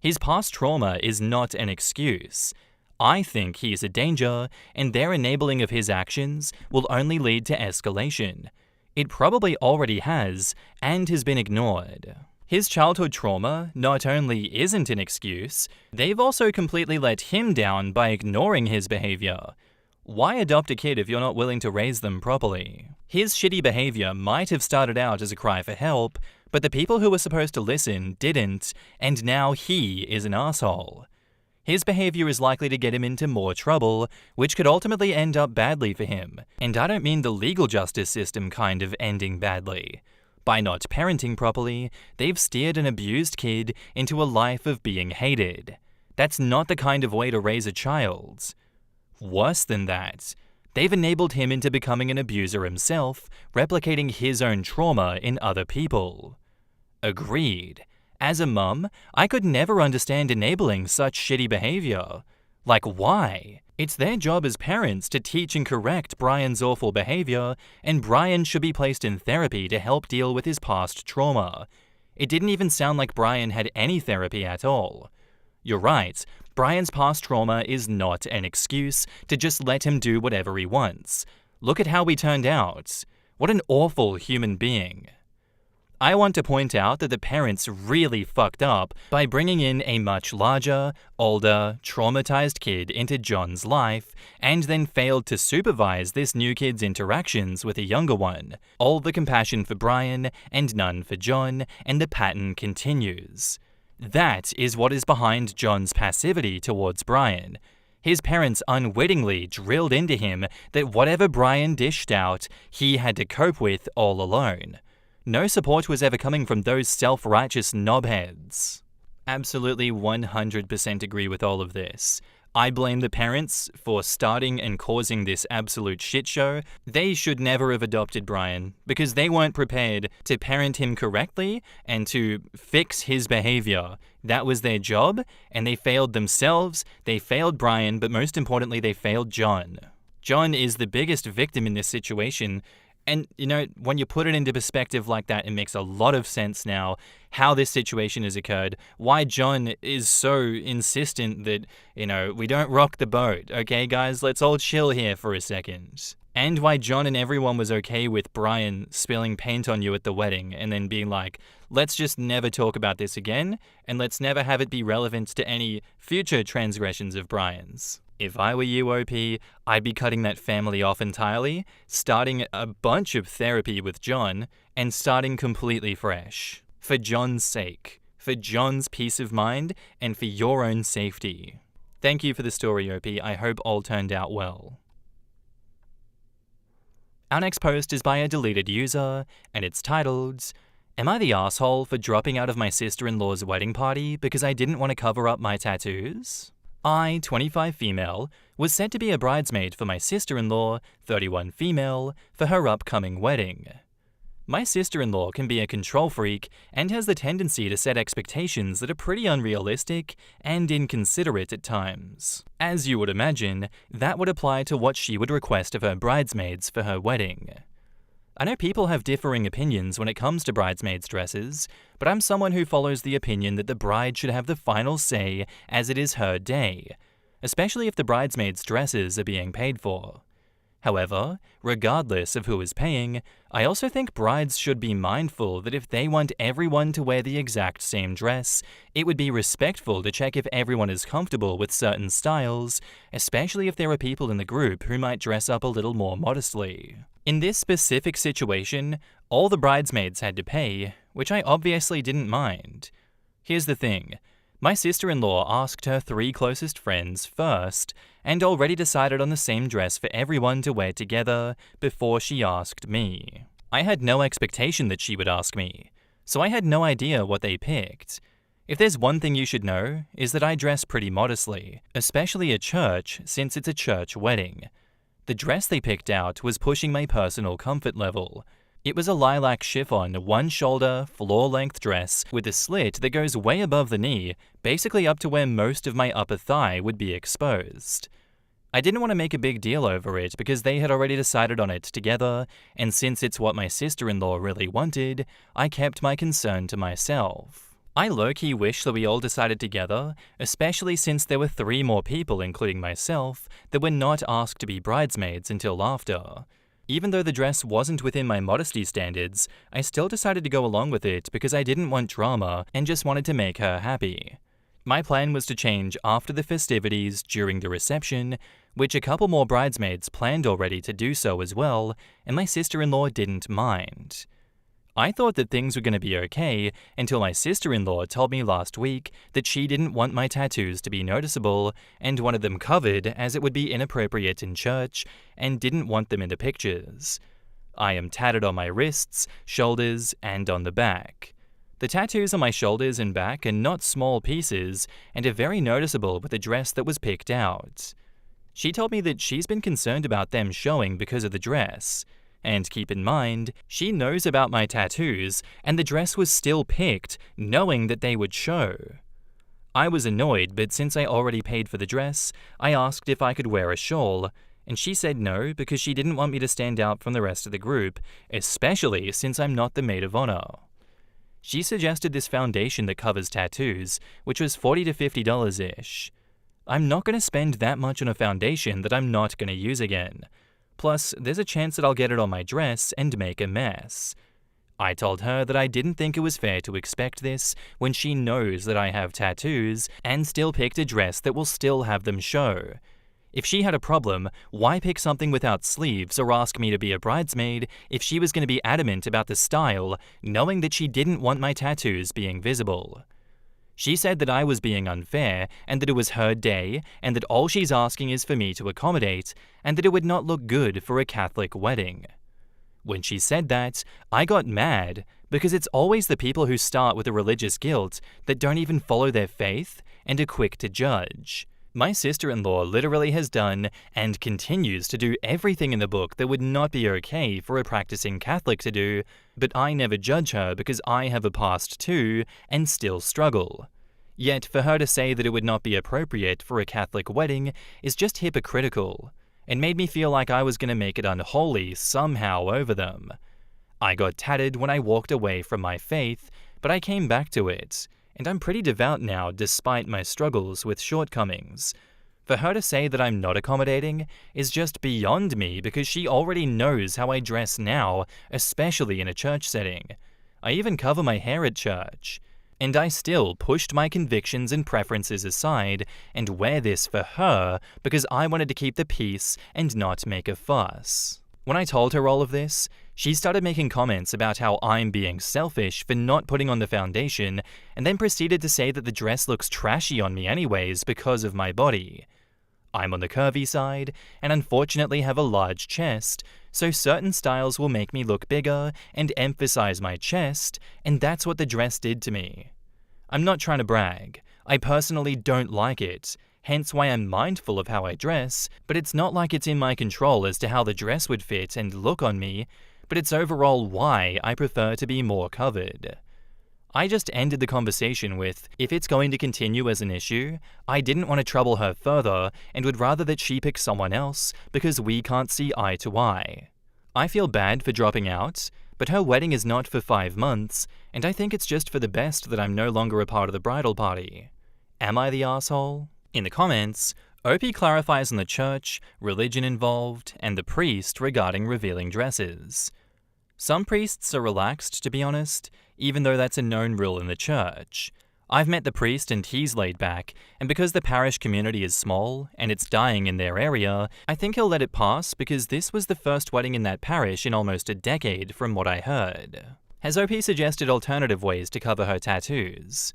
His past trauma is not an excuse. I think he is a danger, and their enabling of his actions will only lead to escalation. It probably already has, and has been ignored. His childhood trauma not only isn't an excuse, they've also completely let him down by ignoring his behavior. Why adopt a kid if you're not willing to raise them properly? His shitty behavior might have started out as a cry for help, but the people who were supposed to listen didn't, and now he is an asshole. His behavior is likely to get him into more trouble, which could ultimately end up badly for him. And I don't mean the legal justice system kind of ending badly. By not parenting properly, they've steered an abused kid into a life of being hated. That's not the kind of way to raise a child. Worse than that, they've enabled him into becoming an abuser himself, replicating his own trauma in other people. Agreed. As a mum, I could never understand enabling such shitty behavior. Like, why? It's their job as parents to teach and correct Brian's awful behavior, and Brian should be placed in therapy to help deal with his past trauma. It didn't even sound like Brian had any therapy at all. You're right, Brian's past trauma is not an excuse to just let him do whatever he wants. Look at how he turned out. What an awful human being. I want to point out that the parents really fucked up by bringing in a much larger, older, traumatized kid into John's life, and then failed to supervise this new kid's interactions with a younger one. All the compassion for Brian and none for John, and the pattern continues. That is what is behind John's passivity towards Brian. His parents unwittingly drilled into him that whatever Brian dished out, he had to cope with all alone. No support was ever coming from those self-righteous knobheads. Absolutely 100% agree with all of this. I blame the parents for starting and causing this absolute shit show. They should never have adopted Brian because they weren't prepared to parent him correctly and to fix his behavior. That was their job, and they failed themselves, they failed Brian, but most importantly, they failed John. John is the biggest victim in this situation. And, when you put it into perspective like that, it makes a lot of sense now how this situation has occurred, why John is so insistent that, we don't rock the boat, okay, guys? Let's all chill here for a second. And why John and everyone was okay with Brian spilling paint on you at the wedding and then being like, let's just never talk about this again, and let's never have it be relevant to any future transgressions of Brian's. If I were you, OP, I'd be cutting that family off entirely, starting a bunch of therapy with John, and starting completely fresh. For John's sake, for John's peace of mind, and for your own safety. Thank you for the story, OP. I hope all turned out well. Our next post is by a deleted user, and it's titled, "Am I the asshole for dropping out of my sister-in-law's wedding party because I didn't want to cover up my tattoos? I, 25 female, was set to be a bridesmaid for my sister-in-law, 31 female, for her upcoming wedding. My sister-in-law can be a control freak and has the tendency to set expectations that are pretty unrealistic and inconsiderate at times. As you would imagine, that would apply to what she would request of her bridesmaids for her wedding. I know people have differing opinions when it comes to bridesmaids' dresses, but I'm someone who follows the opinion that the bride should have the final say as it is her day, especially if the bridesmaids' dresses are being paid for. However, regardless of who is paying, I also think brides should be mindful that if they want everyone to wear the exact same dress, it would be respectful to check if everyone is comfortable with certain styles, especially if there are people in the group who might dress up a little more modestly. In this specific situation, all the bridesmaids had to pay, which I obviously didn't mind. Here's the thing. My sister-in-law asked her 3 closest friends first, and already decided on the same dress for everyone to wear together before she asked me. I had no expectation that she would ask me, so I had no idea what they picked. If there's one thing you should know, is that I dress pretty modestly, especially at church since it's a church wedding. The dress they picked out was pushing my personal comfort level. It was a lilac chiffon, one-shoulder, floor-length dress with a slit that goes way above the knee, basically up to where most of my upper thigh would be exposed. I didn't want to make a big deal over it because they had already decided on it together, and since it's what my sister-in-law really wanted, I kept my concern to myself. I low-key wish that we all decided together, especially since there were 3 more people, including myself, that were not asked to be bridesmaids until after. Even though the dress wasn't within my modesty standards, I still decided to go along with it because I didn't want drama and just wanted to make her happy. My plan was to change after the festivities during the reception, which a couple more bridesmaids planned already to do so as well, and my sister-in-law didn't mind. I thought that things were going to be okay until my sister-in-law told me last week that she didn't want my tattoos to be noticeable and wanted them covered as it would be inappropriate in church and didn't want them in the pictures. I am tatted on my wrists, shoulders, and on the back. The tattoos on my shoulders and back are not small pieces and are very noticeable with the dress that was picked out. She told me that she's been concerned about them showing because of the dress. And keep in mind, she knows about my tattoos, and the dress was still picked, knowing that they would show. I was annoyed, but since I already paid for the dress, I asked if I could wear a shawl, and she said no because she didn't want me to stand out from the rest of the group, especially since I'm not the maid of honor. She suggested this foundation that covers tattoos, which was $40 to $50-ish. I'm not going to spend that much on a foundation that I'm not going to use again. Plus, there's a chance that I'll get it on my dress and make a mess. I told her that I didn't think it was fair to expect this when she knows that I have tattoos and still picked a dress that will still have them show. If she had a problem, why pick something without sleeves or ask me to be a bridesmaid if she was going to be adamant about the style, knowing that she didn't want my tattoos being visible? She said that I was being unfair and that it was her day and that all she's asking is for me to accommodate and that it would not look good for a Catholic wedding. When she said that, I got mad because it's always the people who start with a religious guilt that don't even follow their faith and are quick to judge. My sister-in-law literally has done and continues to do everything in the book that would not be okay for a practicing Catholic to do, but I never judge her because I have a past too and still struggle. Yet for her to say that it would not be appropriate for a Catholic wedding is just hypocritical, and made me feel like I was going to make it unholy somehow over them. I got tatted when I walked away from my faith, but I came back to it, and I'm pretty devout now despite my struggles with shortcomings. For her to say that I'm not accommodating is just beyond me because she already knows how I dress now, especially in a church setting. I even cover my hair at church. And I still pushed my convictions and preferences aside and wear this for her because I wanted to keep the peace and not make a fuss. When I told her all of this, she started making comments about how I'm being selfish for not putting on the foundation, and then proceeded to say that the dress looks trashy on me anyways because of my body. I'm on the curvy side, and unfortunately have a large chest, so certain styles will make me look bigger and emphasize my chest, and that's what the dress did to me. I'm not trying to brag. I personally don't like it, hence why I'm mindful of how I dress, but it's not like it's in my control as to how the dress would fit and look on me, but it's overall why I prefer to be more covered. I just ended the conversation with, if it's going to continue as an issue, I didn't want to trouble her further and would rather that she pick someone else because we can't see eye to eye. I feel bad for dropping out, but her wedding is not for 5 months, and I think it's just for the best that I'm no longer a part of the bridal party. Am I the asshole? In the comments, OP clarifies on the church, religion involved, and the priest regarding revealing dresses. Some priests are relaxed, to be honest, even though that's a known rule in the church. I've met the priest and he's laid back, and because the parish community is small and it's dying in their area, I think he'll let it pass because this was the first wedding in that parish in almost a decade from what I heard. Has OP suggested alternative ways to cover her tattoos?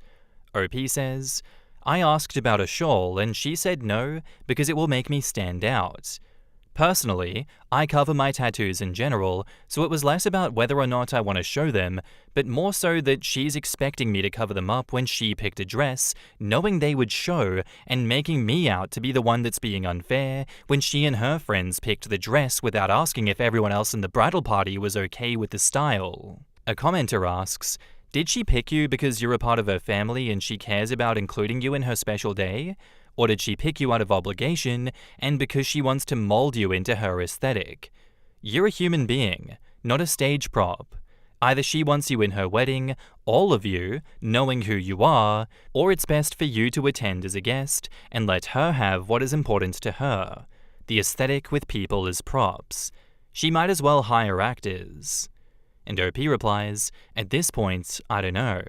OP says, I asked about a shawl and she said no because it will make me stand out. Personally, I cover my tattoos in general, so it was less about whether or not I want to show them, but more so that she's expecting me to cover them up when she picked a dress, knowing they would show, and making me out to be the one that's being unfair when she and her friends picked the dress without asking if everyone else in the bridal party was okay with the style. A commenter asks, "Did she pick you because you're a part of her family and she cares about including you in her special day? Or did she pick you out of obligation and because she wants to mold you into her aesthetic? You're a human being, not a stage prop. Either she wants you in her wedding, all of you, knowing who you are, or it's best for you to attend as a guest and let her have what is important to her. The aesthetic with people as props. She might as well hire actors." And OP replies, "At this point, I don't know.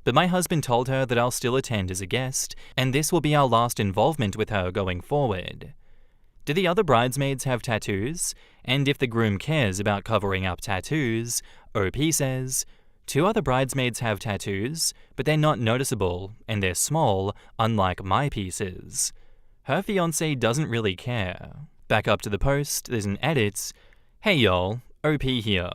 But my husband told her that I'll still attend as a guest, and this will be our last involvement with her going forward." Do the other bridesmaids have tattoos? And if the groom cares about covering up tattoos, OP says, "2 other bridesmaids have tattoos, but they're not noticeable, and they're small, unlike my pieces. Her fiancé doesn't really care." Back up to the post, there's an edit. "Hey y'all, OP here.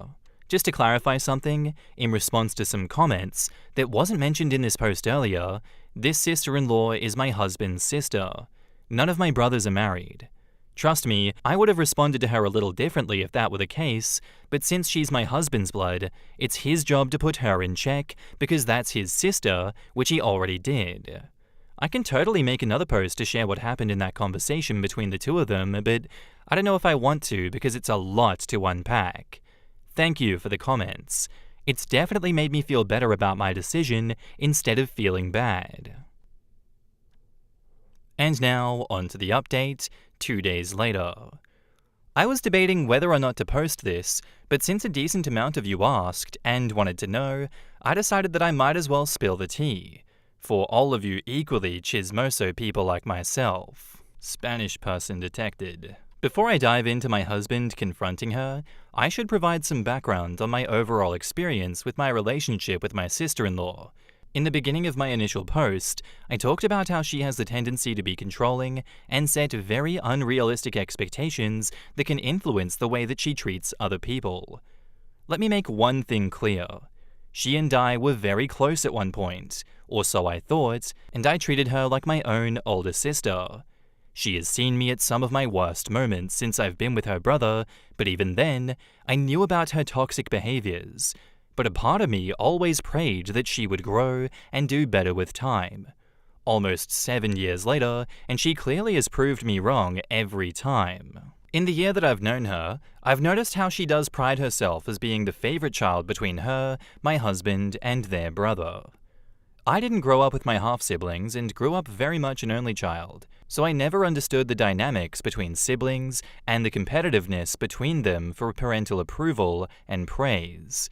Just to clarify something, in response to some comments that wasn't mentioned in this post earlier, this sister-in-law is my husband's sister. None of my brothers are married. Trust me, I would have responded to her a little differently if that were the case, but since she's my husband's blood, it's his job to put her in check because that's his sister, which he already did. I can totally make another post to share what happened in that conversation between the two of them, but I don't know if I want to because it's a lot to unpack. Thank you for the comments. It's definitely made me feel better about my decision instead of feeling bad." And now, on to the update, 2 days later. I was debating whether or not to post this, but since a decent amount of you asked and wanted to know, I decided that I might as well spill the tea. For all of you equally chismoso people like myself. Spanish person detected. Before I dive into my husband confronting her, I should provide some background on my overall experience with my relationship with my sister-in-law. In the beginning of my initial post, I talked about how she has the tendency to be controlling and set very unrealistic expectations that can influence the way that she treats other people. Let me make one thing clear. She and I were very close at one point, or so I thought, and I treated her like my own older sister. She has seen me at some of my worst moments since I've been with her brother, but even then, I knew about her toxic behaviors. But a part of me always prayed that she would grow and do better with time. Almost 7 years later, and she clearly has proved me wrong every time. In the year that I've known her, I've noticed how she does pride herself as being the favorite child between her, my husband, and their brother. I didn't grow up with my half-siblings and grew up very much an only child, so I never understood the dynamics between siblings and the competitiveness between them for parental approval and praise.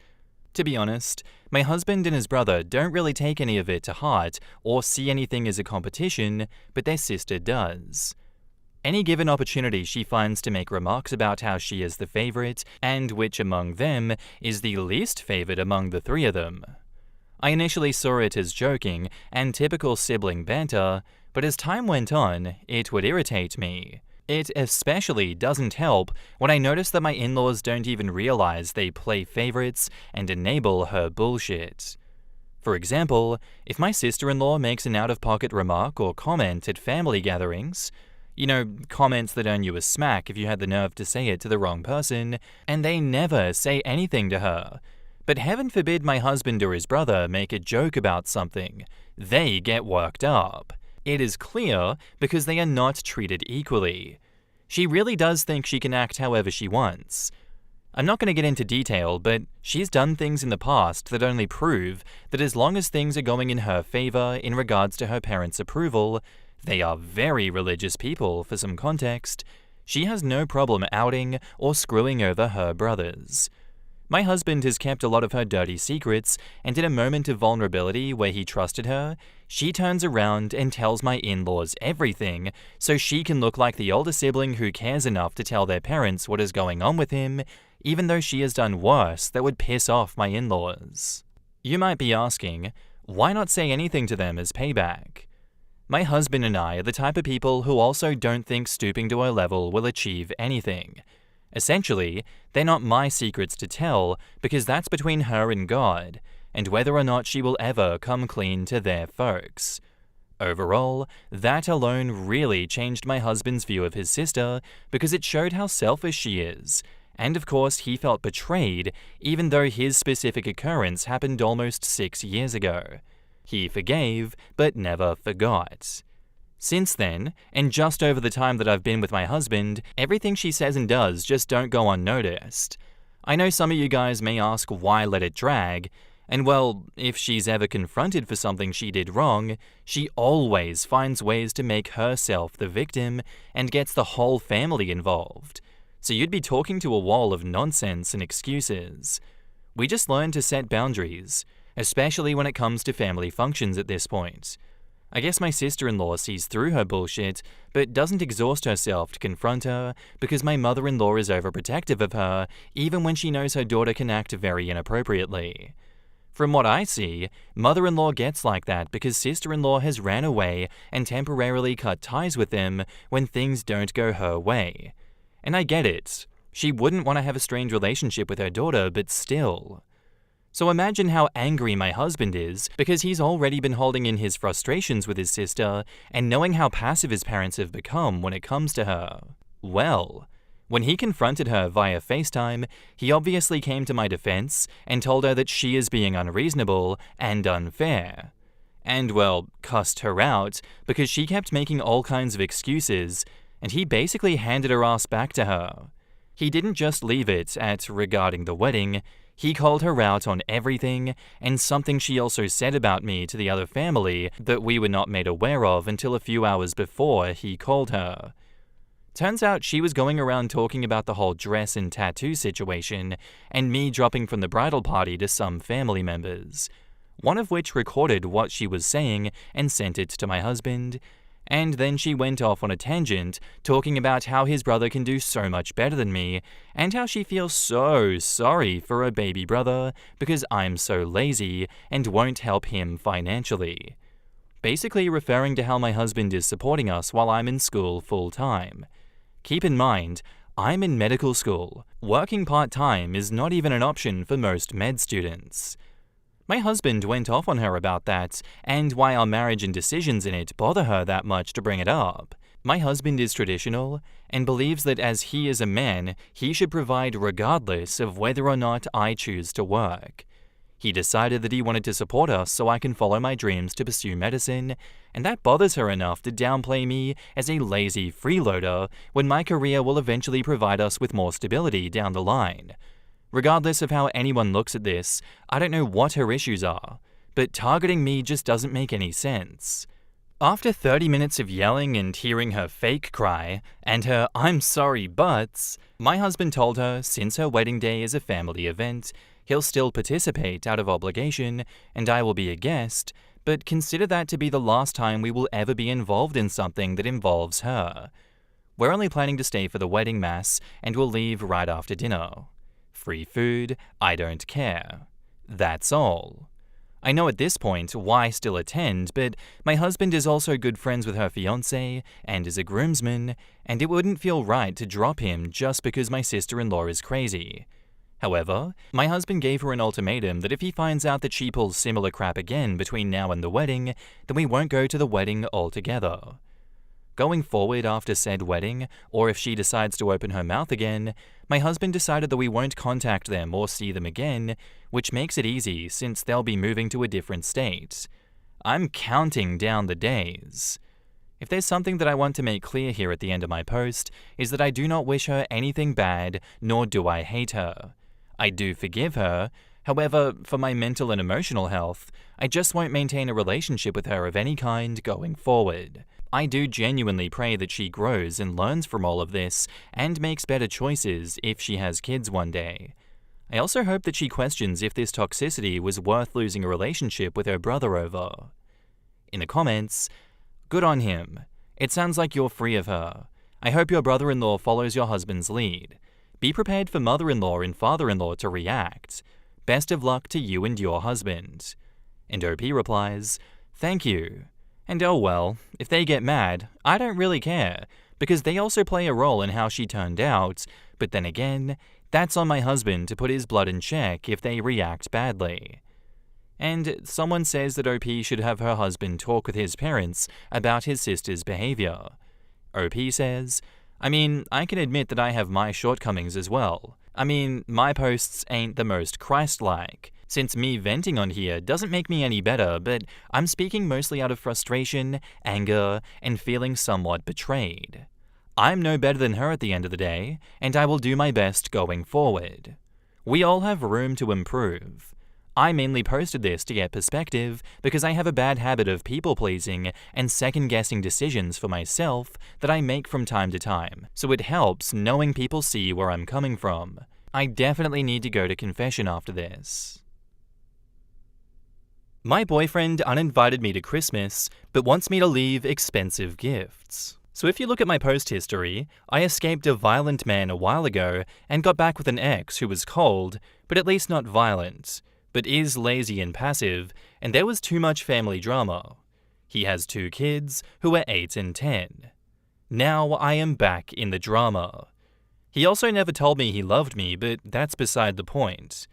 To be honest, my husband and his brother don't really take any of it to heart or see anything as a competition, but their sister does. Any given opportunity she finds to make remarks about how she is the favorite and which among them is the least favored among the 3 of them. I initially saw it as joking and typical sibling banter, but as time went on, it would irritate me. It especially doesn't help when I notice that my in-laws don't even realize they play favorites and enable her bullshit. For example, if my sister-in-law makes an out-of-pocket remark or comment at family gatherings, comments that earn you a smack if you had the nerve to say it to the wrong person, and they never say anything to her. But heaven forbid my husband or his brother make a joke about something. They get worked up. It is clear because they are not treated equally. She really does think she can act however she wants. I'm not going to get into detail, but she's done things in the past that only prove that as long as things are going in her favor in regards to her parents' approval, they are very religious people for some context, she has no problem outing or screwing over her brothers. My husband has kept a lot of her dirty secrets, and in a moment of vulnerability where he trusted her, she turns around and tells my in-laws everything so she can look like the older sibling who cares enough to tell their parents what is going on with him, even though she has done worse that would piss off my in-laws. You might be asking, why not say anything to them as payback? My husband and I are the type of people who also don't think stooping to her level will achieve anything. Essentially, they're not my secrets to tell because that's between her and God, and whether or not she will ever come clean to their folks. Overall, that alone really changed my husband's view of his sister because it showed how selfish she is. And of course, he felt betrayed even though his specific occurrence happened almost 6 years ago. He forgave, but never forgot. Since then, and just over the time that I've been with my husband, everything she says and does just don't go unnoticed. I know some of you guys may ask why let it drag, and well, if she's ever confronted for something she did wrong, she always finds ways to make herself the victim and gets the whole family involved. So you'd be talking to a wall of nonsense and excuses. We just learn to set boundaries, especially when it comes to family functions at this point. I guess my sister-in-law sees through her bullshit, but doesn't exhaust herself to confront her because my mother-in-law is overprotective of her, even when she knows her daughter can act very inappropriately. From what I see, mother-in-law gets like that because sister-in-law has ran away and temporarily cut ties with them when things don't go her way. And I get it. She wouldn't want to have a strained relationship with her daughter, but still. So imagine how angry my husband is because he's already been holding in his frustrations with his sister and knowing how passive his parents have become when it comes to her. Well, when he confronted her via FaceTime, he obviously came to my defense and told her that she is being unreasonable and unfair. And well, cussed her out because she kept making all kinds of excuses, and he basically handed her ass back to her. He didn't just leave it at regarding the wedding. He called her out on everything, and something she also said about me to the other family that we were not made aware of until a few hours before he called her. Turns out she was going around talking about the whole dress and tattoo situation, and me dropping from the bridal party to some family members, one of which recorded what she was saying and sent it to my husband. And then she went off on a tangent, talking about how his brother can do so much better than me, and how she feels so sorry for her baby brother because I'm so lazy and won't help him financially. Basically referring to how my husband is supporting us while I'm in school full-time. Keep in mind, I'm in medical school. Working part-time is not even an option for most med students. My husband went off on her about that, and why our marriage and decisions in it bother her that much to bring it up. My husband is traditional, and believes that as he is a man, he should provide regardless of whether or not I choose to work. He decided that he wanted to support us so I can follow my dreams to pursue medicine, and that bothers her enough to downplay me as a lazy freeloader when my career will eventually provide us with more stability down the line. Regardless of how anyone looks at this, I don't know what her issues are, but targeting me just doesn't make any sense. After 30 minutes of yelling and hearing her fake cry, and her "I'm sorry buts," my husband told her since her wedding day is a family event, he'll still participate out of obligation, and I will be a guest, but consider that to be the last time we will ever be involved in something that involves her. We're only planning to stay for the wedding mass, and we'll leave right after dinner. Free food, I don't care. That's all. I know at this point why still attend, but my husband is also good friends with her fiancé and is a groomsman, and it wouldn't feel right to drop him just because my sister-in-law is crazy. However, my husband gave her an ultimatum that if he finds out that she pulls similar crap again between now and the wedding, then we won't go to the wedding altogether. Going forward after said wedding, or if she decides to open her mouth again, my husband decided that we won't contact them or see them again, which makes it easy since they'll be moving to a different state. I'm counting down the days. If there's something that I want to make clear here at the end of my post, is that I do not wish her anything bad, nor do I hate her. I do forgive her. However, for my mental and emotional health, I just won't maintain a relationship with her of any kind going forward. I do genuinely pray that she grows and learns from all of this and makes better choices if she has kids one day. I also hope that she questions if this toxicity was worth losing a relationship with her brother over. In the comments, good on him. It sounds like you're free of her. I hope your brother-in-law follows your husband's lead. Be prepared for mother-in-law and father-in-law to react. Best of luck to you and your husband. And OP replies, thank you. And oh well, if they get mad, I don't really care, because they also play a role in how she turned out, but then again, that's on my husband to put his blood in check if they react badly. And someone says that OP should have her husband talk with his parents about his sister's behavior. OP says, I mean, I can admit that I have my shortcomings as well. I mean, my posts ain't the most Christ-like, since me venting on here doesn't make me any better, but I'm speaking mostly out of frustration, anger, and feeling somewhat betrayed. I'm no better than her at the end of the day, and I will do my best going forward. We all have room to improve. I mainly posted this to get perspective because I have a bad habit of people-pleasing and second-guessing decisions for myself that I make from time to time, so it helps knowing people see where I'm coming from. I definitely need to go to confession after this. My boyfriend uninvited me to Christmas, but wants me to leave expensive gifts. So if you look at my post history, I escaped a violent man a while ago and got back with an ex who was cold, but at least not violent, but is lazy and passive, and there was too much family drama. He has 2 kids who are 8 and 10. Now I am back in the drama. He also never told me he loved me, but that's beside the point.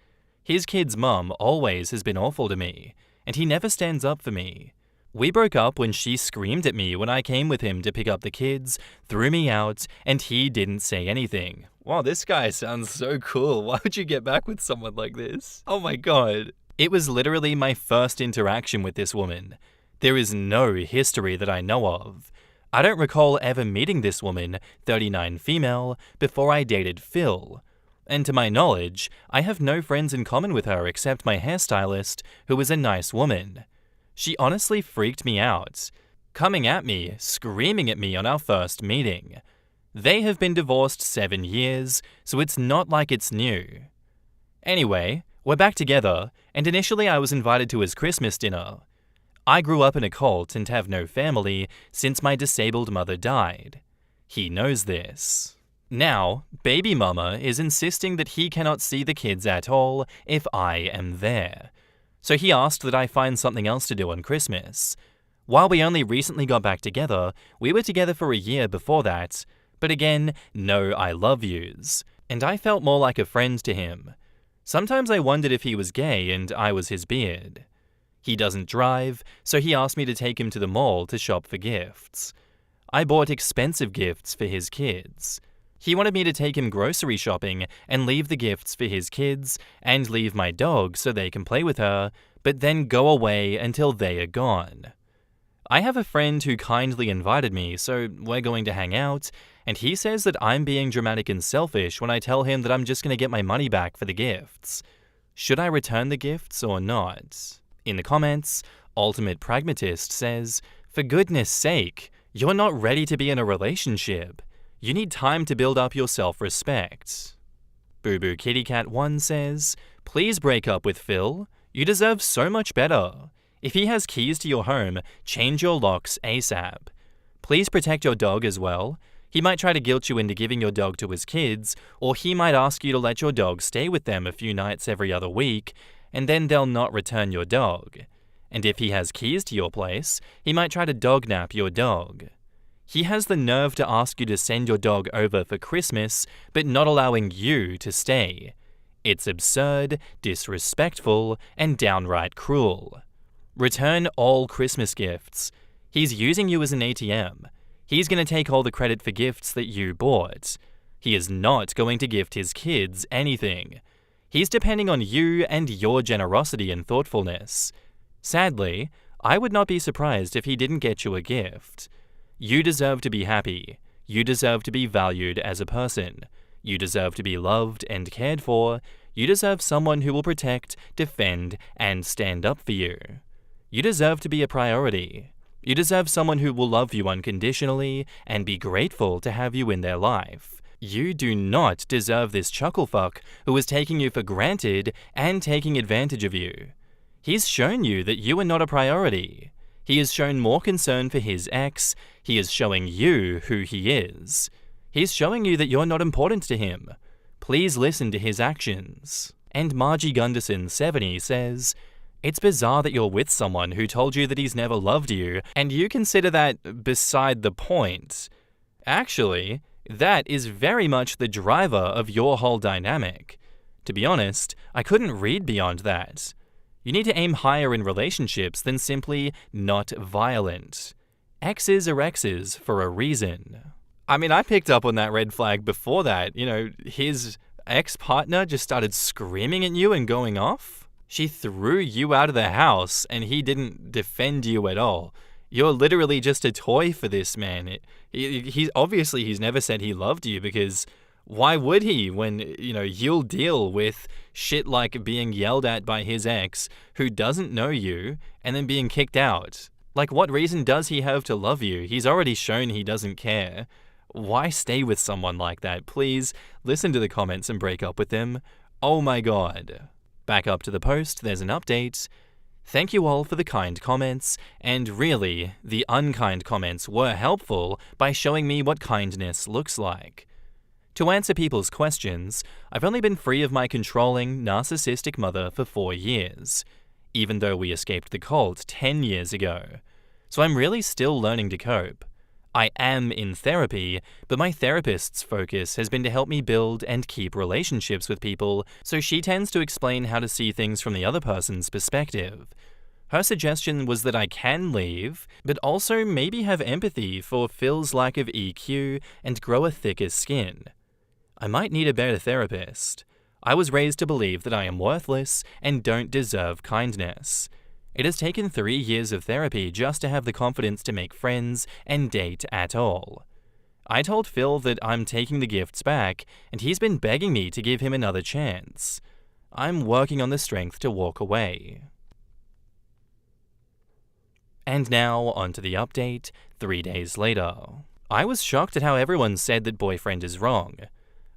His kid's mum always has been awful to me, and he never stands up for me. We broke up when she screamed at me when I came with him to pick up the kids, threw me out, and he didn't say anything. Wow, this guy sounds so cool. Why would you get back with someone like this? Oh my god. It was literally my first interaction with this woman. There is no history that I know of. I don't recall ever meeting this woman, 39 female, before I dated Phil. And to my knowledge, I have no friends in common with her except my hairstylist, who is a nice woman. She honestly freaked me out, coming at me, screaming at me on our first meeting. They have been divorced 7 years, so it's not like it's new. Anyway, we're back together, and initially I was invited to his Christmas dinner. I grew up in a cult and have no family since my disabled mother died. He knows this. Now, baby mama is insisting that he cannot see the kids at all if I am there. So he asked that I find something else to do on Christmas. While we only recently got back together, we were together for a year before that. But again, no I love yous. And I felt more like a friend to him. Sometimes I wondered if he was gay and I was his beard. He doesn't drive, so he asked me to take him to the mall to shop for gifts. I bought expensive gifts for his kids. He wanted me to take him grocery shopping and leave the gifts for his kids and leave my dog so they can play with her, but then go away until they are gone. I have a friend who kindly invited me, so we're going to hang out, and he says that I'm being dramatic and selfish when I tell him that I'm just going to get my money back for the gifts. Should I return the gifts or not? In the comments, Ultimate Pragmatist says, "For goodness sake, you're not ready to be in a relationship. You need time to build up your self-respect." Boo Boo Kitty Cat 1 says, "Please break up with Phil. You deserve so much better. If he has keys to your home, change your locks ASAP. Please protect your dog as well. He might try to guilt you into giving your dog to his kids, or he might ask you to let your dog stay with them a few nights every other week, and then they'll not return your dog. And if he has keys to your place, he might try to dog-nap your dog. He has the nerve to ask you to send your dog over for Christmas, but not allowing you to stay. It's absurd, disrespectful, and downright cruel. Return all Christmas gifts. He's using you as an ATM. He's going to take all the credit for gifts that you bought. He is not going to gift his kids anything. He's depending on you and your generosity and thoughtfulness. Sadly, I would not be surprised if he didn't get you a gift. You deserve to be happy. You deserve to be valued as a person. You deserve to be loved and cared for. You deserve someone who will protect, defend, and stand up for you. You deserve to be a priority. You deserve someone who will love you unconditionally and be grateful to have you in their life. You do not deserve this chucklefuck who is taking you for granted and taking advantage of you. He's shown you that you are not a priority. He has shown more concern for his ex. He is showing you who he is. He's showing you that you're not important to him. Please listen to his actions. And Margie Gunderson 70 says, It's bizarre that you're with someone who told you that he's never loved you, and you consider that beside the point. Actually, that is very much the driver of your whole dynamic. To be honest, I couldn't read beyond that. You need to aim higher in relationships than simply not violent. Exes are exes for a reason. I mean, I picked up on that red flag before that. His ex-partner just started screaming at you and going off. She threw you out of the house and he didn't defend you at all. You're literally just a toy for this man. He's obviously he's never said he loved you, because why would he when, you'll deal with shit like being yelled at by his ex who doesn't know you and then being kicked out? Like, what reason does he have to love you? He's already shown he doesn't care. Why stay with someone like that? Please listen to the comments and break up with them. Oh my god. Back up to the post, there's an update. Thank you all for the kind comments, and really, the unkind comments were helpful by showing me what kindness looks like. To answer people's questions, I've only been free of my controlling, narcissistic mother for 4 years, even though we escaped the cult 10 years ago. So I'm really still learning to cope. I am in therapy, but my therapist's focus has been to help me build and keep relationships with people, so she tends to explain how to see things from the other person's perspective. Her suggestion was that I can leave, but also maybe have empathy for Phil's lack of EQ and grow a thicker skin. I might need a better therapist. I was raised to believe that I am worthless and don't deserve kindness. It has taken 3 years of therapy just to have the confidence to make friends and date at all. I told Phil that I'm taking the gifts back, and he's been begging me to give him another chance. I'm working on the strength to walk away. And now, onto the update, 3 days later. I was shocked at how everyone said that boyfriend is wrong.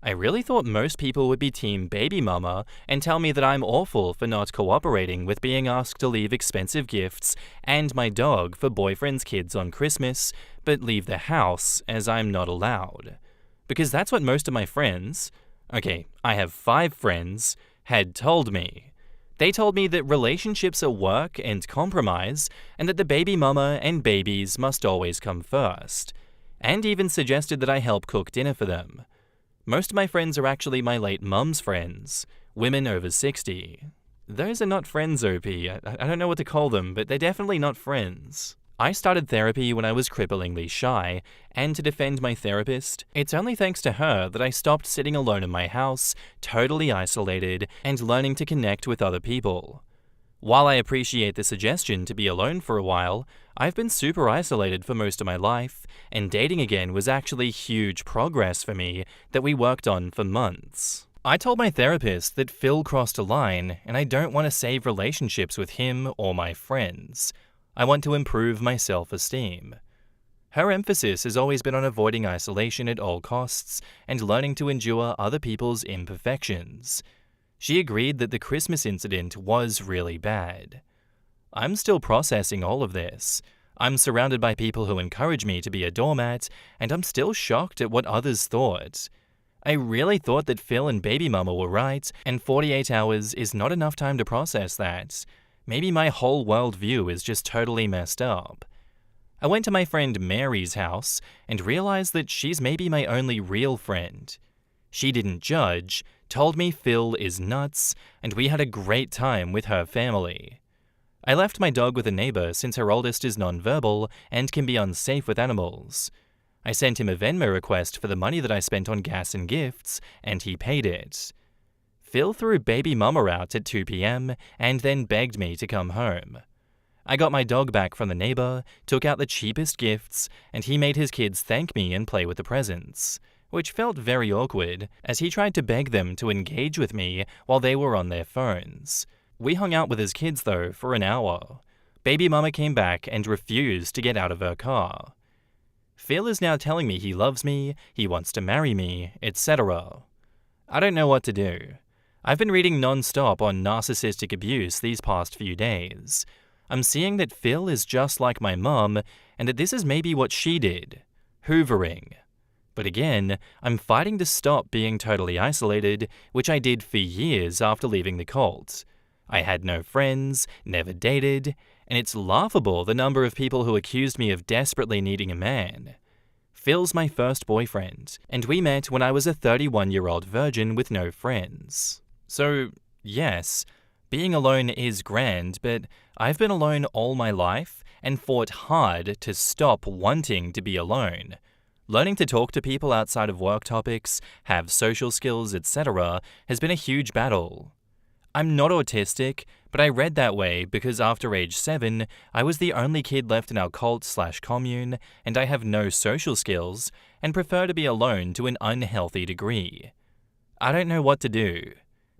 I really thought most people would be team baby mama and tell me that I'm awful for not cooperating with being asked to leave expensive gifts and my dog for boyfriend's kids on Christmas, but leave the house as I'm not allowed. Because that's what most of my friends, okay, I have 5 friends, had told me. They told me that relationships are work and compromise, and that the baby mama and babies must always come first, and even suggested that I help cook dinner for them. Most of my friends are actually my late mum's friends, women over 60. Those are not friends, OP. I don't know what to call them, but they're definitely not friends. I started therapy when I was cripplingly shy, and to defend my therapist, it's only thanks to her that I stopped sitting alone in my house, totally isolated, and learning to connect with other people. While I appreciate the suggestion to be alone for a while, I've been super isolated for most of my life, and dating again was actually huge progress for me that we worked on for months. I told my therapist that Phil crossed a line, and I don't want to save relationships with him or my friends. I want to improve my self-esteem. Her emphasis has always been on avoiding isolation at all costs and learning to endure other people's imperfections. She agreed that the Christmas incident was really bad. I'm still processing all of this. I'm surrounded by people who encourage me to be a doormat, and I'm still shocked at what others thought. I really thought that Phil and baby mama were right, and 48 hours is not enough time to process that. Maybe my whole worldview is just totally messed up. I went to my friend Mary's house and realized that she's maybe my only real friend. She didn't judge, told me Phil is nuts, and we had a great time with her family. I left my dog with a neighbor since her oldest is nonverbal and can be unsafe with animals. I sent him a Venmo request for the money that I spent on gas and gifts, and he paid it. Phil threw baby mama out at 2 p.m. and then begged me to come home. I got my dog back from the neighbor, took out the cheapest gifts, and he made his kids thank me and play with the presents, which felt very awkward as he tried to beg them to engage with me while they were on their phones. We hung out with his kids though for an hour. Baby mama came back and refused to get out of her car. Phil is now telling me he loves me, he wants to marry me, etc. I don't know what to do. I've been reading non-stop on narcissistic abuse these past few days. I'm seeing that Phil is just like my mum, and that this is maybe what she did. Hoovering. But again, I'm fighting to stop being totally isolated, which I did for years after leaving the cult. I had no friends, never dated, and it's laughable the number of people who accused me of desperately needing a man. Phil's my first boyfriend, and we met when I was a 31-year-old virgin with no friends. So, yes, being alone is grand, but I've been alone all my life and fought hard to stop wanting to be alone. Learning to talk to people outside of work topics, have social skills, etc. has been a huge battle. I'm not autistic, but I read that way because after age 7, I was the only kid left in our cult/commune, and I have no social skills and prefer to be alone to an unhealthy degree. I don't know what to do.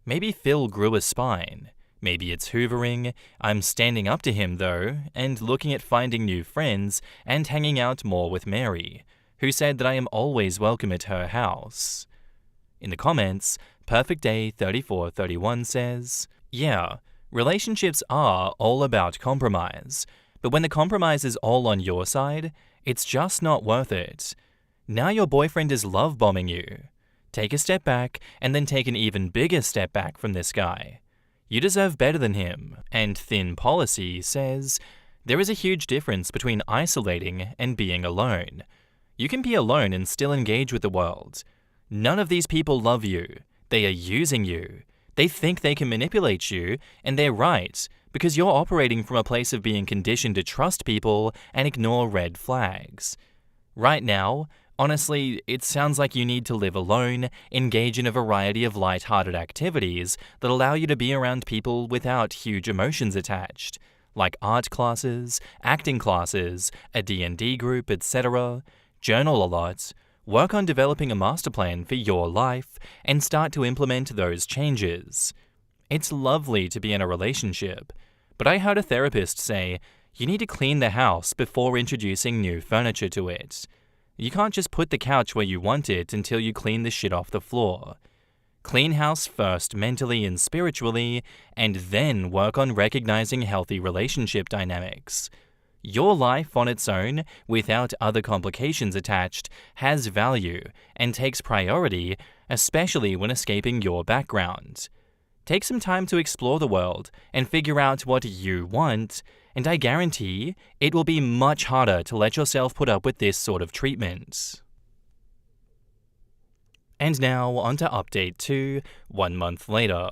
Maybe Phil grew a spine. Maybe it's hoovering. I'm standing up to him though, and looking at finding new friends and hanging out more with Mary, who said that I am always welcome at her house. In the comments, Perfect Day 3431 says, "Yeah, relationships are all about compromise, but when the compromise is all on your side, it's just not worth it. Now your boyfriend is love bombing you. Take a step back and then take an even bigger step back from this guy. You deserve better than him." And Thin Policy says, "There is a huge difference between isolating and being alone. You can be alone and still engage with the world. None of these people love you. They are using you. They think they can manipulate you, and they're right, because you're operating from a place of being conditioned to trust people and ignore red flags. Right now, honestly, it sounds like you need to live alone, engage in a variety of light-hearted activities that allow you to be around people without huge emotions attached, like art classes, acting classes, a D&D group, etc., journal a lot, work on developing a master plan for your life, and start to implement those changes. It's lovely to be in a relationship, but I heard a therapist say, you need to clean the house before introducing new furniture to it. You can't just put the couch where you want it until you clean the shit off the floor. Clean house first mentally and spiritually, and then work on recognizing healthy relationship dynamics. Your life on its own, without other complications attached, has value and takes priority, especially when escaping your background. Take some time to explore the world and figure out what you want, and I guarantee it will be much harder to let yourself put up with this sort of treatment." And now on to update 2, 1 month later.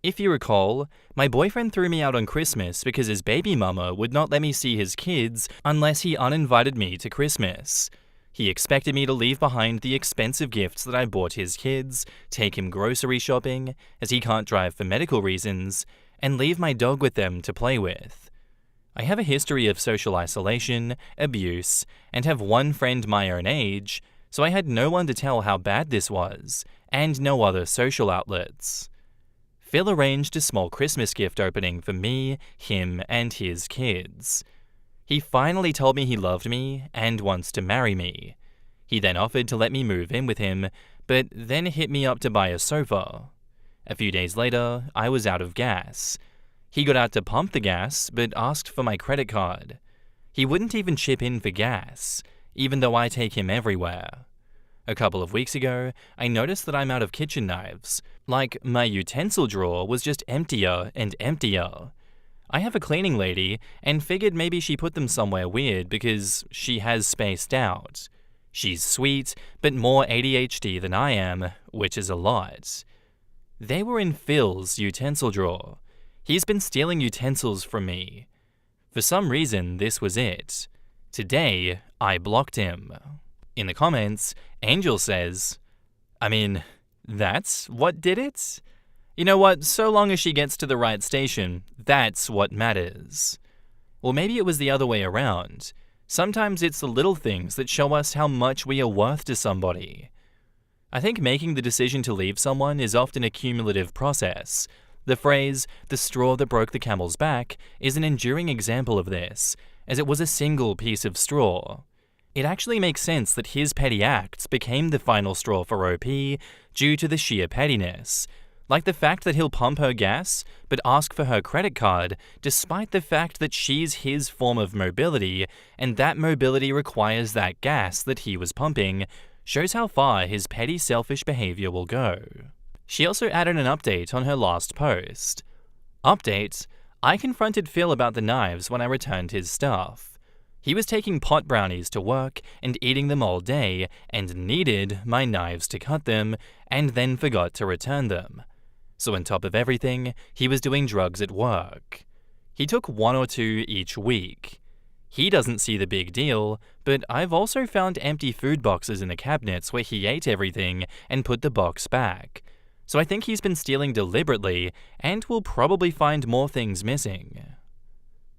If you recall, my boyfriend threw me out on Christmas because his baby mama would not let me see his kids unless he uninvited me to Christmas. He expected me to leave behind the expensive gifts that I bought his kids, take him grocery shopping, as he can't drive for medical reasons, and leave my dog with them to play with. I have a history of social isolation, abuse, and have one friend my own age, so I had no one to tell how bad this was, and no other social outlets. Phil arranged a small Christmas gift opening for me, him, and his kids. He finally told me he loved me and wants to marry me. He then offered to let me move in with him, but then hit me up to buy a sofa. A few days later, I was out of gas. He got out to pump the gas, but asked for my credit card. He wouldn't even chip in for gas, even though I take him everywhere. A couple of weeks ago, I noticed that I'm out of kitchen knives. Like, my utensil drawer was just emptier and emptier. I have a cleaning lady and figured maybe she put them somewhere weird because she has spaced out. She's sweet, but more ADHD than I am, which is a lot. They were in Phil's utensil drawer. He's been stealing utensils from me. For some reason, this was it. Today, I blocked him. In the comments, Angel says, "I mean, that's what did it? You know what, so long as she gets to the right station, that's what matters." Or maybe it was the other way around. Sometimes it's the little things that show us how much we are worth to somebody. I think making the decision to leave someone is often a cumulative process. The phrase, "the straw that broke the camel's back," is an enduring example of this, as it was a single piece of straw. It actually makes sense that his petty acts became the final straw for OP due to the sheer pettiness, like the fact that he'll pump her gas but ask for her credit card despite the fact that she's his form of mobility and that mobility requires that gas that he was pumping, shows how far his petty selfish behavior will go. She also added an update on her last post. Update: I confronted Phil about the knives when I returned his stuff. He was taking pot brownies to work and eating them all day and needed my knives to cut them and then forgot to return them. So on top of everything, he was doing drugs at work. He took 1 or 2 each week. He doesn't see the big deal, but I've also found empty food boxes in the cabinets where he ate everything and put the box back. So I think he's been stealing deliberately and will probably find more things missing.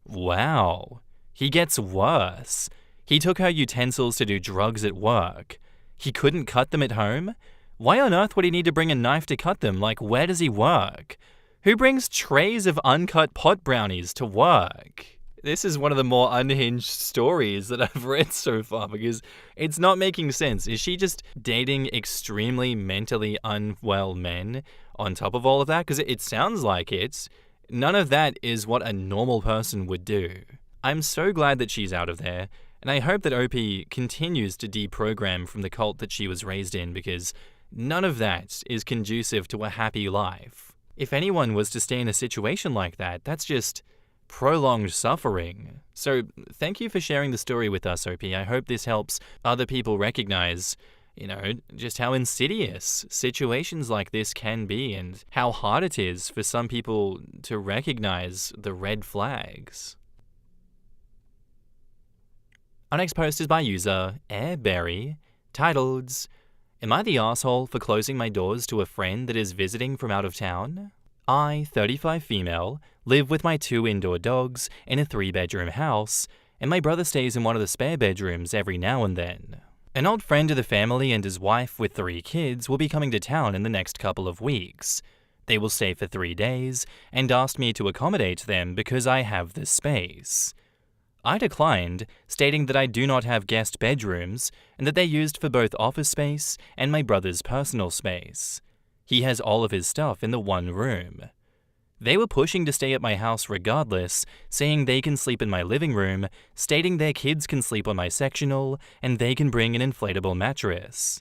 Wow. He gets worse. He took her utensils to do drugs at work. He couldn't cut them at home? Why on earth would he need to bring a knife to cut them? Like, where does he work? Who brings trays of uncut pot brownies to work? This is one of the more unhinged stories that I've read so far because it's not making sense. Is she just dating extremely mentally unwell men on top of all of that? Because it sounds like it. None of that is what a normal person would do. I'm so glad that she's out of there, and I hope that OP continues to deprogram from the cult that she was raised in because none of that is conducive to a happy life. If anyone was to stay in a situation like that, that's just prolonged suffering. So thank you for sharing the story with us, OP. I hope this helps other people recognize, just how insidious situations like this can be and how hard it is for some people to recognize the red flags. Our next post is by user Airberry, titled, "Am I the asshole for closing my doors to a friend that is visiting from out of town? I, 35 female, live with my 2 indoor dogs in a 3-bedroom house, and my brother stays in one of the spare bedrooms every now and then. An old friend of the family and his wife with 3 kids will be coming to town in the next couple of weeks. They will stay for 3 days and asked me to accommodate them because I have the space. I declined, stating that I do not have guest bedrooms and that they're used for both office space and my brother's personal space. He has all of his stuff in the one room. They were pushing to stay at my house regardless, saying they can sleep in my living room, stating their kids can sleep on my sectional, and they can bring an inflatable mattress.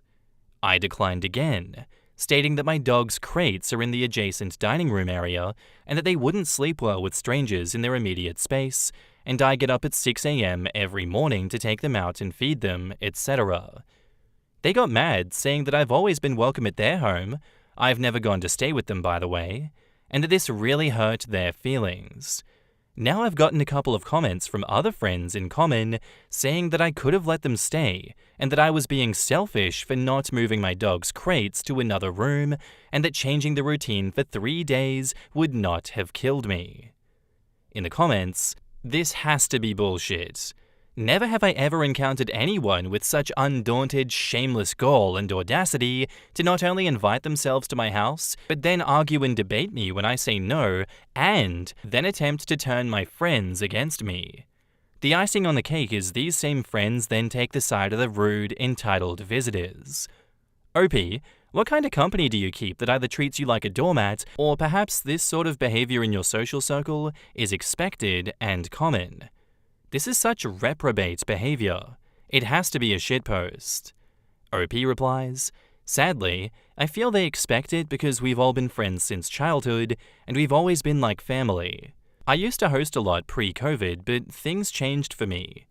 I declined again, stating that my dog's crates are in the adjacent dining room area and that they wouldn't sleep well with strangers in their immediate space, and I get up at 6 a.m. every morning to take them out and feed them, etc. They got mad, saying that I've always been welcome at their home, I've never gone to stay with them by the way, and that this really hurt their feelings. Now I've gotten a couple of comments from other friends in common saying that I could have let them stay and that I was being selfish for not moving my dog's crates to another room and that changing the routine for 3 days would not have killed me. In the comments, this has to be bullshit. Never have I ever encountered anyone with such undaunted, shameless gall and audacity to not only invite themselves to my house, but then argue and debate me when I say no, and then attempt to turn my friends against me. The icing on the cake is these same friends then take the side of the rude, entitled visitors. OP, what kind of company do you keep that either treats you like a doormat, or perhaps this sort of behavior in your social circle is expected and common? This is such reprobate behavior. It has to be a shitpost. OP replies, "Sadly, I feel they expect it because we've all been friends since childhood, and we've always been like family. I used to host a lot pre-COVID, but things changed for me.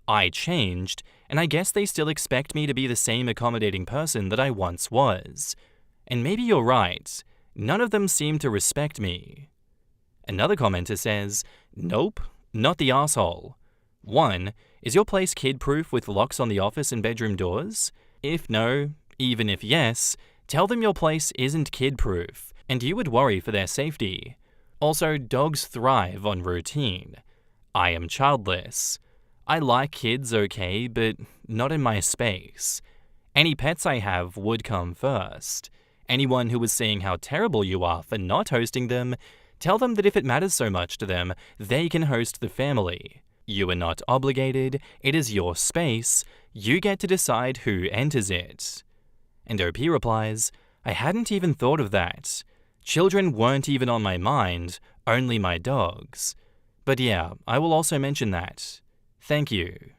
I changed, and I guess they still expect me to be the same accommodating person that I once was. And maybe you're right. None of them seem to respect me." Another commenter says, "Nope, not the asshole. 1. Is your place kid-proof with locks on the office and bedroom doors? If no, even if yes, tell them your place isn't kid-proof, and you would worry for their safety. Also, dogs thrive on routine. I am childless. I like kids okay, but not in my space. Any pets I have would come first. Anyone who is seeing how terrible you are for not hosting them, tell them that if it matters so much to them, they can host the family. You are not obligated, it is your space, you get to decide who enters it." And OP replies, "I hadn't even thought of that. Children weren't even on my mind, only my dogs. But yeah, I will also mention that. Thank you."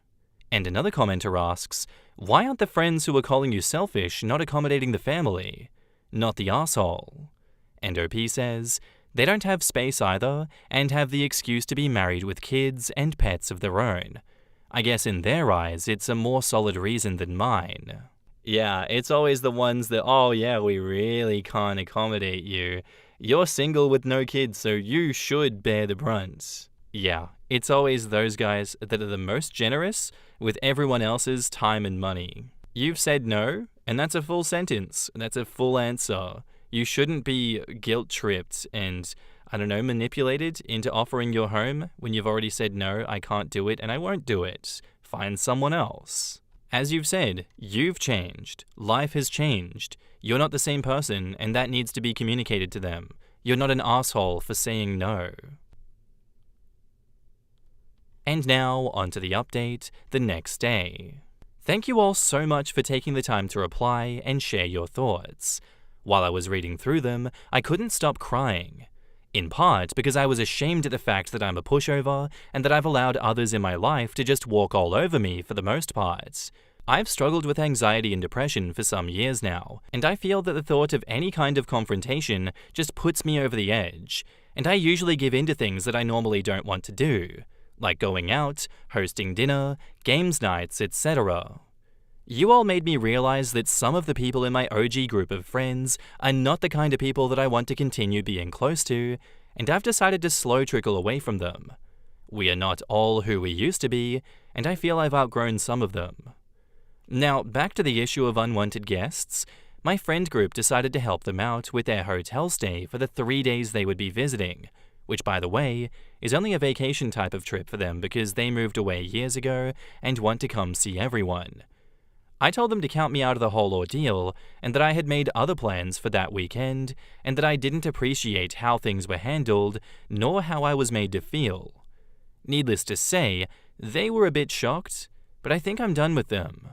And another commenter asks, "Why aren't the friends who are calling you selfish not accommodating the family? Not the asshole?" And OP says, They don't have space either, and have the excuse to be married with kids and pets of their own. I guess in their eyes, it's a more solid reason than mine. Yeah, it's always the ones that, oh yeah, we really can't accommodate you. You're single with no kids, so you should bear the brunt. Yeah, it's always those guys that are the most generous with everyone else's time and money. You've said no, and that's a full sentence. That's a full answer. You shouldn't be guilt-tripped and, manipulated into offering your home when you've already said no, I can't do it and I won't do it. Find someone else. As you've said, you've changed. Life has changed. You're not the same person, and that needs to be communicated to them. You're not an asshole for saying no. And now, onto the update the next day. Thank you all so much for taking the time to reply and share your thoughts. While I was reading through them, I couldn't stop crying. In part because I was ashamed at the fact that I'm a pushover and that I've allowed others in my life to just walk all over me for the most part. I've struggled with anxiety and depression for some years now, and I feel that the thought of any kind of confrontation just puts me over the edge, and I usually give in to things that I normally don't want to do, like going out, hosting dinner, games nights, etc. You all made me realize that some of the people in my OG group of friends are not the kind of people that I want to continue being close to, and I've decided to slow trickle away from them. We are not all who we used to be, and I feel I've outgrown some of them. Now, back to the issue of unwanted guests. My friend group decided to help them out with their hotel stay for the 3 days they would be visiting, which, by the way, is only a vacation type of trip for them because they moved away years ago and want to come see everyone. I told them to count me out of the whole ordeal, and that I had made other plans for that weekend, and that I didn't appreciate how things were handled, nor how I was made to feel. Needless to say, they were a bit shocked, but I think I'm done with them.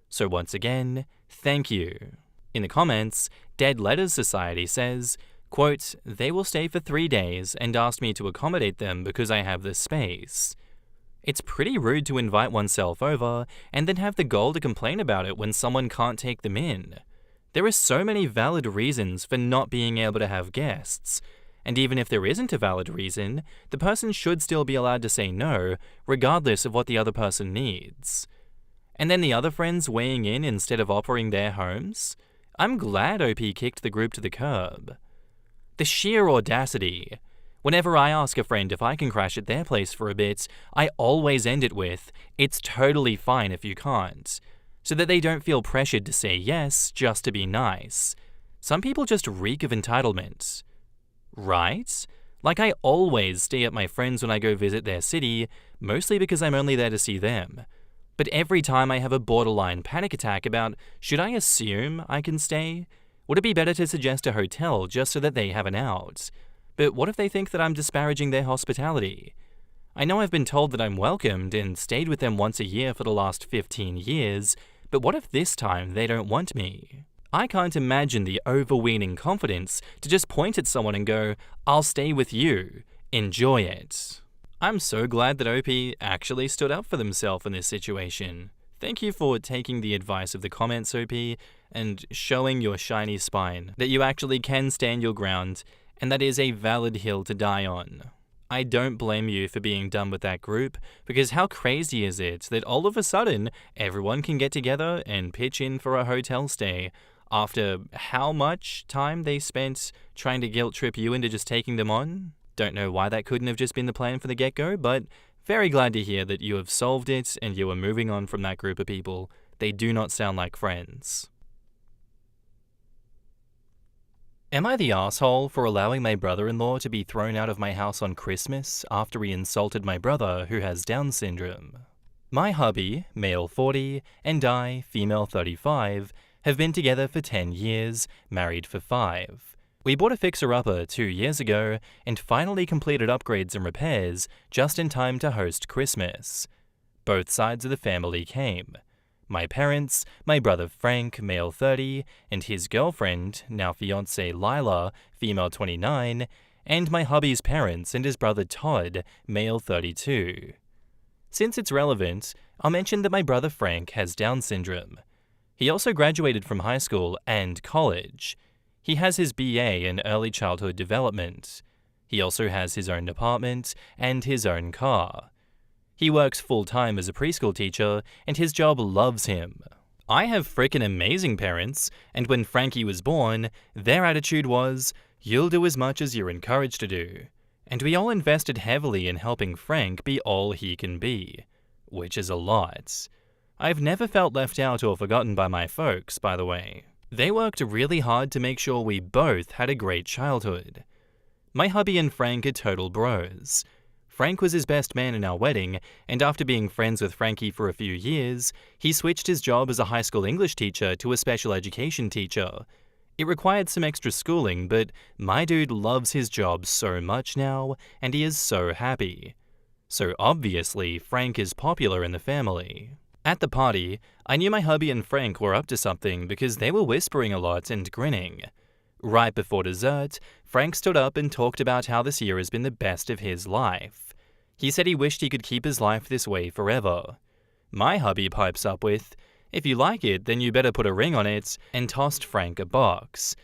So once again, thank you. In the comments, Dead Letters Society says, quote, "They will stay for 3 days and asked me to accommodate them because I have the space." It's pretty rude to invite oneself over and then have the gall to complain about it when someone can't take them in. There are so many valid reasons for not being able to have guests, and even if there isn't a valid reason, the person should still be allowed to say no, regardless of what the other person needs. And then the other friends weighing in instead of offering their homes? I'm glad OP kicked the group to the curb. The sheer audacity. Whenever I ask a friend if I can crash at their place for a bit, I always end it with, "It's totally fine if you can't," so that they don't feel pressured to say yes just to be nice. Some people just reek of entitlement. Right? Like I always stay at my friends when I go visit their city, mostly because I'm only there to see them. But every time I have a borderline panic attack about, should I assume I can stay? Would it be better to suggest a hotel just so that they have an out? But what if they think that I'm disparaging their hospitality? I know I've been told that I'm welcomed and stayed with them once a year for the last 15 years, but what if this time they don't want me? I can't imagine the overweening confidence to just point at someone and go, "I'll stay with you. Enjoy it." I'm so glad that OP actually stood up for themselves in this situation. Thank you for taking the advice of the comments, OP, and showing your shiny spine that you actually can stand your ground, and that is a valid hill to die on. I don't blame you for being done with that group, because how crazy is it that all of a sudden everyone can get together and pitch in for a hotel stay after how much time they spent trying to guilt trip you into just taking them on? Don't know why that couldn't have just been the plan from the get-go, but very glad to hear that you have solved it and you are moving on from that group of people. They do not sound like friends. Am I the asshole for allowing my brother-in-law to be thrown out of my house on Christmas after he insulted my brother who has Down syndrome? My hubby, male 40, and I, female 35, have been together for 10 years, married for 5. We bought a fixer-upper 2 years ago and finally completed upgrades and repairs just in time to host Christmas. Both sides of the family came. My parents, my brother Frank, male 30, and his girlfriend, now fiancée Lila, female 29, and my hubby's parents and his brother Todd, male 32. Since it's relevant, I'll mention that my brother Frank has Down syndrome. He also graduated from high school and college. He has his BA in Early Childhood Development. He also has his own apartment and his own car. He works full-time as a preschool teacher, and his job loves him. I have frickin' amazing parents, and when Frankie was born, their attitude was, you'll do as much as you're encouraged to do. And we all invested heavily in helping Frank be all he can be, which is a lot. I've never felt left out or forgotten by my folks, by the way. They worked really hard to make sure we both had a great childhood. My hubby and Frank are total bros. Frank was his best man in our wedding, and after being friends with Frankie for a few years, he switched his job as a high school English teacher to a special education teacher. It required some extra schooling, but my dude loves his job so much now, and he is so happy. So obviously, Frank is popular in the family. At the party, I knew my hubby and Frank were up to something because they were whispering a lot and grinning. Right before dessert, Frank stood up and talked about how this year has been the best of his life. He said he wished he could keep his life this way forever. My hubby pipes up with, "If you like it, then you better put a ring on it," and tossed Frank a box.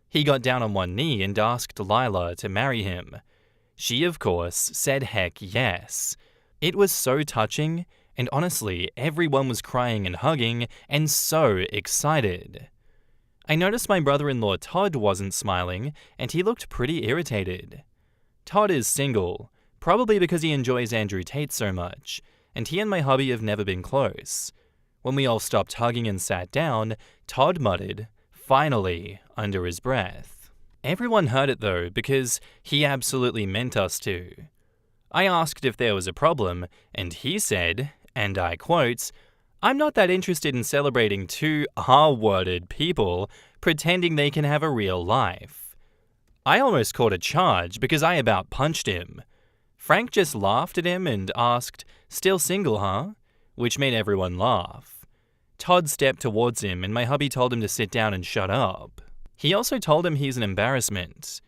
He got down on one knee and asked Lila to marry him. She, of course, said heck yes. It was so touching, and honestly, everyone was crying and hugging and so excited. I noticed my brother-in-law Todd wasn't smiling, and he looked pretty irritated. Todd is single, probably because he enjoys Andrew Tate so much, and he and my hubby have never been close. When we all stopped hugging and sat down, Todd muttered, "Finally," under his breath. Everyone heard it though, because he absolutely meant us to. I asked if there was a problem, and he said, and I quote, "I'm not that interested in celebrating two R-worded people pretending they can have a real life." I almost caught a charge because I about punched him. Frank just laughed at him and asked, "Still single, huh?" Which made everyone laugh. Todd stepped towards him and my hubby told him to sit down and shut up. He also told him he's an embarrassment.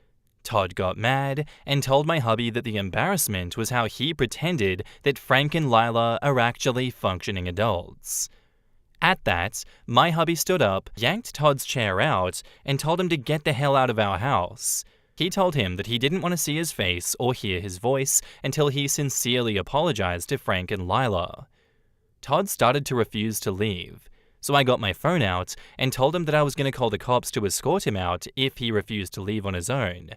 Todd got mad and told my hubby that the embarrassment was how he pretended that Frank and Lila are actually functioning adults. At that, my hubby stood up, yanked Todd's chair out, and told him to get the hell out of our house. He told him that he didn't want to see his face or hear his voice until he sincerely apologized to Frank and Lila. Todd started to refuse to leave, so I got my phone out and told him that I was going to call the cops to escort him out if he refused to leave on his own.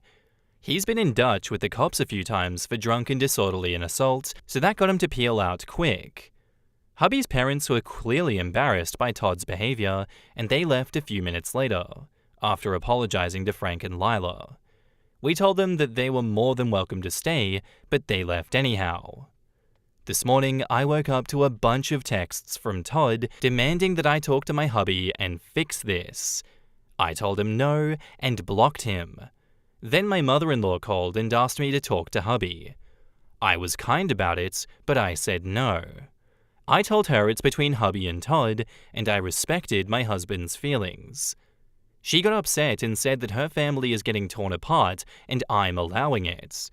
He's been in Dutch with the cops a few times for drunk and disorderly and assault, so that got him to peel out quick. Hubby's parents were clearly embarrassed by Todd's behavior, and they left a few minutes later, after apologizing to Frank and Lila. We told them that they were more than welcome to stay, but they left anyhow. This morning, I woke up to a bunch of texts from Todd demanding that I talk to my hubby and fix this. I told him no and blocked him. Then my mother-in-law called and asked me to talk to hubby. I was kind about it, but I said no. I told her it's between hubby and Todd, and I respected my husband's feelings. She got upset and said that her family is getting torn apart and I'm allowing it.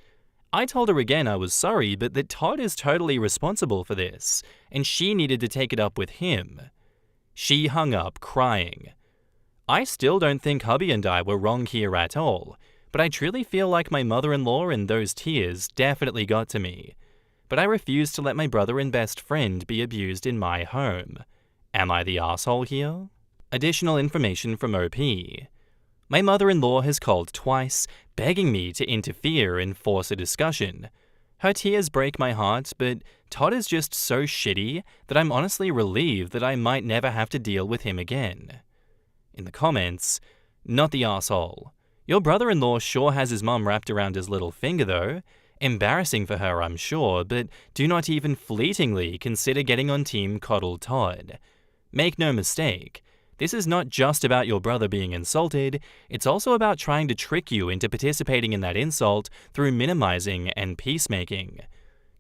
I told her again I was sorry, but that Todd is totally responsible for this, and she needed to take it up with him. She hung up crying. I still don't think hubby and I were wrong here at all, but I truly feel like my mother-in-law and those tears definitely got to me. But I refuse to let my brother and best friend be abused in my home. Am I the asshole here? Additional information from OP. My mother-in-law has called twice, begging me to interfere and force a discussion. Her tears break my heart, but Todd is just so shitty that I'm honestly relieved that I might never have to deal with him again. In the comments, "Not the asshole. Your brother-in-law sure has his mum wrapped around his little finger though. Embarrassing for her, I'm sure, but do not even fleetingly consider getting on Team Coddle Todd. Make no mistake, this is not just about your brother being insulted, it's also about trying to trick you into participating in that insult through minimizing and peacemaking.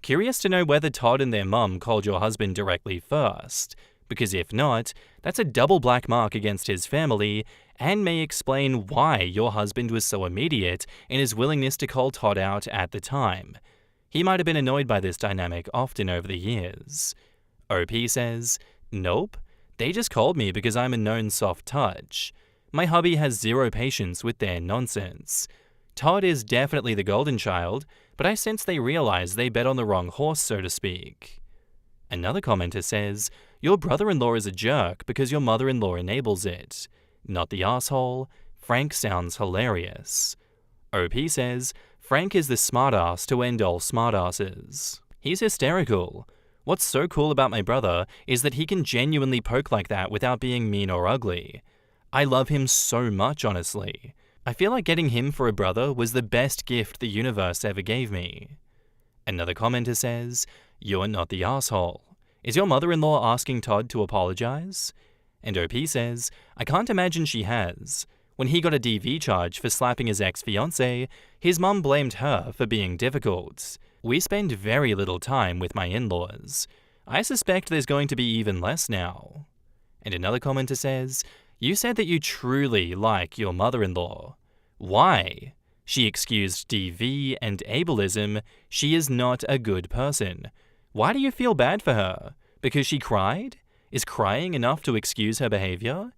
Curious to know whether Todd and their mum called your husband directly first, because if not, that's a double black mark against his family and may explain why your husband was so immediate in his willingness to call Todd out at the time. He might have been annoyed by this dynamic often over the years. OP says, "Nope. They just called me because I'm a known soft touch. My hubby has zero patience with their nonsense. Todd is definitely the golden child, but I sense they realize they bet on the wrong horse, so to speak. Another commenter says, your brother-in-law is a jerk because your mother-in-law enables it. Not the asshole. Frank sounds hilarious. OP says, Frank is the smartass to end all smartasses. He's hysterical. What's so cool about my brother is that he can genuinely poke like that without being mean or ugly. I love him so much, honestly. I feel like getting him for a brother was the best gift the universe ever gave me. Another commenter says, you're not the asshole. Is your mother-in-law asking Todd to apologize? And OP says, I can't imagine she has. When he got a DV charge for slapping his ex-fiancée, his mum blamed her for being difficult. We spend very little time with my in-laws. I suspect there's going to be even less now. And another commenter says, you said that you truly like your mother-in-law. Why? She excused DV and ableism. She is not a good person. Why do you feel bad for her? Because she cried? Is crying enough to excuse her behavior?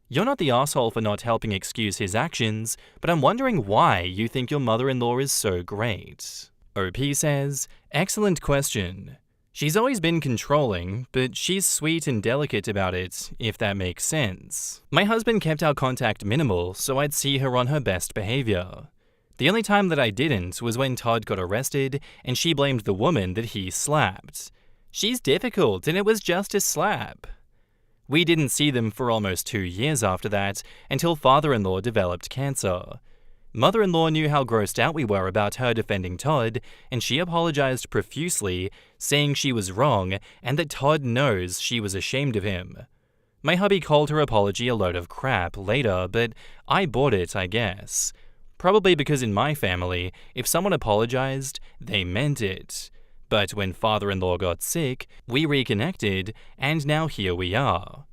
You're not the asshole for not helping excuse his actions, but I'm wondering why you think your mother-in-law is so great. OP says, excellent question. She's always been controlling, but she's sweet and delicate about it, if that makes sense. My husband kept our contact minimal, so I'd see her on her best behavior. The only time that I didn't was when Todd got arrested and she blamed the woman that he slapped. She's difficult and it was just a slap. We didn't see them for almost 2 years after that, until father-in-law developed cancer. Mother-in-law knew how grossed out we were about her defending Todd, and she apologized profusely, saying she was wrong and that Todd knows she was ashamed of him. My hubby called her apology a load of crap later, but I bought it, I guess. Probably because in my family, if someone apologized, they meant it. But when father-in-law got sick, we reconnected, and now here we are.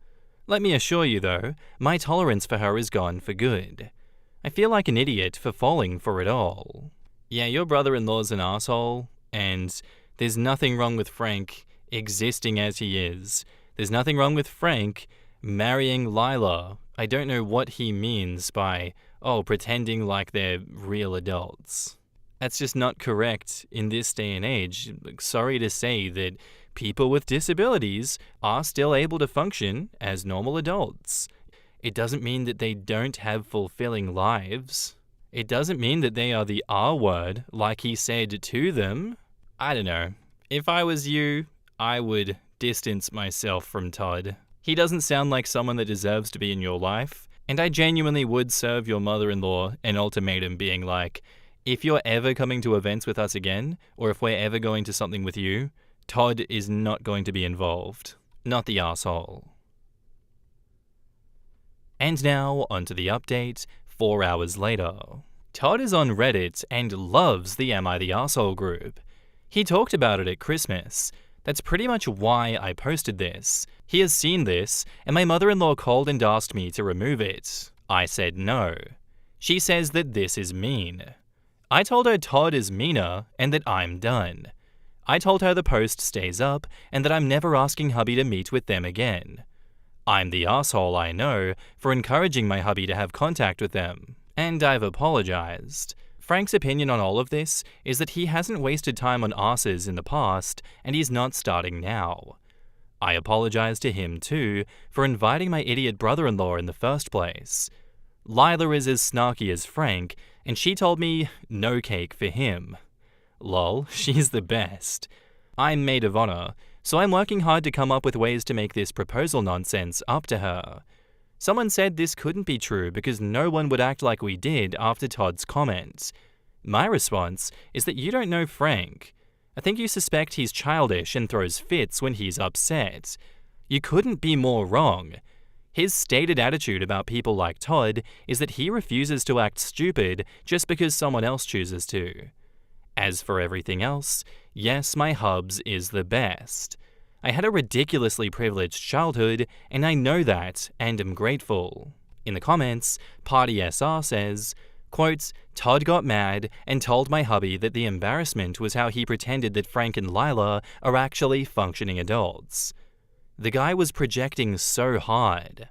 Let me assure you though, my tolerance for her is gone for good. I feel like an idiot for falling for it all. Yeah, your brother-in-law's an asshole, and there's nothing wrong with Frank existing as he is. There's nothing wrong with Frank marrying Lila. I don't know what he means by, pretending like they're real adults. That's just not correct in this day and age. Sorry to say that people with disabilities are still able to function as normal adults. It doesn't mean that they don't have fulfilling lives. It doesn't mean that they are the R word, like he said to them. I don't know. If I was you, I would distance myself from Todd. He doesn't sound like someone that deserves to be in your life, and I genuinely would serve your mother-in-law an ultimatum being like, if you're ever coming to events with us again, or if we're ever going to something with you, Todd is not going to be involved. Not the asshole. And now, onto the update, 4 hours later. Todd is on Reddit and loves the Am I the Arsehole group. He talked about it at Christmas. That's pretty much why I posted this. He has seen this, and my mother-in-law called and asked me to remove it. I said no. She says that this is mean. I told her Todd is meaner and that I'm done. I told her the post stays up and that I'm never asking hubby to meet with them again. I'm the asshole, I know, for encouraging my hubby to have contact with them. And I've apologized. Frank's opinion on all of this is that he hasn't wasted time on asses in the past, and he's not starting now. I apologize to him too for inviting my idiot brother-in-law in the first place. Lila is as snarky as Frank, and she told me no cake for him. Lol, she's the best. I'm maid of honor, so I'm working hard to come up with ways to make this proposal nonsense up to her. Someone said this couldn't be true because no one would act like we did after Todd's comments. My response is that you don't know Frank. I think you suspect he's childish and throws fits when he's upset. You couldn't be more wrong. His stated attitude about people like Todd is that he refuses to act stupid just because someone else chooses to. As for everything else, yes, my hubs is the best. I had a ridiculously privileged childhood, and I know that, and am grateful. In the comments, Party SR says, quote, Todd got mad and told my hubby that the embarrassment was how he pretended that Frank and Lila are actually functioning adults. The guy was projecting so hard.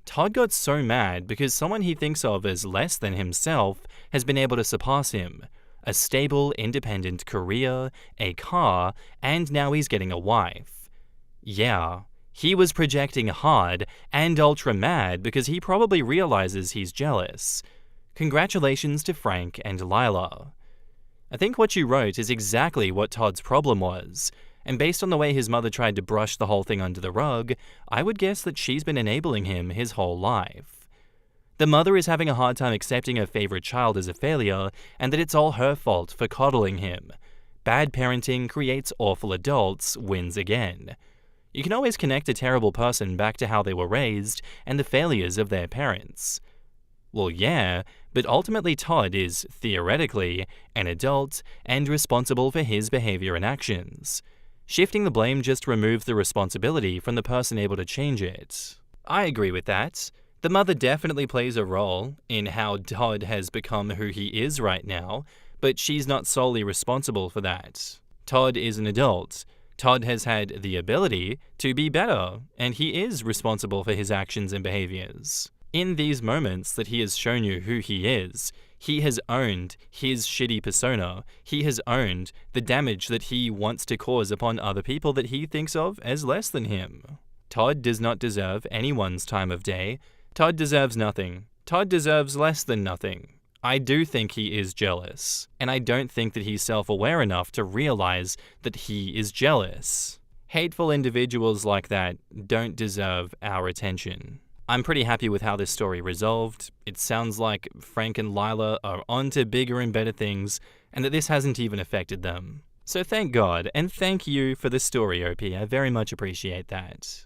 Todd got so mad because someone he thinks of as less than himself has been able to surpass him. A stable, independent career, a car, and now he's getting a wife. Yeah, he was projecting hard and ultra mad because he probably realizes he's jealous. Congratulations to Frank and Lila. I think what you wrote is exactly what Todd's problem was, and based on the way his mother tried to brush the whole thing under the rug, I would guess that she's been enabling him his whole life. The mother is having a hard time accepting her favorite child as a failure, and that it's all her fault for coddling him. Bad parenting creates awful adults wins again. You can always connect a terrible person back to how they were raised and the failures of their parents. Well, yeah, but ultimately Todd is, theoretically, an adult and responsible for his behavior and actions. Shifting the blame just removes the responsibility from the person able to change it. I agree with that. The mother definitely plays a role in how Todd has become who he is right now, but she's not solely responsible for that. Todd is an adult. Todd has had the ability to be better, and he is responsible for his actions and behaviors. In these moments that he has shown you who he has owned his shitty persona. He has owned the damage that he wants to cause upon other people that he thinks of as less than him. Todd does not deserve anyone's time of day. Todd deserves nothing. Todd deserves less than nothing. I do think he is jealous, and I don't think that he's self-aware enough to realize that he is jealous. Hateful individuals like that don't deserve our attention. I'm pretty happy with how this story resolved. It sounds like Frank and Lila are on to bigger and better things, and that this hasn't even affected them. So thank God, and thank you for the story, OP. I very much appreciate that.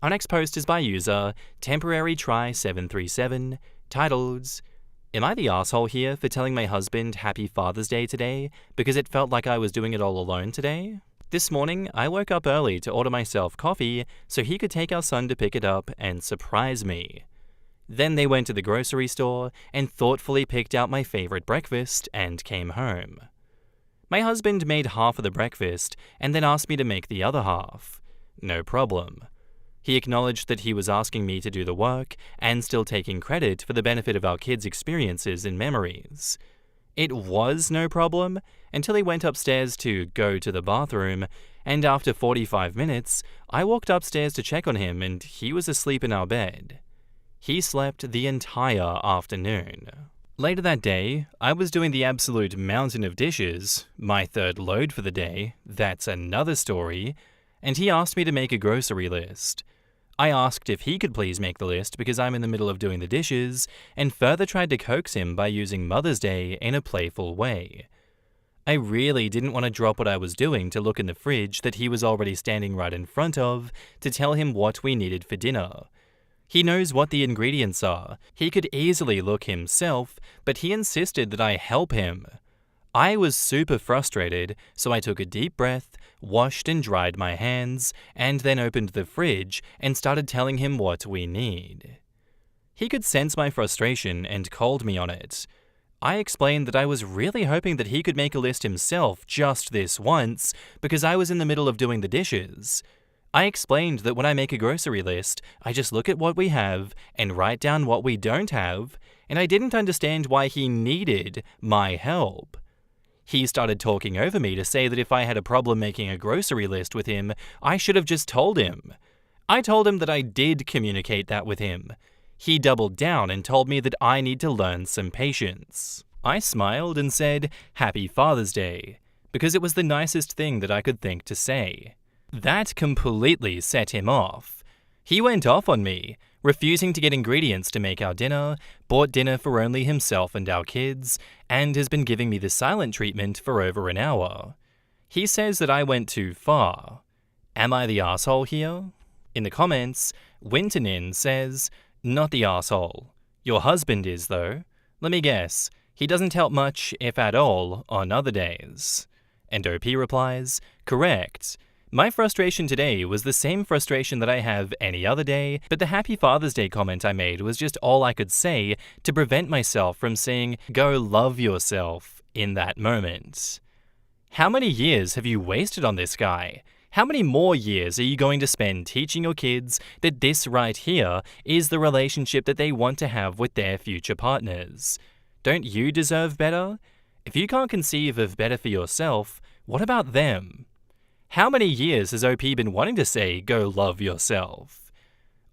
Our next post is by user TemporaryTry737, titled, "Am I the asshole here for telling my husband Happy Father's Day today because it felt like I was doing it all alone today? This morning, I woke up early to order myself coffee so he could take our son to pick it up and surprise me. Then they went to the grocery store and thoughtfully picked out my favorite breakfast and came home. My husband made half of the breakfast and then asked me to make the other half. No problem. He acknowledged that he was asking me to do the work and still taking credit for the benefit of our kids' experiences and memories. It was no problem until he went upstairs to go to the bathroom, and after 45 minutes, I walked upstairs to check on him and he was asleep in our bed. He slept the entire afternoon. Later that day, I was doing the absolute mountain of dishes, my third load for the day, that's another story, and he asked me to make a grocery list. I asked if he could please make the list because I'm in the middle of doing the dishes, and further tried to coax him by using Mother's Day in a playful way. I really didn't want to drop what I was doing to look in the fridge that he was already standing right in front of to tell him what we needed for dinner. He knows what the ingredients are. He could easily look himself, but he insisted that I help him. I was super frustrated, so I took a deep breath, washed and dried my hands, and then opened the fridge and started telling him what we need. He could sense my frustration and called me on it. I explained that I was really hoping that he could make a list himself just this once because I was in the middle of doing the dishes. I explained that when I make a grocery list, I just look at what we have and write down what we don't have, and I didn't understand why he needed my help. He started talking over me to say that if I had a problem making a grocery list with him, I should have just told him. I told him that I did communicate that with him. He doubled down and told me that I need to learn some patience. I smiled and said, "Happy Father's Day," because it was the nicest thing that I could think to say. That completely set him off. He went off on me, refusing to get ingredients to make our dinner, bought dinner for only himself and our kids, and has been giving me the silent treatment for over an hour. He says that I went too far. Am I the asshole here? In the comments, Winternin says, "Not the asshole. Your husband is, though. Let me guess, he doesn't help much, if at all, on other days." And OP replies, "Correct. My frustration today was the same frustration that I have any other day, but the Happy Father's Day comment I made was just all I could say to prevent myself from saying, 'Go love yourself' in that moment." How many years have you wasted on this guy? How many more years are you going to spend teaching your kids that this right here is the relationship that they want to have with their future partners? Don't you deserve better? If you can't conceive of better for yourself, what about them? How many years has OP been wanting to say, go love yourself?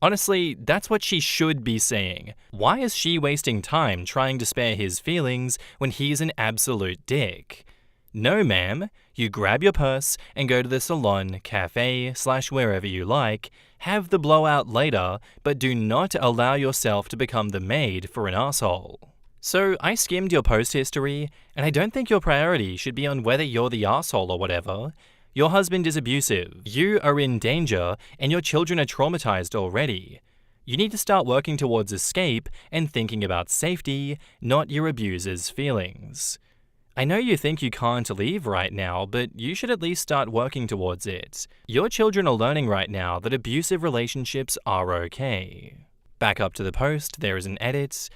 Honestly, that's what she should be saying. Why is she wasting time trying to spare his feelings when he's an absolute dick? No, ma'am. You grab your purse and go to the salon, cafe, / wherever you like, have the blowout later, but do not allow yourself to become the maid for an asshole. So I skimmed your post history, and I don't think your priority should be on whether you're the asshole or whatever. Your husband is abusive, you are in danger, and your children are traumatized already. You need to start working towards escape and thinking about safety, not your abuser's feelings. I know you think you can't leave right now, but you should at least start working towards it. Your children are learning right now that abusive relationships are okay. Back up to the post, there is an edit.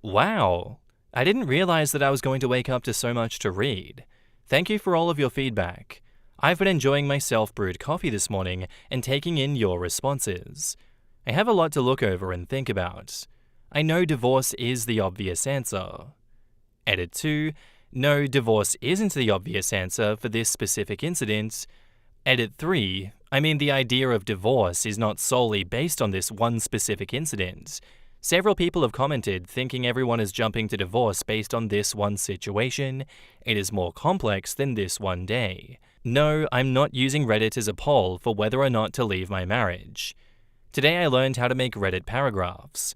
Wow, I didn't realize that I was going to wake up to so much to read. Thank you for all of your feedback. I've been enjoying my self-brewed coffee this morning and taking in your responses. I have a lot to look over and think about. I know divorce is the obvious answer. Edit 2. No, divorce isn't the obvious answer for this specific incident. Edit 3. I mean, the idea of divorce is not solely based on this one specific incident. Several people have commented thinking everyone is jumping to divorce based on this one situation. It is more complex than this one day. No, I'm not using Reddit as a poll for whether or not to leave my marriage. Today I learned how to make Reddit paragraphs.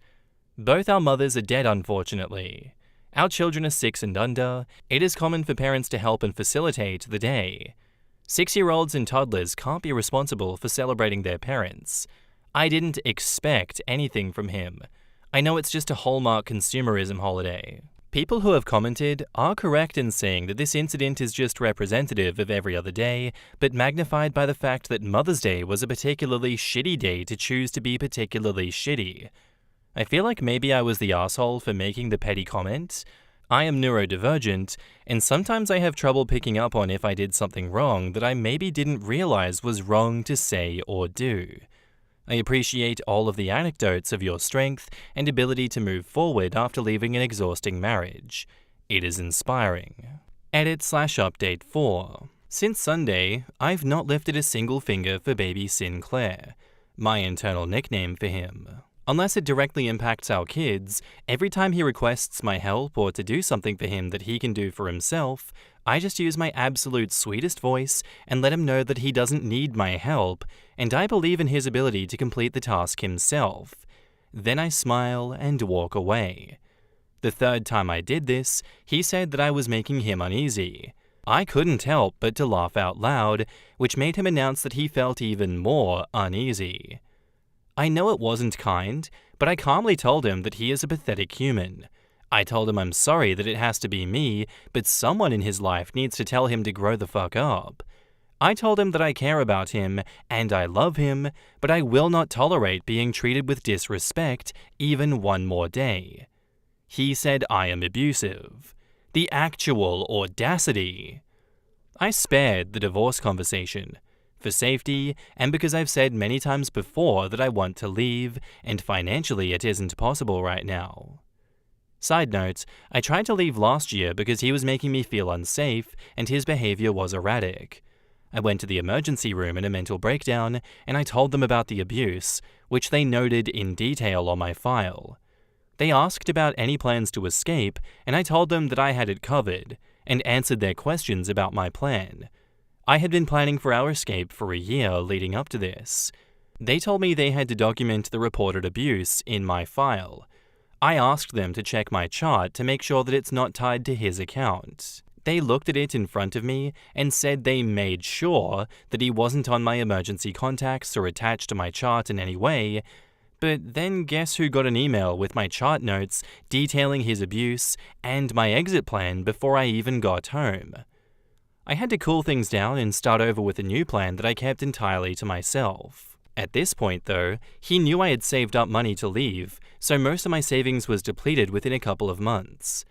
Both our mothers are dead, unfortunately. Our children are 6 and under. It is common for parents to help and facilitate the day. 6-year-olds and toddlers can't be responsible for celebrating their parents. I didn't expect anything from him. I know it's just a Hallmark consumerism holiday. People who have commented are correct in saying that this incident is just representative of every other day, but magnified by the fact that Mother's Day was a particularly shitty day to choose to be particularly shitty. I feel like maybe I was the asshole for making the petty comment. I am neurodivergent, and sometimes I have trouble picking up on if I did something wrong that I maybe didn't realize was wrong to say or do. I appreciate all of the anecdotes of your strength and ability to move forward after leaving an exhausting marriage. It is inspiring. Edit/update 4. Since Sunday, I've not lifted a single finger for baby Sinclair, my internal nickname for him. Unless it directly impacts our kids, every time he requests my help or to do something for him that he can do for himself, I just use my absolute sweetest voice and let him know that he doesn't need my help, and I believe in his ability to complete the task himself. Then I smile and walk away. The third time I did this, he said that I was making him uneasy. I couldn't help but to laugh out loud, which made him announce that he felt even more uneasy. I know it wasn't kind, but I calmly told him that he is a pathetic human. I told him I'm sorry that it has to be me, but someone in his life needs to tell him to grow the fuck up. I told him that I care about him and I love him, but I will not tolerate being treated with disrespect even one more day. He said I am abusive. The actual audacity. I spared the divorce conversation. For safety, and because I've said many times before that I want to leave, and financially it isn't possible right now. Side note, I tried to leave last year because he was making me feel unsafe and his behavior was erratic. I went to the emergency room in a mental breakdown and I told them about the abuse, which they noted in detail on my file. They asked about any plans to escape and I told them that I had it covered, and answered their questions about my plan. I had been planning for our escape for a year leading up to this. They told me they had to document the reported abuse in my file. I asked them to check my chart to make sure that it's not tied to his account. They looked at it in front of me and said they made sure that he wasn't on my emergency contacts or attached to my chart in any way, but then guess who got an email with my chart notes detailing his abuse and my exit plan before I even got home? I had to cool things down and start over with a new plan that I kept entirely to myself. At this point, though, he knew I had saved up money to leave, so most of my savings was depleted within a couple of months.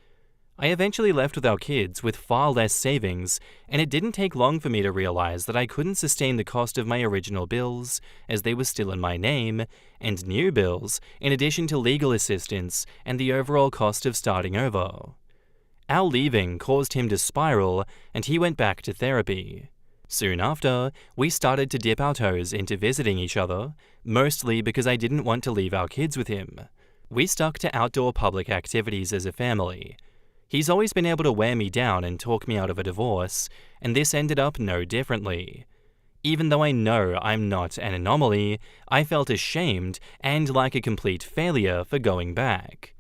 I eventually left with our kids with far less savings, and it didn't take long for me to realize that I couldn't sustain the cost of my original bills, as they were still in my name, and new bills, in addition to legal assistance and the overall cost of starting over. Our leaving caused him to spiral, and he went back to therapy. Soon after, we started to dip our toes into visiting each other, mostly because I didn't want to leave our kids with him. We stuck to outdoor public activities as a family. He's always been able to wear me down and talk me out of a divorce, and this ended up no differently. Even though I know I'm not an anomaly, I felt ashamed and like a complete failure for going back.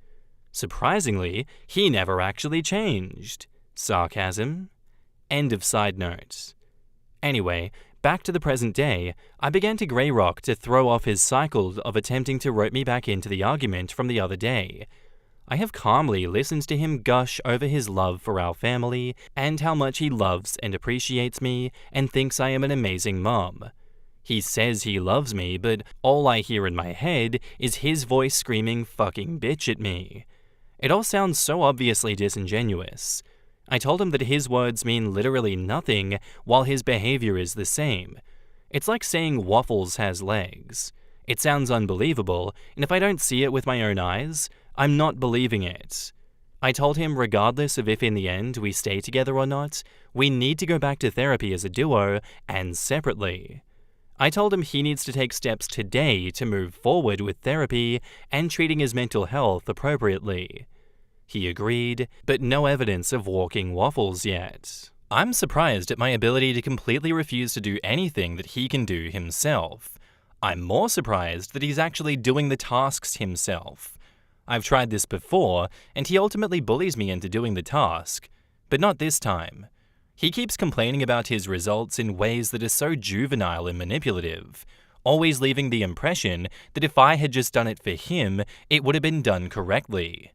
Surprisingly, he never actually changed. Sarcasm. End of side note. Anyway, back to the present day, I began to grey rock to throw off his cycle of attempting to rope me back into the argument from the other day. I have calmly listened to him gush over his love for our family and how much he loves and appreciates me and thinks I am an amazing mom. He says he loves me, but all I hear in my head is his voice screaming fucking bitch at me. It all sounds so obviously disingenuous. I told him that his words mean literally nothing while his behavior is the same. It's like saying waffles has legs. It sounds unbelievable, and if I don't see it with my own eyes, I'm not believing it. I told him regardless of if in the end we stay together or not, we need to go back to therapy as a duo and separately. I told him he needs to take steps today to move forward with therapy and treating his mental health appropriately. He agreed, but no evidence of walking waffles yet. I'm surprised at my ability to completely refuse to do anything that he can do himself. I'm more surprised that he's actually doing the tasks himself. I've tried this before, and he ultimately bullies me into doing the task, but not this time. He keeps complaining about his results in ways that are so juvenile and manipulative, always leaving the impression that if I had just done it for him, it would have been done correctly.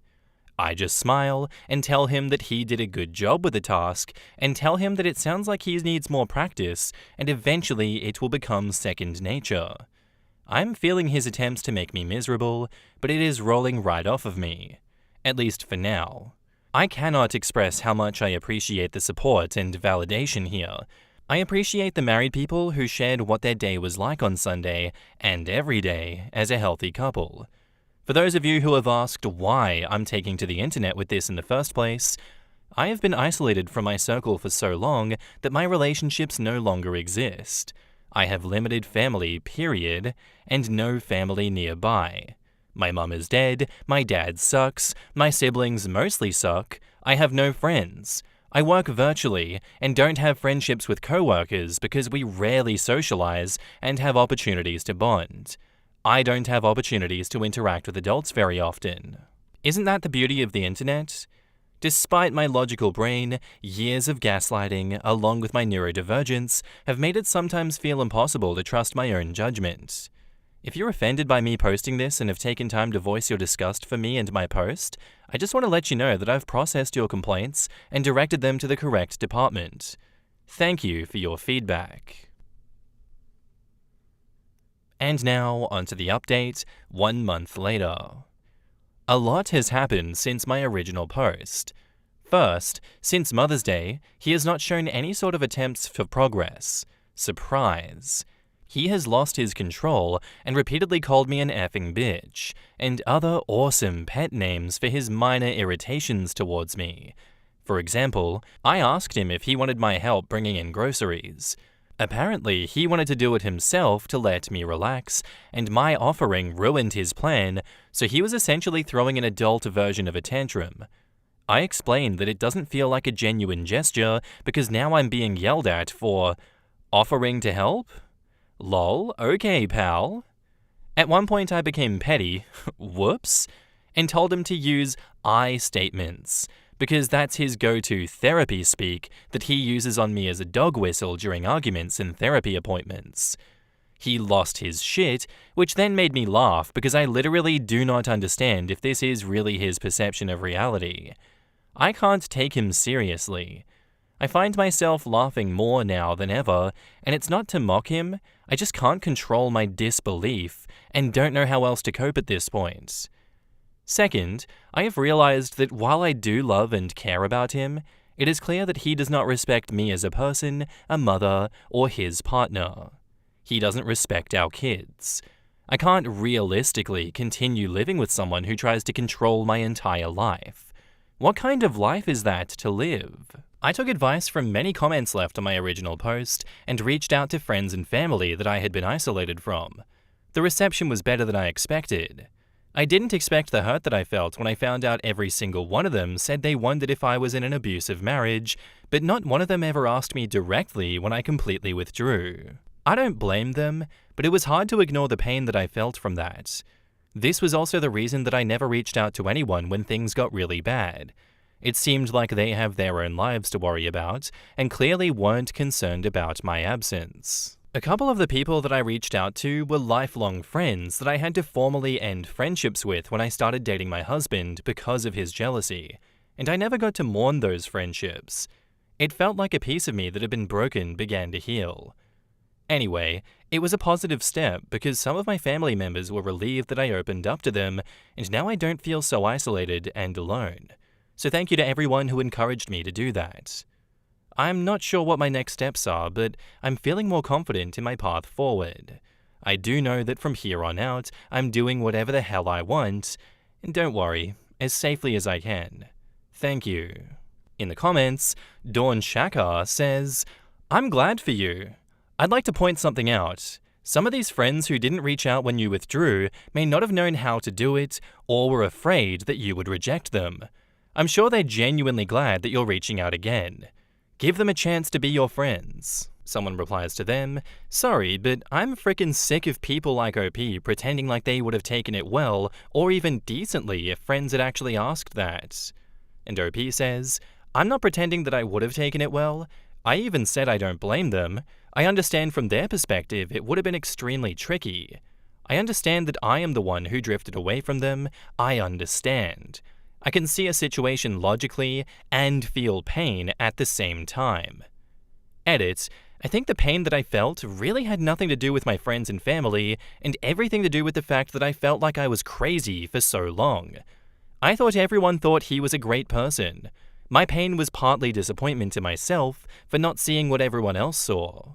I just smile and tell him that he did a good job with the task and tell him that it sounds like he needs more practice and eventually it will become second nature. I'm feeling his attempts to make me miserable, but it is rolling right off of me. At least for now. I cannot express how much I appreciate the support and validation here. I appreciate the married people who shared what their day was like on Sunday and every day as a healthy couple. For those of you who have asked why I'm taking to the internet with this in the first place, I have been isolated from my circle for so long that my relationships no longer exist. I have limited family, period, and no family nearby. My mum is dead, my dad sucks, my siblings mostly suck, I have no friends. I work virtually and don't have friendships with coworkers because we rarely socialize and have opportunities to bond. I don't have opportunities to interact with adults very often. Isn't that the beauty of the internet? Despite my logical brain, years of gaslighting, along with my neurodivergence, have made it sometimes feel impossible to trust my own judgment. If you're offended by me posting this and have taken time to voice your disgust for me and my post, I just want to let you know that I've processed your complaints and directed them to the correct department. Thank you for your feedback. And now, onto the update, 1 month later. A lot has happened since my original post. First, since Mother's Day, he has not shown any sort of attempts for progress. Surprise. He has lost his control and repeatedly called me an effing bitch, and other awesome pet names for his minor irritations towards me. For example, I asked him if he wanted my help bringing in groceries. Apparently, he wanted to do it himself to let me relax, and my offering ruined his plan, so he was essentially throwing an adult version of a tantrum. I explained that it doesn't feel like a genuine gesture because now I'm being yelled at for offering to help? Lol, okay, pal. At one point I became petty, whoops, and told him to use I statements, because that's his go-to therapy speak that he uses on me as a dog whistle during arguments and therapy appointments. He lost his shit, which then made me laugh because I literally do not understand if this is really his perception of reality. I can't take him seriously. I find myself laughing more now than ever, and it's not to mock him, I just can't control my disbelief and don't know how else to cope at this point. Second, I have realized that while I do love and care about him, it is clear that he does not respect me as a person, a mother, or his partner. He doesn't respect our kids. I can't realistically continue living with someone who tries to control my entire life. What kind of life is that to live? I took advice from many comments left on my original post and reached out to friends and family that I had been isolated from. The reception was better than I expected. I didn't expect the hurt that I felt when I found out every single one of them said they wondered if I was in an abusive marriage, but not one of them ever asked me directly when I completely withdrew. I don't blame them, but it was hard to ignore the pain that I felt from that. This was also the reason that I never reached out to anyone when things got really bad. It seemed like they have their own lives to worry about, and clearly weren't concerned about my absence. A couple of the people that I reached out to were lifelong friends that I had to formally end friendships with when I started dating my husband because of his jealousy, and I never got to mourn those friendships. It felt like a piece of me that had been broken began to heal. Anyway, it was a positive step because some of my family members were relieved that I opened up to them, and now I don't feel so isolated and alone. So thank you to everyone who encouraged me to do that. I'm not sure what my next steps are, but I'm feeling more confident in my path forward. I do know that from here on out, I'm doing whatever the hell I want, and don't worry, as safely as I can. Thank you. In the comments, Dawn Shakar says, I'm glad for you. I'd like to point something out. Some of these friends who didn't reach out when you withdrew may not have known how to do it, or were afraid that you would reject them. I'm sure they're genuinely glad that you're reaching out again. Give them a chance to be your friends. Someone replies to them, sorry, but I'm frickin' sick of people like OP pretending like they would have taken it well or even decently if friends had actually asked that. And OP says, I'm not pretending that I would have taken it well. I even said I don't blame them. I understand from their perspective it would have been extremely tricky. I understand that I am the one who drifted away from them. I understand. I can see a situation logically and feel pain at the same time. Edit, I think the pain that I felt really had nothing to do with my friends and family, and everything to do with the fact that I felt like I was crazy for so long. I thought everyone thought he was a great person. My pain was partly disappointment in myself for not seeing what everyone else saw.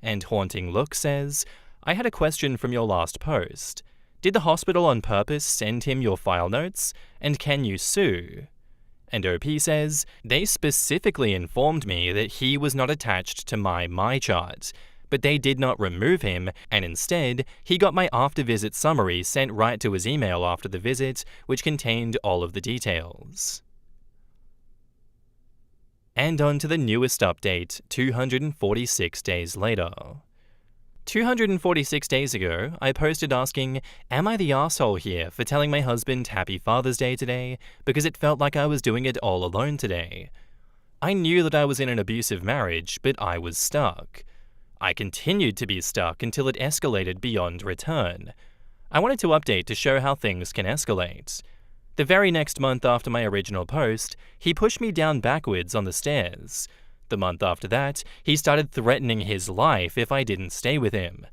And Haunting Look says, I had a question from your last post. Did the hospital on purpose send him your file notes? And can you sue? And OP says, they specifically informed me that he was not attached to my chart, but they did not remove him, and instead, he got my after-visit summary sent right to his email after the visit, which contained all of the details. And on to the newest update, 246 days later. 246 days ago, I posted asking, am I the asshole here for telling my husband Happy Father's Day today because it felt like I was doing it all alone today? I knew that I was in an abusive marriage, but I was stuck. I continued to be stuck until it escalated beyond return. I wanted to update to show how things can escalate. The very next month after my original post, he pushed me down backwards on the stairs. The month after that, he started threatening his life if I didn't stay with him.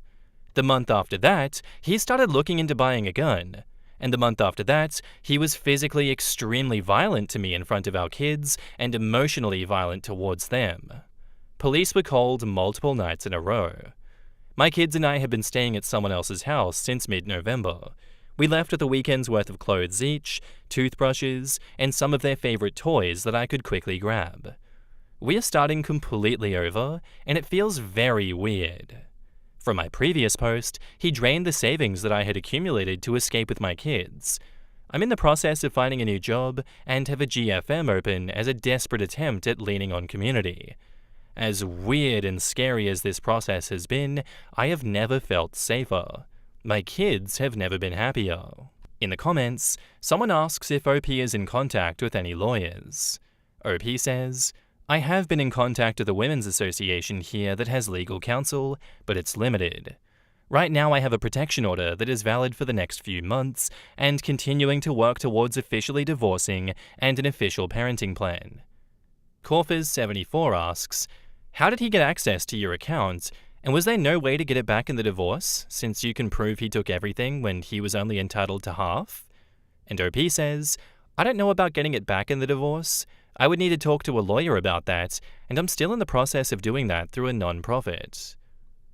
The month after that, he started looking into buying a gun. And the month after that, he was physically extremely violent to me in front of our kids and emotionally violent towards them. Police were called multiple nights in a row. My kids and I had been staying at someone else's house since mid-November. We left with a weekend's worth of clothes each, toothbrushes, and some of their favorite toys that I could quickly grab. We are starting completely over, and it feels very weird. From my previous post, he drained the savings that I had accumulated to escape with my kids. I'm in the process of finding a new job and have a GFM open as a desperate attempt at leaning on community. As weird and scary as this process has been, I have never felt safer. My kids have never been happier. In the comments, someone asks if OP is in contact with any lawyers. OP says, I have been in contact with the Women's Association here that has legal counsel, but it's limited. Right now I have a protection order that is valid for the next few months and continuing to work towards officially divorcing and an official parenting plan. Corfers74 asks, how did he get access to your account, and was there no way to get it back in the divorce, since you can prove he took everything when he was only entitled to half? And OP says, I don't know about getting it back in the divorce. I would need to talk to a lawyer about that, and I'm still in the process of doing that through a non-profit.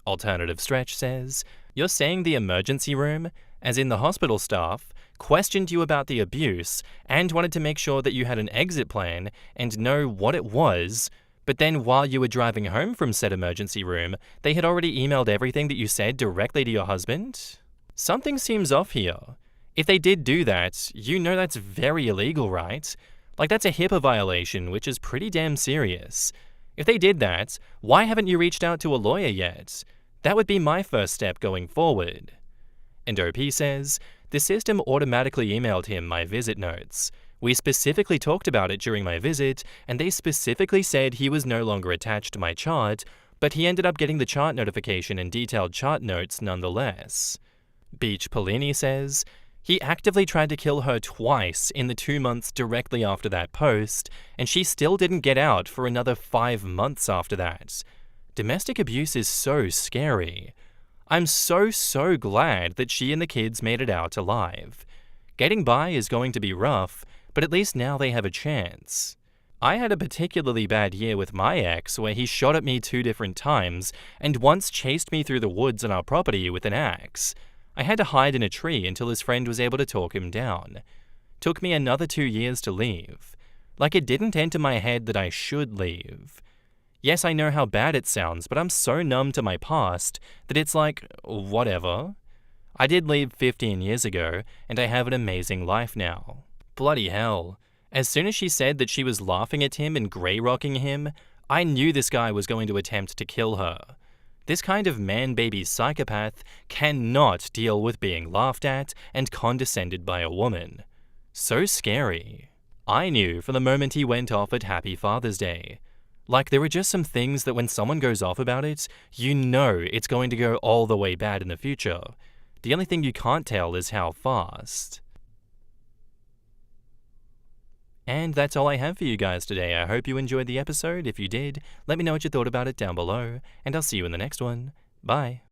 Alternative Stretch says, you're saying the emergency room, as in the hospital staff, questioned you about the abuse and wanted to make sure that you had an exit plan and know what it was, but then while you were driving home from said emergency room, they had already emailed everything that you said directly to your husband? Something seems off here. If they did do that, you know that's very illegal, right? Like, that's a HIPAA violation, which is pretty damn serious. If they did that, why haven't you reached out to a lawyer yet? That would be my first step going forward. And OP says, the system automatically emailed him my visit notes. We specifically talked about it during my visit, and they specifically said he was no longer attached to my chart, but he ended up getting the chart notification and detailed chart notes nonetheless. Beach Polini says, he actively tried to kill her twice in the 2 months directly after that post, and she still didn't get out for another 5 months after that. Domestic abuse is so scary. I'm so glad that she and the kids made it out alive. Getting by is going to be rough, but at least now they have a chance. I had a particularly bad year with my ex where he shot at me 2 different times and once chased me through the woods on our property with an axe. I had to hide in a tree until his friend was able to talk him down. Took me another 2 years to leave. Like, it didn't enter my head that I should leave. Yes, I know how bad it sounds, but I'm so numb to my past that it's like, whatever. I did leave 15 years ago, and I have an amazing life now. Bloody hell. As soon as she said that she was laughing at him and grey-rocking him, I knew this guy was going to attempt to kill her. This kind of man-baby psychopath cannot deal with being laughed at and condescended by a woman. So scary. I knew from the moment he went off at Happy Father's Day. Like, there are just some things that when someone goes off about it, you know it's going to go all the way bad in the future. The only thing you can't tell is how fast. And that's all I have for you guys today. I hope you enjoyed the episode. If you did, let me know what you thought about it down below, and I'll see you in the next one. Bye.